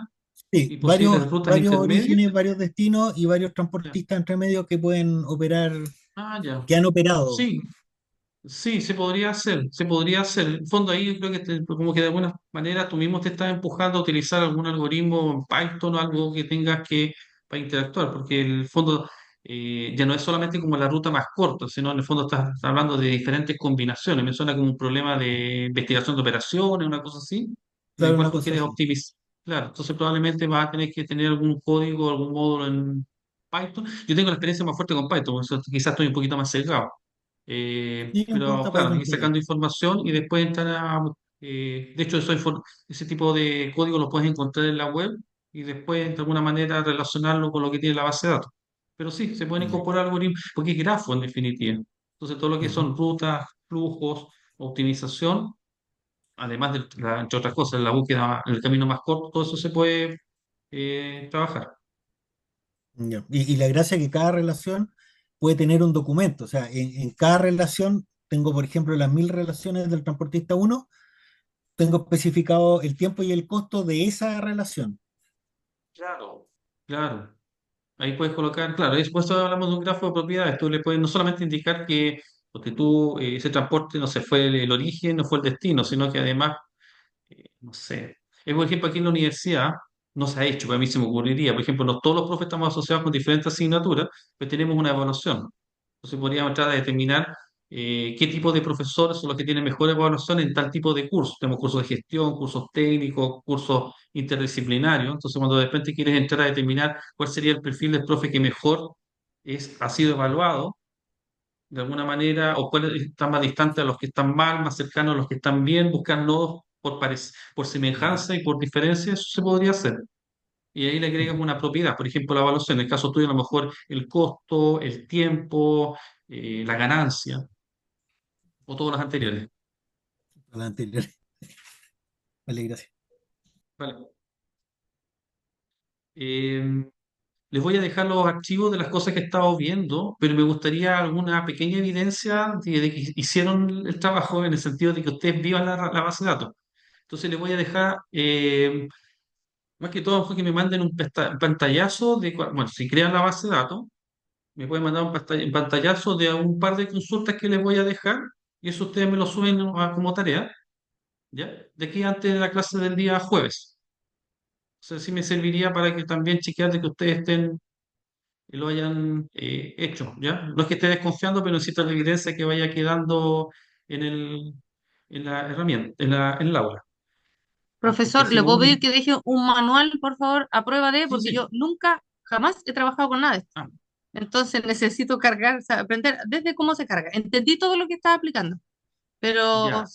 Sí, Y posibles varios, rutas varios intermedias. orígenes, varios destinos y varios Ya. transportistas entre medio que pueden operar, Ah, ya. que han operado. Sí, sí, se podría hacer, se podría hacer. En el fondo ahí yo creo que como que de alguna manera tú mismo te estás empujando a utilizar algún algoritmo en Python o algo que tengas que para interactuar, porque en el fondo ya no es solamente como la ruta más corta, sino en el fondo estás hablando de diferentes combinaciones. Me suena como un problema de investigación de operaciones, una cosa así, en el Claro, cual una tú cosa quieres así. optimizar. Claro, entonces probablemente vas a tener que tener algún código, algún módulo en Python. Yo tengo la experiencia más fuerte con Python, por eso quizás estoy un poquito más sesgado. Sí, me Pero gusta claro, Python ir también. sacando información y después entrar de hecho, ese tipo de código lo puedes encontrar en la web y después de alguna manera relacionarlo con lo que tiene la base de datos. Pero sí, se pueden Ya. incorporar algoritmos, porque es grafo en definitiva. Entonces, todo lo que Ujú. son rutas, flujos, optimización, además de, entre otras cosas, la búsqueda, el camino más corto, todo eso se puede trabajar. Ya. Y la gracia es que cada relación puede tener un documento. O sea, en cada relación tengo, por ejemplo, las 1000 relaciones del transportista uno, tengo especificado el tiempo y el costo de esa relación. Claro. Claro. Ahí puedes colocar, claro, después hablamos de un grafo de propiedades. Tú le puedes no solamente indicar que, porque tú, ese transporte no se fue el origen, no fue el destino, sino que además no sé. Por ejemplo, aquí en la universidad no se ha hecho, pero a mí se me ocurriría. Por ejemplo, todos los profes estamos asociados con diferentes asignaturas, pues tenemos una evaluación. Entonces podríamos tratar de determinar qué tipo de profesores son los que tienen mejor evaluación en tal tipo de cursos. Tenemos cursos de gestión, cursos técnicos, cursos interdisciplinarios. Entonces, cuando de repente quieres entrar a determinar cuál sería el perfil del profe que mejor ha sido evaluado, de alguna manera, o cuál está más distante a los que están mal, más cercano a los que están bien, buscar nodos por semejanza y por diferencia, eso se podría hacer. Y ahí le agregas una propiedad, por ejemplo, la evaluación, en el caso tuyo, a lo mejor el costo, el tiempo, la ganancia, o todos los anteriores. A la anterior. Vale, gracias. Vale. Eh, Les voy a dejar los archivos de las cosas que he estado viendo, pero me gustaría alguna pequeña evidencia de que hicieron el trabajo en el sentido de que ustedes vivan la base de datos. Entonces les voy a dejar, más que todo, que me manden un pantallazo bueno, si crean la base de datos, me pueden mandar un pantallazo de un par de consultas que les voy a dejar y eso ustedes me lo suben como tarea, ¿ya? De aquí antes de la clase del día jueves. O sea, sí me serviría para que también chequear de que ustedes lo hayan hecho, ¿ya? No es que esté desconfiando, pero necesito la evidencia que vaya quedando en en la herramienta, en el aula, antes que Profesor, se ¿le me puedo pedir olvide. que deje un manual, por favor, a prueba de? Sí, Porque sí. yo nunca, jamás he trabajado con nada de esto. Ah, Entonces necesito cargar, o sea, aprender desde cómo se carga. Entendí todo lo que estaba aplicando, pero ya,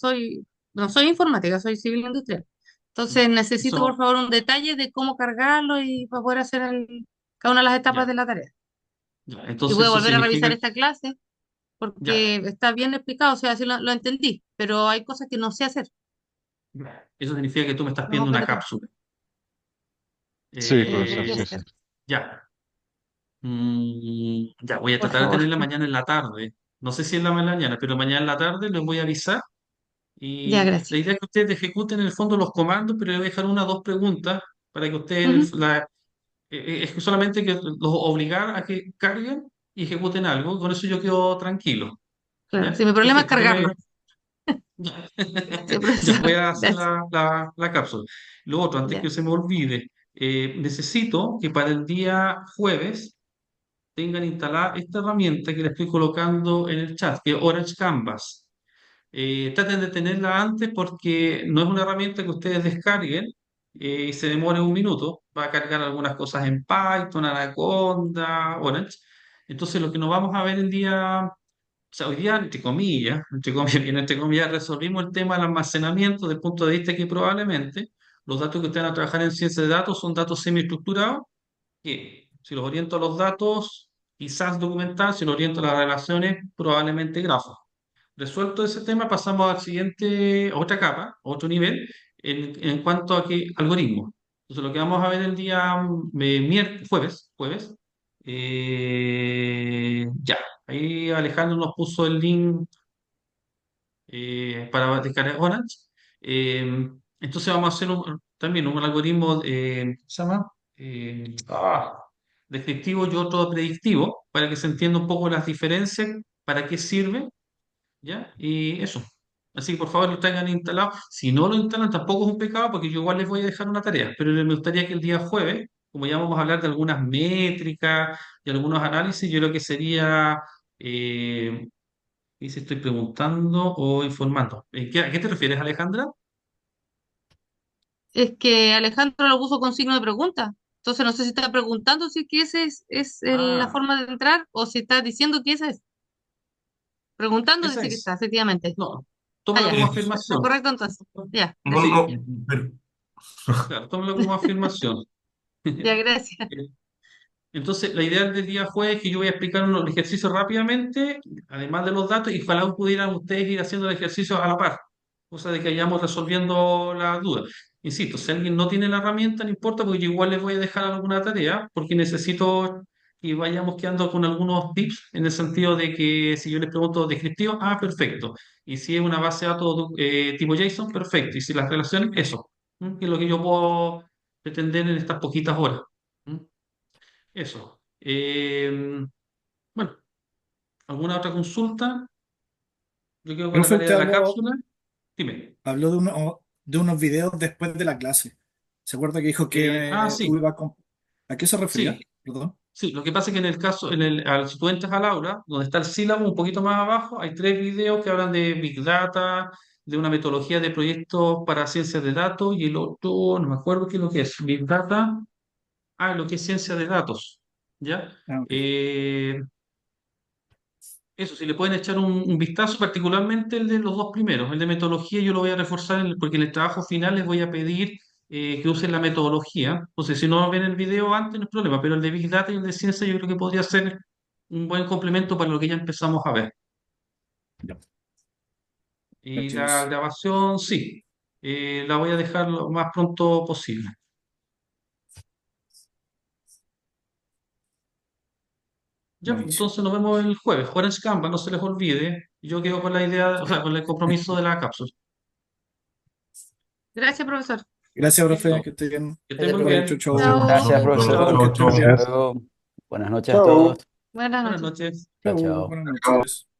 no soy informática, soy civil industrial. Entonces ya. necesito, por Eso, favor, un detalle de cómo cargarlo y para poder hacer cada una de las etapas ya, de la tarea. ya. Y Entonces voy a eso volver a revisar significa, esta clase ya, porque está bien explicado, o sea, sí lo entendí, pero hay cosas que no sé hacer. ya. Eso significa que tú me estás No pidiendo una completa. cápsula. Sí, profesor, Podría sí, Eh, sí. ser. ya. Ya, voy a Por tratar de favor. tenerla mañana en la tarde. No sé si en la mañana, pero mañana en la tarde les voy a avisar. Ya, Y la gracias. idea es que ustedes ejecuten en el fondo los comandos, pero les voy a dejar una o dos preguntas para que Ujú. ustedes es que solamente que los obligar a que carguen y ejecuten algo. Con eso yo quedo tranquilo. Claro, ¿Ya? si mi problema es Perfecto. cargarlo. Ya, Sí, ya voy profesor. a hacer Gracias. la cápsula. Lo otro, antes que Ya. se me olvide, necesito que para el día jueves tengan instalada esta herramienta que le estoy colocando en el chat, que es Orange Canvas. Traten de tenerla antes porque no es una herramienta que ustedes descarguen y se demore un minuto. Va a cargar algunas cosas en Python, Anaconda, Orange. Entonces, lo que nos vamos a ver el día, o sea, hoy día, entre comillas, bien, entre comillas, resolvimos el tema del almacenamiento desde el punto de vista que probablemente los datos que ustedes van a trabajar en ciencia de datos son datos semiestructurados que si los oriento a los datos, quizás documental, si los oriento a las relaciones, probablemente grafos. Resuelto ese tema, pasamos al siguiente, a otra capa, a otro nivel, en cuanto a qué algoritmo. Entonces, lo que vamos a ver el día jueves, ya, ahí Alejandro nos puso el link para descargar Orange. Entonces vamos a hacer también un algoritmo, ¿cómo se llama? Descriptivo y otro predictivo, para que se entienda un poco las diferencias, para qué sirve, ¿ya? Y eso. Así que por favor lo tengan instalado. Si no lo instalan, tampoco es un pecado, porque yo igual les voy a dejar una tarea, pero me gustaría que el día jueves, como ya vamos a hablar de algunas métricas y algunos análisis, yo creo que sería... y si estoy preguntando o informando. ¿A qué te refieres, Alejandra? Es que Alejandro lo puso con signo de pregunta. Entonces no sé si está preguntando si es que la Ah, forma de entrar o si está diciendo que esa es. Preguntando esa dice que es. está, efectivamente. No, Ah, tómala ya. como Está afirmación. correcto entonces. Ya, No, gracias. Sí, no, pero, claro, tómala como afirmación. Ya, gracias. Entonces, la idea del día jueves es que yo voy a explicar unos ejercicios rápidamente, además de los datos, y ojalá pudieran ustedes ir haciendo el ejercicio a la par, cosa de que vayamos resolviendo las dudas. insisto, si alguien no tiene la herramienta, no importa, porque yo igual les voy a dejar alguna tarea, porque necesito que vayamos quedando con algunos tips, en el sentido de que si yo les pregunto descriptivo, perfecto. Y si es una base de datos tipo JSON, perfecto. Y si las relaciones, eso. Que es lo que yo puedo pretender en estas poquitas horas. ¿Mm? Eso. Bueno, ¿alguna otra consulta? Yo quedo con la Profe, tarea usted de la habló, cápsula. Dime. habló de unos videos después de la clase. ¿Se acuerda que dijo que Sí, ¿A qué se refería? sí. Perdón. Sí, lo que pasa es que en el caso, si tú entras al aula, donde está el sílabo un poquito más abajo, hay tres videos que hablan de Big Data, de una metodología de proyectos para ciencias de datos, y el otro, no me acuerdo qué es lo que es, Big Data, lo que es ciencia de datos, ¿ya? Ah, ok. Eso, si le pueden echar un vistazo, particularmente el de los dos primeros, el de metodología, yo lo voy a reforzar porque en el trabajo final les voy a pedir que usen la metodología. Entonces, si no ven el video antes, no es problema, pero el de Big Data y el de ciencia yo creo que podría ser un buen complemento para lo que ya empezamos a ver. Ya, Y la cachis. grabación, sí, la voy a dejar lo más pronto posible. Ya, pues, Buenísimo. entonces nos vemos el jueves. Orange Canva, no se les olvide. Yo quedo con la idea, o sea, con el compromiso de la cápsula. Gracias, profesor. Gracias, profe, Listo. que esté bien. Que estén Gracias, muy Vale, profe. chau, bien. Gracias, chau. Gracias, profesor. profesor. Chao, que Chao, estén chao. bien. Luego, buenas noches a todos. Chao. Buenas Buenas noches. noches. Chao, Chau, chao. buenas noches.